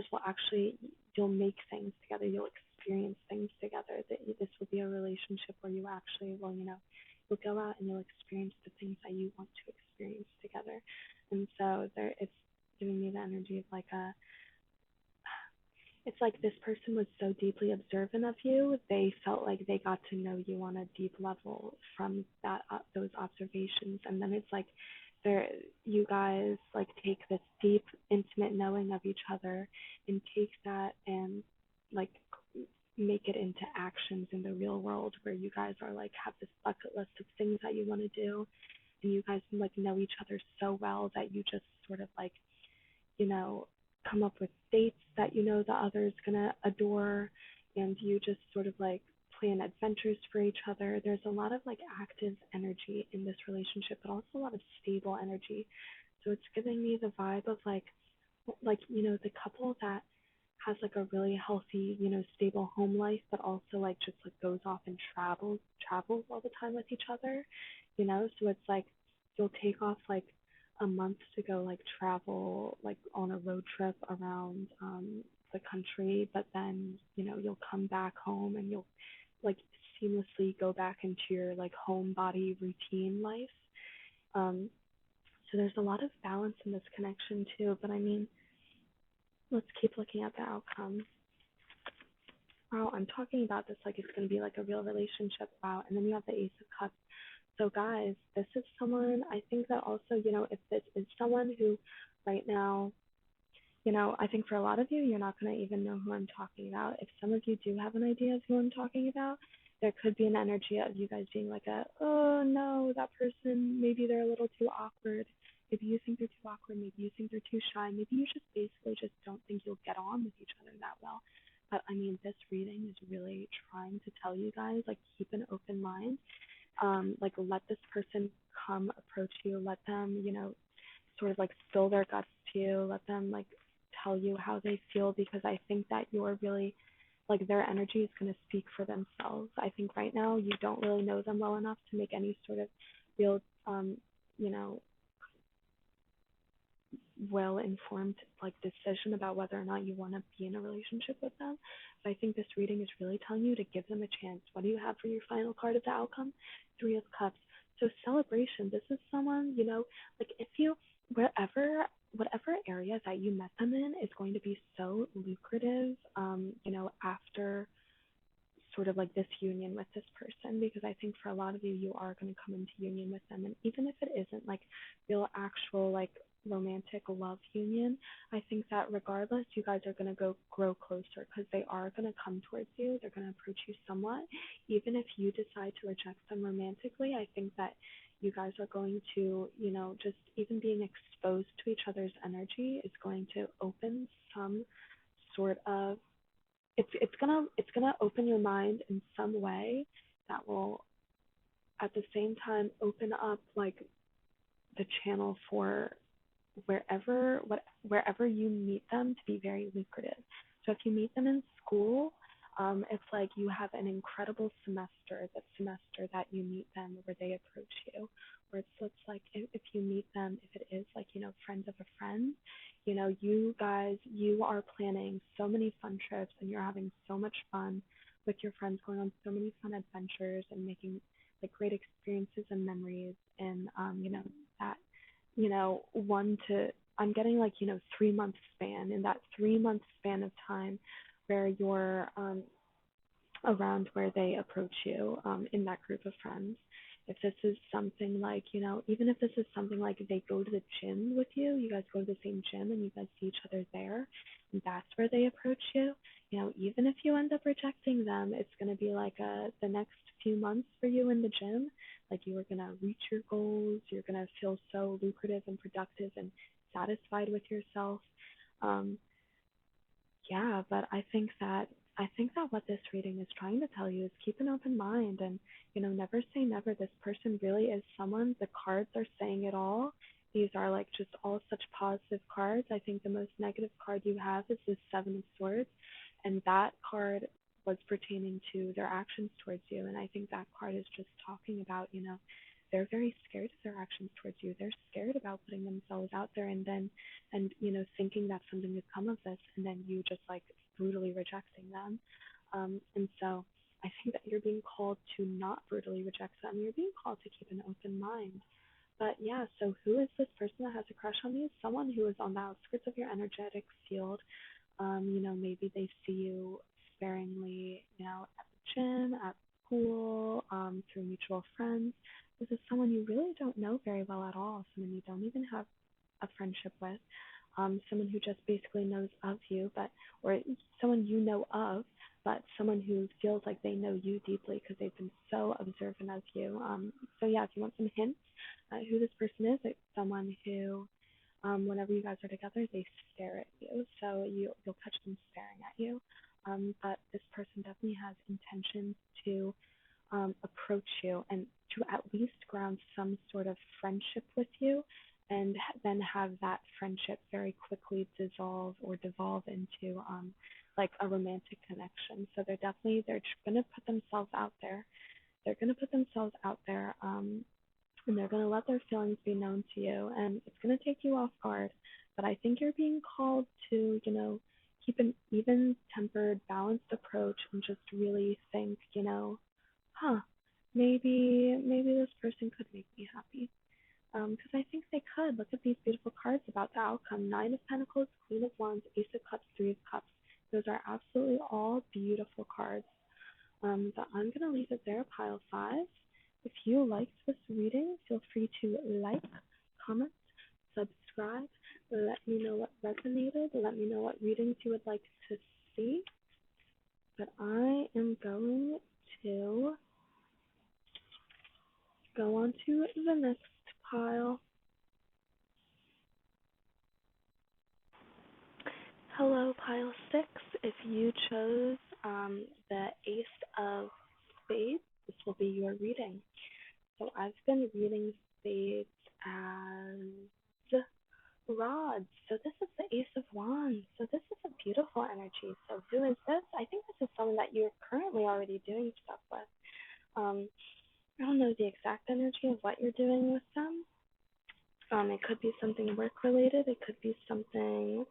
will actually, you'll make things together, you'll experience things together. That this will be a relationship where you actually will, you'll go out and you'll experience the things that you want to experience together. And so it's giving me the energy of like it's like this person was so deeply observant of you, they felt like they got to know you on a deep level from those observations. And then it's like you guys like take this deep, intimate knowing of each other and take that and like make it into actions in the real world, where you guys are like have this bucket list of things that you want to do, and you guys like know each other so well that you just sort of like, come up with dates that the other is gonna adore, and you just sort of like plan adventures for each other. There's a lot of like active energy in this relationship, but also a lot of stable energy. So it's giving me the vibe of like the couple that has like a really healthy, stable home life, but also like just like goes off and travels all the time with each other, So it's like you'll take off like a month to go like travel like on a road trip around the country, but then you'll come back home and you'll like seamlessly go back into your like home body routine life. So there's a lot of balance in this connection too. But I mean, let's keep looking at the outcome. Wow, I'm talking about this like it's going to be like a real relationship. Wow. And then you have the Ace of Cups. So guys, this is someone, I think that also, if this is someone who right now, I think for a lot of you, you're not going to even know who I'm talking about. If some of you do have an idea of who I'm talking about, there could be an energy of you guys being like oh no, that person, maybe they're a little too awkward. Maybe you think they're too awkward. Maybe you think they're too shy. Maybe you just basically just don't think you'll get on with each other that well. But I mean, this reading is really trying to tell you guys, like, keep an open mind. Like, let this person come approach you, let them, sort of like spill their guts to you, let them like tell you how they feel, because I think that you're really like their energy is going to speak for themselves. I think right now you don't really know them well enough to make any sort of real, well-informed like decision about whether or not you want to be in a relationship with them. But I think this reading is really telling you to give them a chance. What do you have for your final card of the outcome? Three of Cups. So celebration. This is someone, like if you, whatever area that you met them in is going to be so lucrative, after sort of like this union with this person, because I think for a lot of you, you are going to come into union with them. And even if it isn't like real actual like romantic love union, I think that regardless, you guys are going to grow closer, because they are going to come towards you. They're going to approach you somewhat. Even if you decide to reject them romantically, I think that you guys are going to, just even being exposed to each other's energy is going to open some sort of, it's gonna open your mind in some way that will at the same time open up like the channel for wherever you meet them to be very lucrative. So if you meet them in school, it's like you have an incredible semester, that semester that you meet them where they approach you. Or it's like if you meet them, if it is like, friends of a friend, you are planning so many fun trips and you're having so much fun with your friends, going on so many fun adventures and making like great experiences and memories. And, that, I'm getting like, 3 month span. In that 3 month span of time where you're around where they approach you in that group of friends. If this is something like, even if this is something like they go to the gym with you, you guys go to the same gym and you guys see each other there, and that's where they approach you, even if you end up rejecting them, it's going to be like the next few months for you in the gym. Like you are going to reach your goals, you're going to feel so lucrative and productive and satisfied with yourself. Um, yeah, but I think that what this reading is trying to tell you is keep an open mind and, never say never. This person really is someone. The cards are saying it all. These are like just all such positive cards. I think the most negative card you have is the Seven of Swords, and that card was pertaining to their actions towards you. And I think that card is just talking about, they're very scared of their actions towards you. They're scared about putting themselves out there and thinking that something would come of this, and then you just like brutally rejecting them. And so I think that you're being called to not brutally reject them. You're being called to keep an open mind. But yeah, so who is this person that has a crush on you? Someone who is on the outskirts of your energetic field. Maybe they see you sparingly, at the gym, at school, through mutual friends. This is someone you really don't know very well at all, someone you don't even have a friendship with, someone who just basically knows of you, or someone you know of, but someone who feels like they know you deeply because they've been so observant of you. So yeah, if you want some hints who this person is, it's someone who, whenever you guys are together, they stare at you. So you'll catch them staring at you. But this person definitely has intentions to approach you and to at least ground some sort of friendship with you, and then have that friendship very quickly dissolve or devolve into like a romantic connection. So they're going to put themselves out there. They're going to put themselves out there, and they're going to let their feelings be known to you, and it's going to take you off guard. But I think you're being called to, keep an even tempered, balanced approach and just really think, huh, maybe this person could make me happy. Because I think they could. Look at these beautiful cards about the outcome. Nine of Pentacles, Queen of Wands, Ace of Cups, Three of Cups. Those are absolutely all beautiful cards. But I'm going to leave it there, pile 5. If you liked this reading, feel free to like, comment, subscribe. Let me know what resonated. Let me know what readings you would like to see. But I am going to go on to the next pile. Hello, pile 6. If you chose the Ace of Spades, this will be your reading. So I've been reading spades as rods. So this is the Ace of Wands. So this is a beautiful energy. So who is this? I think this is someone that you're currently already doing stuff with. I don't know the exact energy of what you're doing with them. It could be something work related. It could be something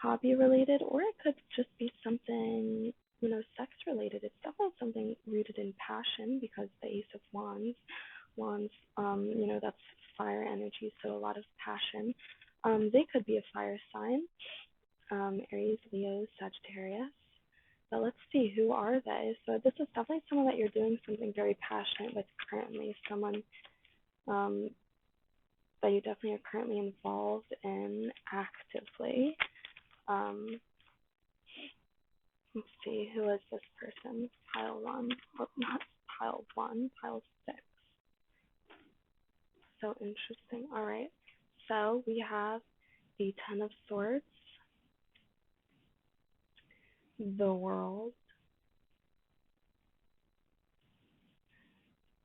hobby related, or it could just be something, sex related. It's definitely something rooted in passion, because the Ace of Wands, that's fire energy, so a lot of passion. They could be a fire sign, Aries, Leo, Sagittarius. But let's see, who are they? So this is definitely someone that you're doing something very passionate with currently, someone that you definitely are currently involved in actively. Let's see, who is this person? Pile 1, or not pile 1, pile 6. So interesting. All right. So we have the Ten of Swords, the World,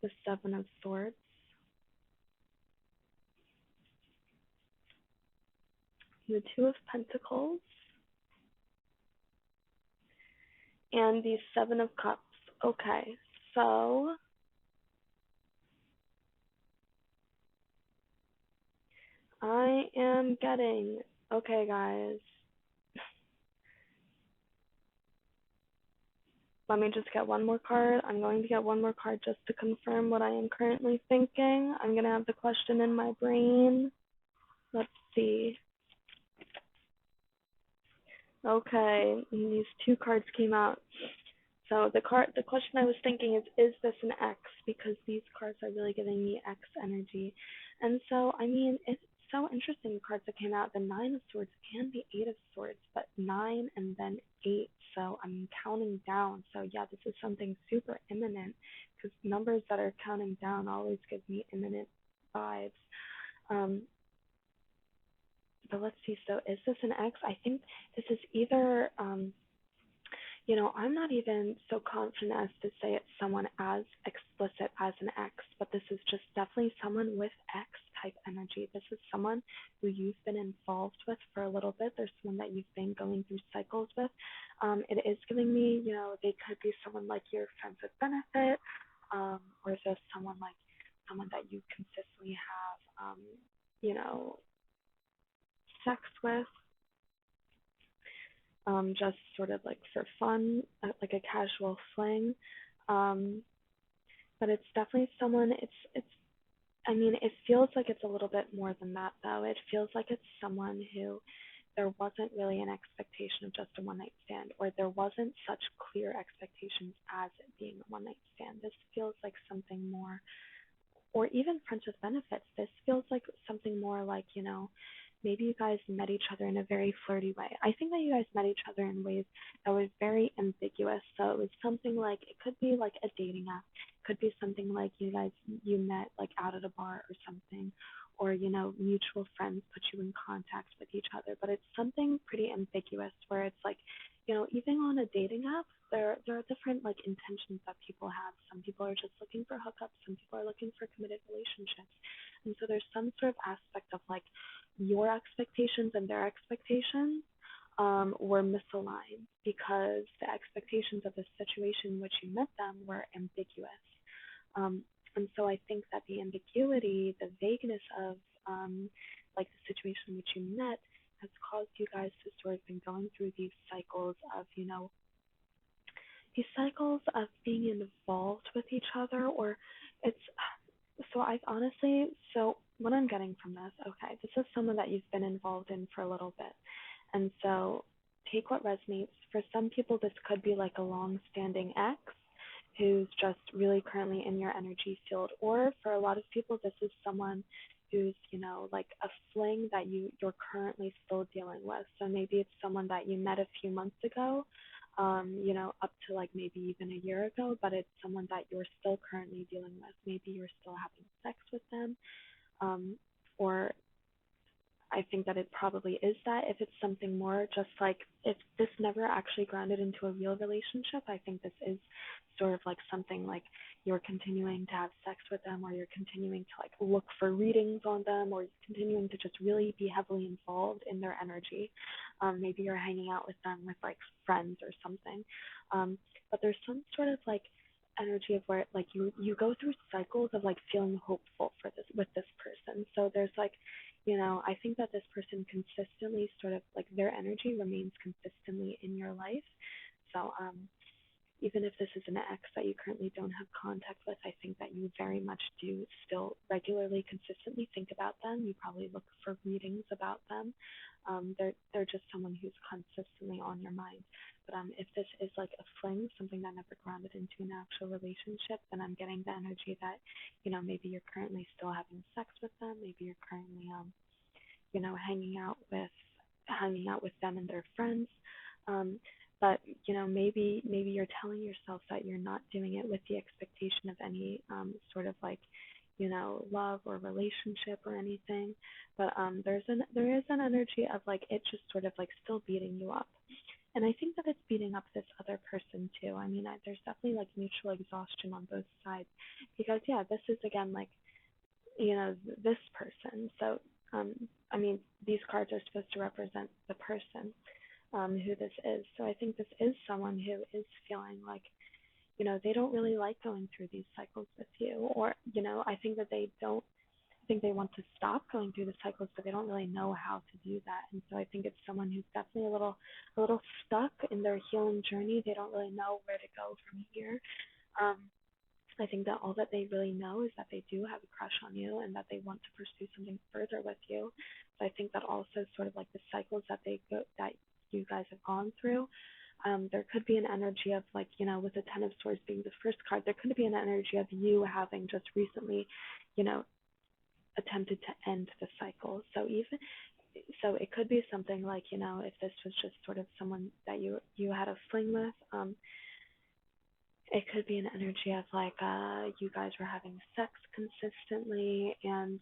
the Seven of Swords, the Two of Pentacles, and the Seven of Cups. Okay, so I am getting, okay guys, let me just get one more card. I'm going to get one more card just to confirm what I am currently thinking. I'm going to have the question in my brain. Let's see. Okay, these two cards came out. So the question I was thinking is this an X? Because these cards are really giving me X energy. And so, I mean, it's so interesting, the cards that came out, the Nine of Swords and the Eight of Swords, but 9 and then 8. So I'm counting down. So yeah, this is something super imminent, because numbers that are counting down always give me imminent vibes. But let's see, so is this an X? I think this is either, I'm not even so confident as to say it's someone as explicit as an X, but this is just definitely someone with X type energy. This is someone who you've been involved with for a little bit. There's someone that you've been going through cycles with. It is giving me, they could be someone like your friends with benefit, or just someone that you consistently have, sex with, just sort of like for fun, like a casual fling. But it's definitely someone, it feels like it's a little bit more than that though. It feels like it's someone who there wasn't really an expectation of just a one night stand, or there wasn't such clear expectations as it being a one night stand. This feels like something more, or even friends with benefits. This feels like something more like, maybe you guys met each other in a very flirty way. I think that you guys met each other in ways that was very ambiguous. So it was something like, it could be like a dating app. It could be something like you met like out at a bar or something, or, mutual friends put you in contact with each other. But it's something pretty ambiguous where it's like, even on a dating app, there are different like intentions that people have. Some people are just looking for hookups. Some people are looking for committed relationships. And so there's some sort of aspect of like your expectations and their expectations were misaligned, because the expectations of the situation in which you met them were ambiguous. And so I think that the ambiguity, the vagueness of like the situation in which you met has caused you guys to sort of been going through these cycles of, these cycles of being involved with each other, or it's, so what I'm getting from this, okay, this is someone that you've been involved in for a little bit. And so take what resonates. For some people, this could be like a long-standing ex who's just really currently in your energy field. Or for a lot of people, this is someone who's, like a fling that you're currently still dealing with. So maybe it's someone that you met a few months ago, up to like maybe even a year ago, but it's someone that you're still currently dealing with. Maybe you're still having sex with them, or I think that it probably is that. If it's something more just like, if this never actually grounded into a real relationship, I think this is sort of like something like you're continuing to have sex with them, or you're continuing to like look for readings on them, or you're continuing to just really be heavily involved in their energy. Maybe you're hanging out with them with like friends or something. But there's some sort of like energy of where like you go through cycles of like feeling hopeful for this with this person. So there's like, I think that this person consistently sort of like their energy remains consistently in your life. So even if this is an ex that you currently don't have contact with, I think that you very much do still regularly, consistently think about them. You probably look for readings about them. They're just someone who's consistently on your mind. But if this is like a fling, something that never grounded into an actual relationship, then I'm getting the energy that, maybe you're currently still having sex with them. Maybe you're currently, hanging out with them and their friends. But maybe you're telling yourself that you're not doing it with the expectation of any sort of like, love or relationship or anything. But there is an energy of like it just sort of like still beating you up. And I think that it's beating up this other person too. I mean, there's definitely like mutual exhaustion on both sides, because yeah, this is again like, this person. So I mean, these cards are supposed to represent the person who this is. So I think this is someone who is feeling like, they don't really like going through these cycles with you, or, I think that they don't. I think they want to stop going through the cycles, but they don't really know how to do that. And so I think it's someone who's definitely a little stuck in their healing journey. They don't really know where to go from here. Um, I think that all that they really know is that they do have a crush on you and that they want to pursue something further with you. So I think that also sort of like the cycles that that you guys have gone through. There could be an energy of like, with the Ten of Swords being the first card, there could be an energy of you having just recently, you know, attempted to end the cycle. So it could be something like, if this was just sort of someone that you had a fling with, it could be an energy of like you guys were having sex consistently, and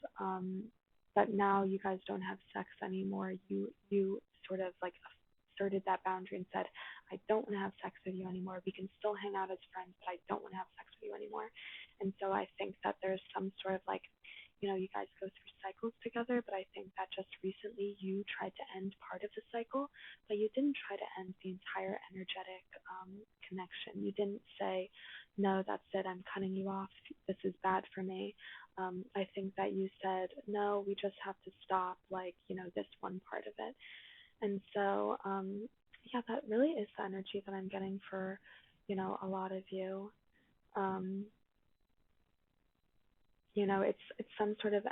but now you guys don't have sex anymore. You sort of like asserted that boundary and said, I don't want to have sex with you anymore. We can still hang out as friends, but I don't want to have sex with you anymore. And so I think that there's some sort of like, you guys go through cycles together, but I think that just recently you tried to end part of the cycle, but you didn't try to end the entire energetic connection. You didn't say, no, that's it, I'm cutting you off, this is bad for me. I think that you said, no, we just have to stop, like, this one part of it. And so, yeah, that really is the energy that I'm getting for, a lot of you. It's some sort of,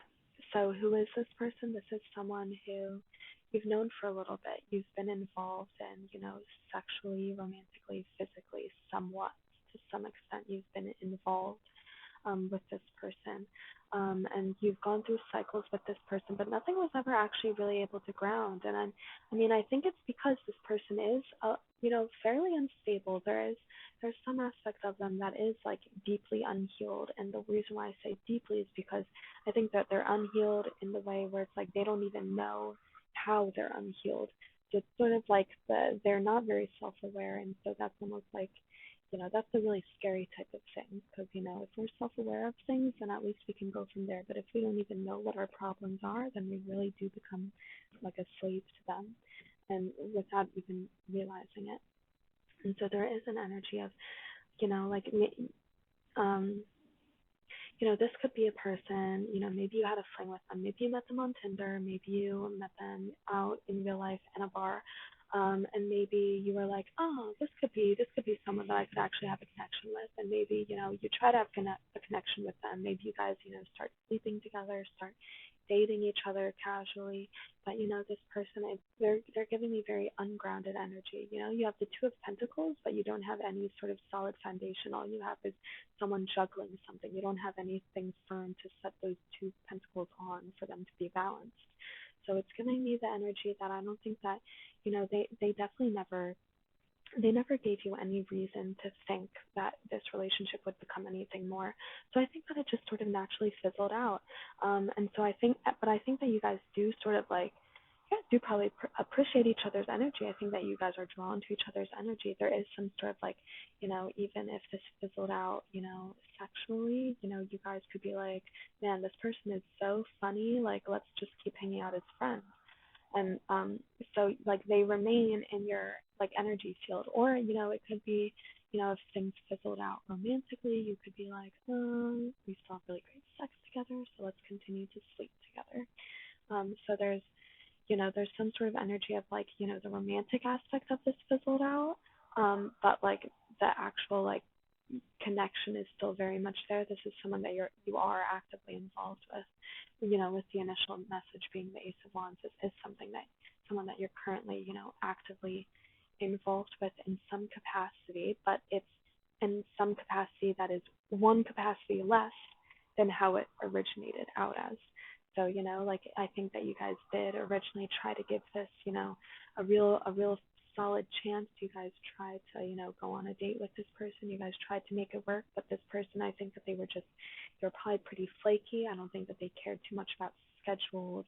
so who is this person? This is someone who you've known for a little bit. You've been involved in, sexually, romantically, physically, somewhat, to some extent you've been involved with this person. And you've gone through cycles with this person, but nothing was ever actually really able to ground. And I think it's because this person is, fairly unstable. There's some aspect of them that is like deeply unhealed. And the reason why I say deeply is because I think that they're unhealed in the way where it's like they don't even know how they're unhealed. So it's sort of like they're not very self-aware, and so that's almost like, that's a really scary type of thing, because, if we're self-aware of things, then at least we can go from there. But if we don't even know what our problems are, then we really do become like a slave to them, and without even realizing it. And so there is an energy of, like, this could be a person, maybe you had a fling with them, maybe you met them on Tinder, maybe you met them out in real life in a bar, and maybe you were like, oh, this could be someone that I could actually have a connection with, and maybe, you try to have a connection with them, maybe you guys, start sleeping together, start dating each other casually, but, this person, they're giving me very ungrounded energy. You have the Two of Pentacles, but you don't have any sort of solid foundation. All you have is someone juggling something. You don't have anything firm to set those two pentacles on for them to be balanced. So it's giving me the energy that I don't think that, they definitely never gave you any reason to think that this relationship would become anything more. So I think that it just sort of naturally fizzled out. And so I think that you guys do sort of like, you guys do probably appreciate each other's energy. I think that you guys are drawn to each other's energy. There is some sort of like, even if this fizzled out, sexually, you guys could be like, man, this person is so funny. Like, let's just keep hanging out as friends. And so like they remain in your like energy field, or it could be, if things fizzled out romantically, you could be like, we still have really great sex together, so let's continue to sleep together. So there's some sort of energy of like, the romantic aspect of this fizzled out, but like the actual like connection is still very much there. This is someone that you are actively involved with. With the initial message being the Ace of Wands, is someone that you're currently, actively involved with in some capacity, but it's in some capacity that is one capacity less than how it originated out as. So, like I think that you guys did originally try to give this, a real solid chance. You guys tried to, go on a date with this person. You guys tried to make it work, but this person, I think that they were probably pretty flaky. I don't think that they cared too much about scheduled,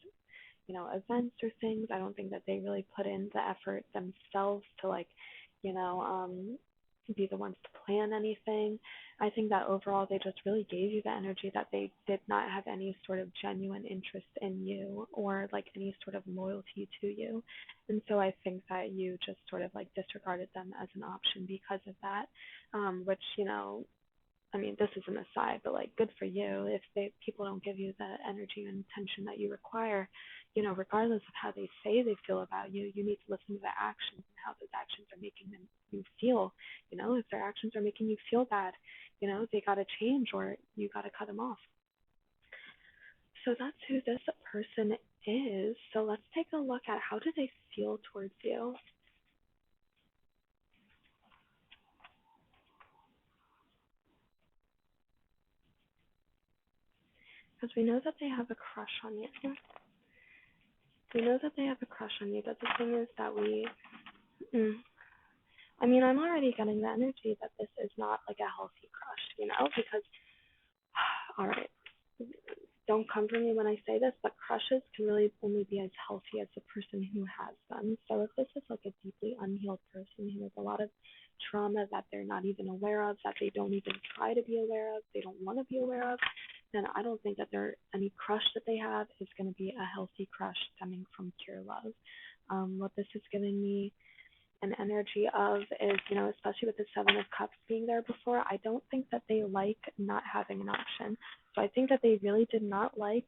events or things. I don't think that they really put in the effort themselves to like, be the ones to plan anything. I think that overall they just really gave you the energy that they did not have any sort of genuine interest in you or like any sort of loyalty to you. And so I think that you just sort of like disregarded them as an option because of that, which, you know, I mean, this is an aside, but like, good for you. If people don't give you the energy and attention that you require, you know, regardless of how they say they feel about you, you need to listen to their actions and how those actions are making you feel. You know, if their actions are making you feel bad, you know, they got to change or you got to cut them off. So that's who this person is. So let's take a look at how do they feel towards you. Because we know that they have a crush on you. We know that they have a crush on you, but the thing is that I mean, I'm already getting the energy that this is not like a healthy crush, you know, because, all right, don't come for me when I say this, but crushes can really only be as healthy as the person who has them. So if this is like a deeply unhealed person who has a lot of trauma that they're not even aware of, that they don't even try to be aware of, they don't want to be aware of, then I don't think that any crush that they have is going to be a healthy crush stemming from pure love. What this is giving me an energy of is, you know, especially with the Seven of Cups being there before, I don't think that they like not having an option. So I think that they really did not like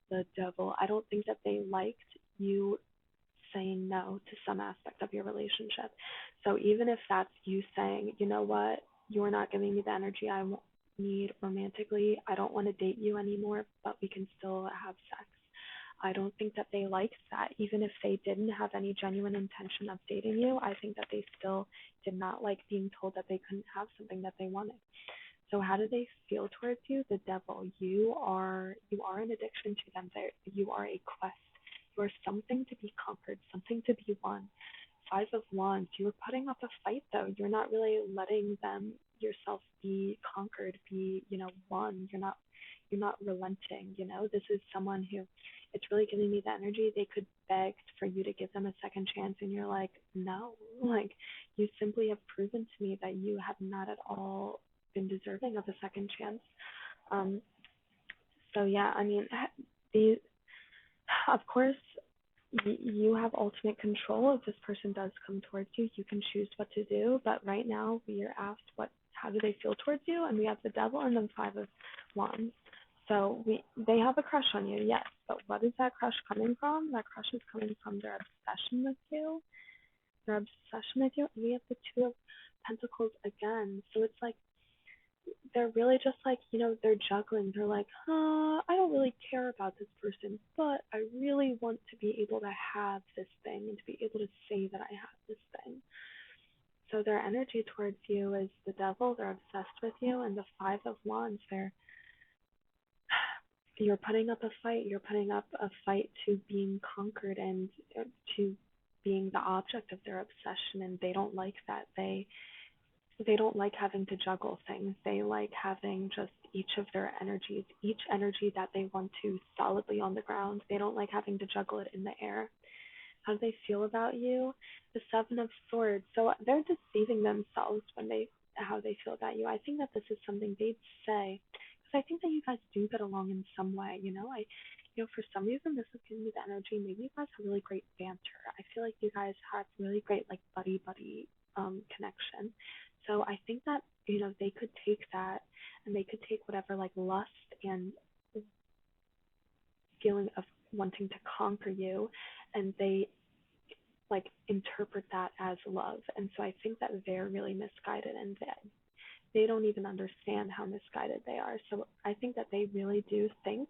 the Devil. I don't think that they liked you saying no to some aspect of your relationship. So even if that's you saying, you know what, you're not giving me the energy I need romantically, I don't want to date you anymore, but we can still have sex. I don't think that they liked that. Even if they didn't have any genuine intention of dating you, I think that they still did not like being told that they couldn't have something that they wanted. So how do they feel towards you? The Devil. You are an addiction to them. You are a quest. You are something to be conquered, something to be won. Five of Wands. You are putting up a fight, though. You're not really letting yourself be conquered, be, you know, won. You're not relenting. You know, this is someone who, it's really giving me the energy. They could beg for you to give them a second chance, and you're like, no. Like, you simply have proven to me that you have not at all been deserving of a second chance. So yeah, I mean, of course, you have ultimate control. If this person does come towards you, you can choose what to do. But right now, we are asked how do they feel towards you, and we have the Devil and then Five of Wands. So they have a crush on you, yes. But what is that crush coming from? That crush is coming from their obsession with you. And we have the Two of Pentacles again. So it's like they're really just like, you know, they're juggling. They're like, I don't really care about this person, but I really want to be able to have this thing and to be able to say that I have this thing. So their energy towards you is the Devil. They're obsessed with you. And the Five of Wands, you're putting up a fight. You're putting up a fight to being conquered and to being the object of their obsession. And they don't like that. They don't like having to juggle things. They like having just each of their energies, each energy that they want to solidly on the ground. They don't like having to juggle it in the air. How do they feel about you? The Seven of Swords. So they're deceiving themselves how they feel about you. I think that this is something they'd say, because I think that you guys do get along in some way. You know, for some reason this is giving me the energy. Maybe you guys have really great banter. I feel like you guys have really great like buddy connection. So I think that, you know, they could take that and they could take whatever like lust and feeling of wanting to conquer you, and they like interpret that as love. And so I think that they're really misguided, and that they don't even understand how misguided they are. So I think that they really do think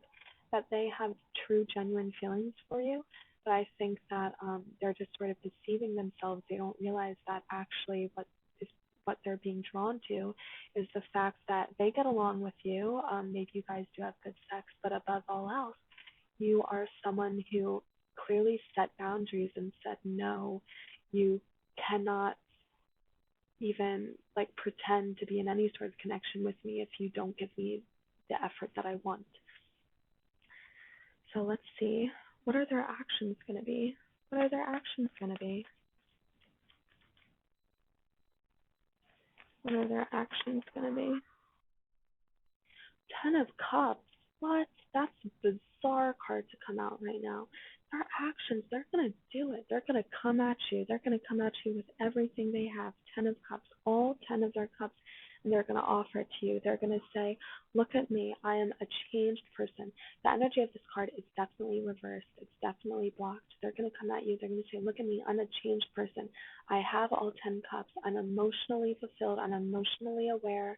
that they have true, genuine feelings for you. But I think that they're just sort of deceiving themselves. They don't realize that actually what they're being drawn to is the fact that they get along with you. Maybe you guys do have good sex, but above all else, you are someone who clearly set boundaries and said no. You cannot even like pretend to be in any sort of connection with me if you don't give me the effort that I want. So let's see. What are their actions going to be? What are their actions going to be? 10 of Cups. What? That's a bizarre card to come out right now. Their actions, they're going to do it. They're going to come at you. They're going to come at you with everything they have. 10 of Cups, all 10 of their cups, and they're going to offer it to you. They're going to say, look at me. I am a changed person. The energy of this card is definitely reversed. It's definitely blocked. They're going to come at you. They're going to say, look at me. I'm a changed person. I have all 10 cups. I'm emotionally fulfilled. I'm emotionally aware.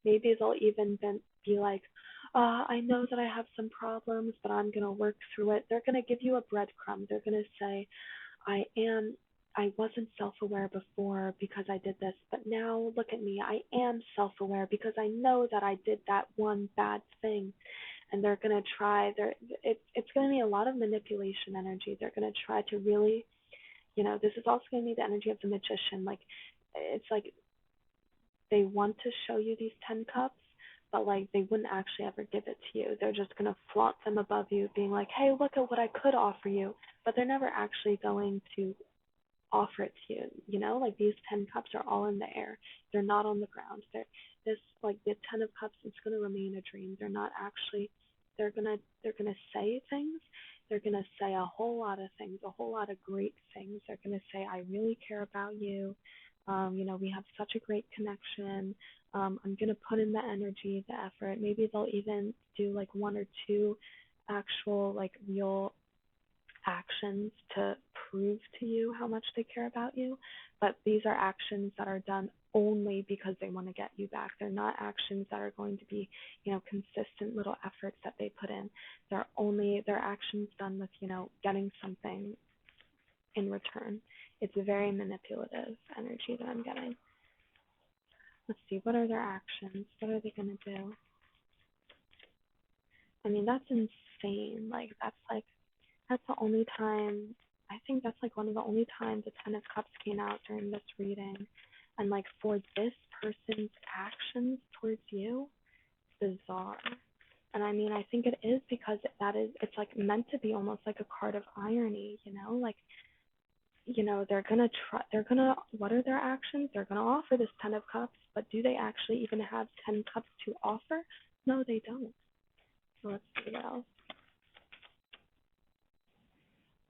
Maybe they'll even be like, I know that I have some problems, but I'm going to work through it. They're going to give you a breadcrumb. They're going to say, I wasn't self-aware before because I did this, but now look at me. I am self-aware because I know that I did that one bad thing. And they're going to try, it's going to be a lot of manipulation energy. They're going to try to really, this is also going to be the energy of the magician. Like, it's like they want to show you these 10 cups, but like they wouldn't actually ever give it to you. They're just going to flaunt them above you, being like, hey, look at what I could offer you, but they're never actually going to offer it to you. Like these 10 cups are all in the air. They're not on the ground. Like the 10 of cups, it's going to remain a dream. They're not actually, they're going to say things. They're going to say a whole lot of things, a whole lot of great things. They're going to say, I really care about you. We have such a great connection. I'm going to put in the energy, the effort. Maybe they'll even do like one or two actual like real actions to prove to you how much they care about you. But these are actions that are done only because they want to get you back. They're not actions that are going to be, consistent little efforts that they put in. They're actions done with, getting something in return. It's a very manipulative energy that I'm getting. Let's see, what are their actions? What are they going to do? I mean, that's insane. That's the only time, I think that's like one of the only times the 10 of Cups came out during this reading. And like for this person's actions towards you, bizarre. And I mean, I think it is because it's like meant to be almost like a card of irony, like, what are their actions? They're going to offer this 10 of Cups, but do they actually even have 10 Cups to offer? No, they don't. So let's see what else.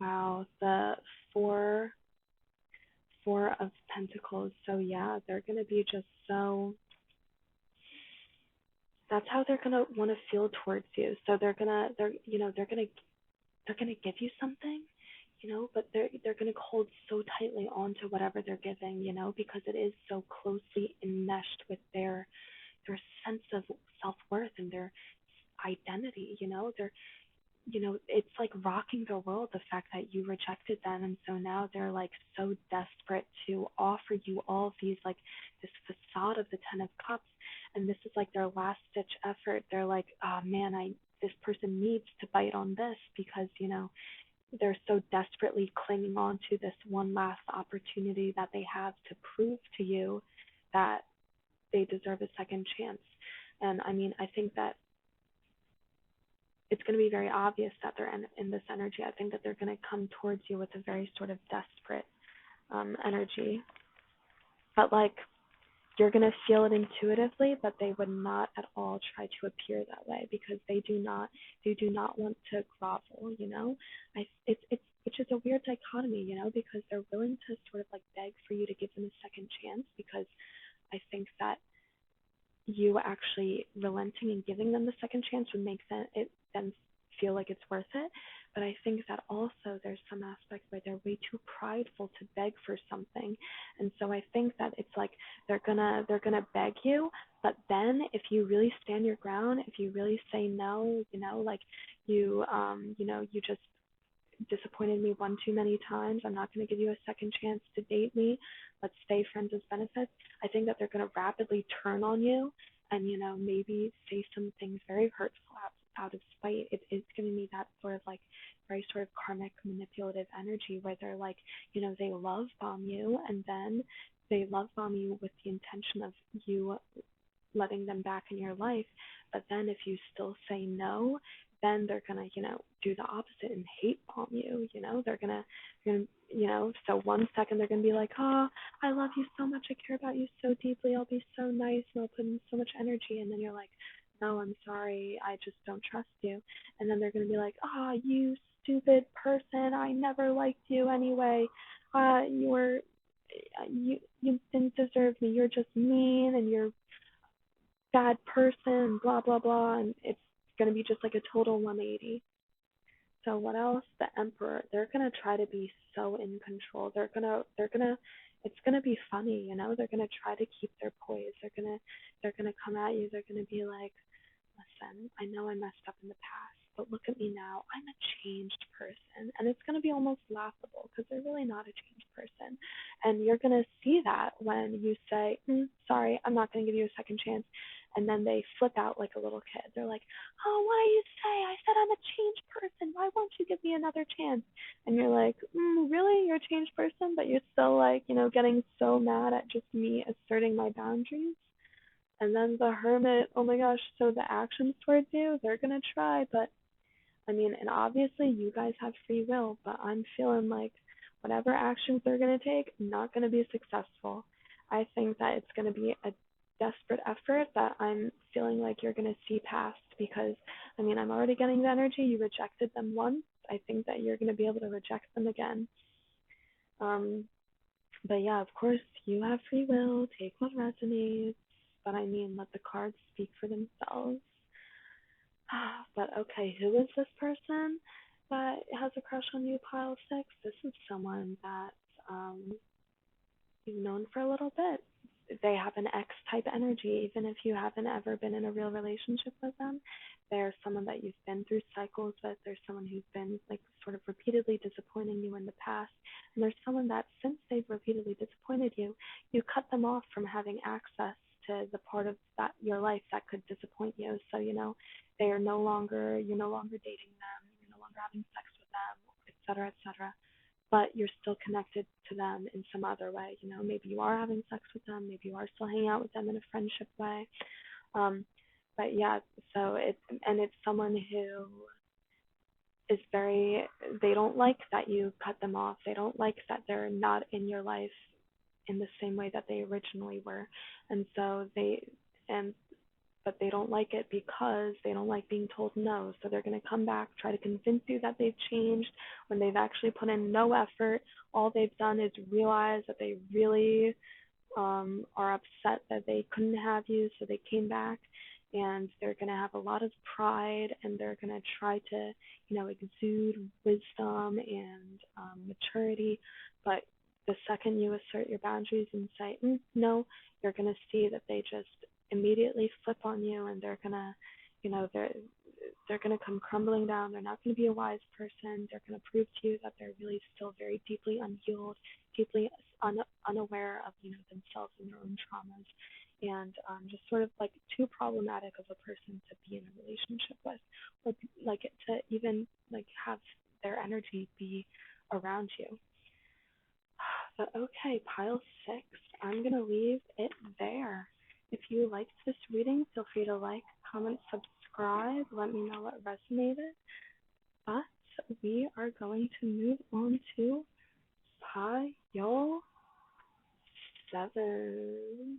Wow, the Four of Pentacles. So yeah, they're going to be just so, that's how they're going to want to feel towards you. So they're going to give you something, but they're going to hold so tightly onto whatever they're giving, because it is so closely enmeshed with their sense of self-worth and their identity, it's like rocking their world, the fact that you rejected them. And so now they're like so desperate to offer you all of these, like this facade of the 10 of Cups. And this is like their last ditch effort. They're like, oh man, this person needs to bite on this because, they're so desperately clinging on to this one last opportunity that they have to prove to you that they deserve a second chance. And I mean, I think that it's going to be very obvious that they're in this energy. I think that they're going to come towards you with a very sort of desperate energy. But like, you're going to feel it intuitively, but they would not at all try to appear that way because they do not want to grovel, It's which is a weird dichotomy, because they're willing to sort of like beg for you to give them a second chance, because I think that you actually relenting and giving them the second chance would make them feel like it's worth it. But I think that also there's some aspect where they're way too prideful to beg for something. And so I think that it's like they're gonna beg you, but then if you really stand your ground, if you really say no, like you just disappointed me one too many times, I'm not going to give you a second chance to date me, let's stay friends as benefits, I think that they're going to rapidly turn on you and, maybe say some things very hurtful out of spite. It is going to be that sort of like very sort of karmic manipulative energy where they're like, they love bomb you, and then they love bomb you with the intention of you letting them back in your life. But then if you still say no, then they're gonna, do the opposite and hate bomb you. They're gonna, so one second they're gonna be like, oh, I love you so much, I care about you so deeply, I'll be so nice, and I'll put in so much energy, and then you're like, no, I'm sorry, I just don't trust you. And then they're gonna be like, oh, you stupid person, I never liked you anyway. You didn't deserve me. You're just mean, and you're a bad person, blah blah blah, and it's gonna be just like a total 180. So what else? The Emperor. They're gonna try to be so in control. It's gonna be funny, They're gonna try to keep their poise. They're gonna come at you. They're gonna be like, listen, I know I messed up in the past, but look at me now. I'm a changed person. And it's going to be almost laughable because they're really not a changed person. And you're going to see that when you say, sorry, I'm not going to give you a second chance. And then they flip out like a little kid. They're like, oh, what do you say? I said I'm a changed person. Why won't you give me another chance? And you're like, really? You're a changed person? But you're still like, getting so mad at just me asserting my boundaries? And then the Hermit, oh my gosh, so the actions towards you, they're going to try, but and obviously you guys have free will, but I'm feeling like whatever actions they're going to take, not going to be successful. I think that it's going to be a desperate effort that I'm feeling like you're going to see past because, I'm already getting the energy. You rejected them once. I think that you're going to be able to reject them again. But yeah, of course, you have free will. Take what resonates. But let the cards speak for themselves. But okay, who is this person that has a crush on you, pile 6? This is someone that you've known for a little bit. They have an X-type energy, even if you haven't ever been in a real relationship with them. They're someone that you've been through cycles with. There's someone who's been like sort of repeatedly disappointing you in the past. And there's someone that since they've repeatedly disappointed you, you cut them off from having access to the part of that your life that could disappoint you. So, you're no longer dating them, you're no longer having sex with them, etc., etc. But you're still connected to them in some other way. Maybe you are having sex with them, maybe you are still hanging out with them in a friendship way. But yeah, so it's someone who is they don't like that you cut them off. They don't like that they're not in your life in the same way that they originally were. And so but they don't like it because they don't like being told no. So they're going to come back, try to convince you that they've changed when they've actually put in no effort. All they've done is realize that they really are upset that they couldn't have you, so they came back. And they're going to have a lot of pride, and they're going to try to, exude wisdom and maturity. But the second you assert your boundaries and say, no, you're going to see that they just immediately flip on you, and they're going to, they're going to come crumbling down. They're not going to be a wise person. They're going to prove to you that they're really still very deeply unhealed, deeply unaware of, themselves and their own traumas. And just sort of like too problematic of a person to be in a relationship with, or like to even like have their energy be around you. But okay, pile 6, I'm gonna leave it there. If you liked this reading, feel free to like, comment, subscribe. Let me know what resonated. But we are going to move on to pile 7.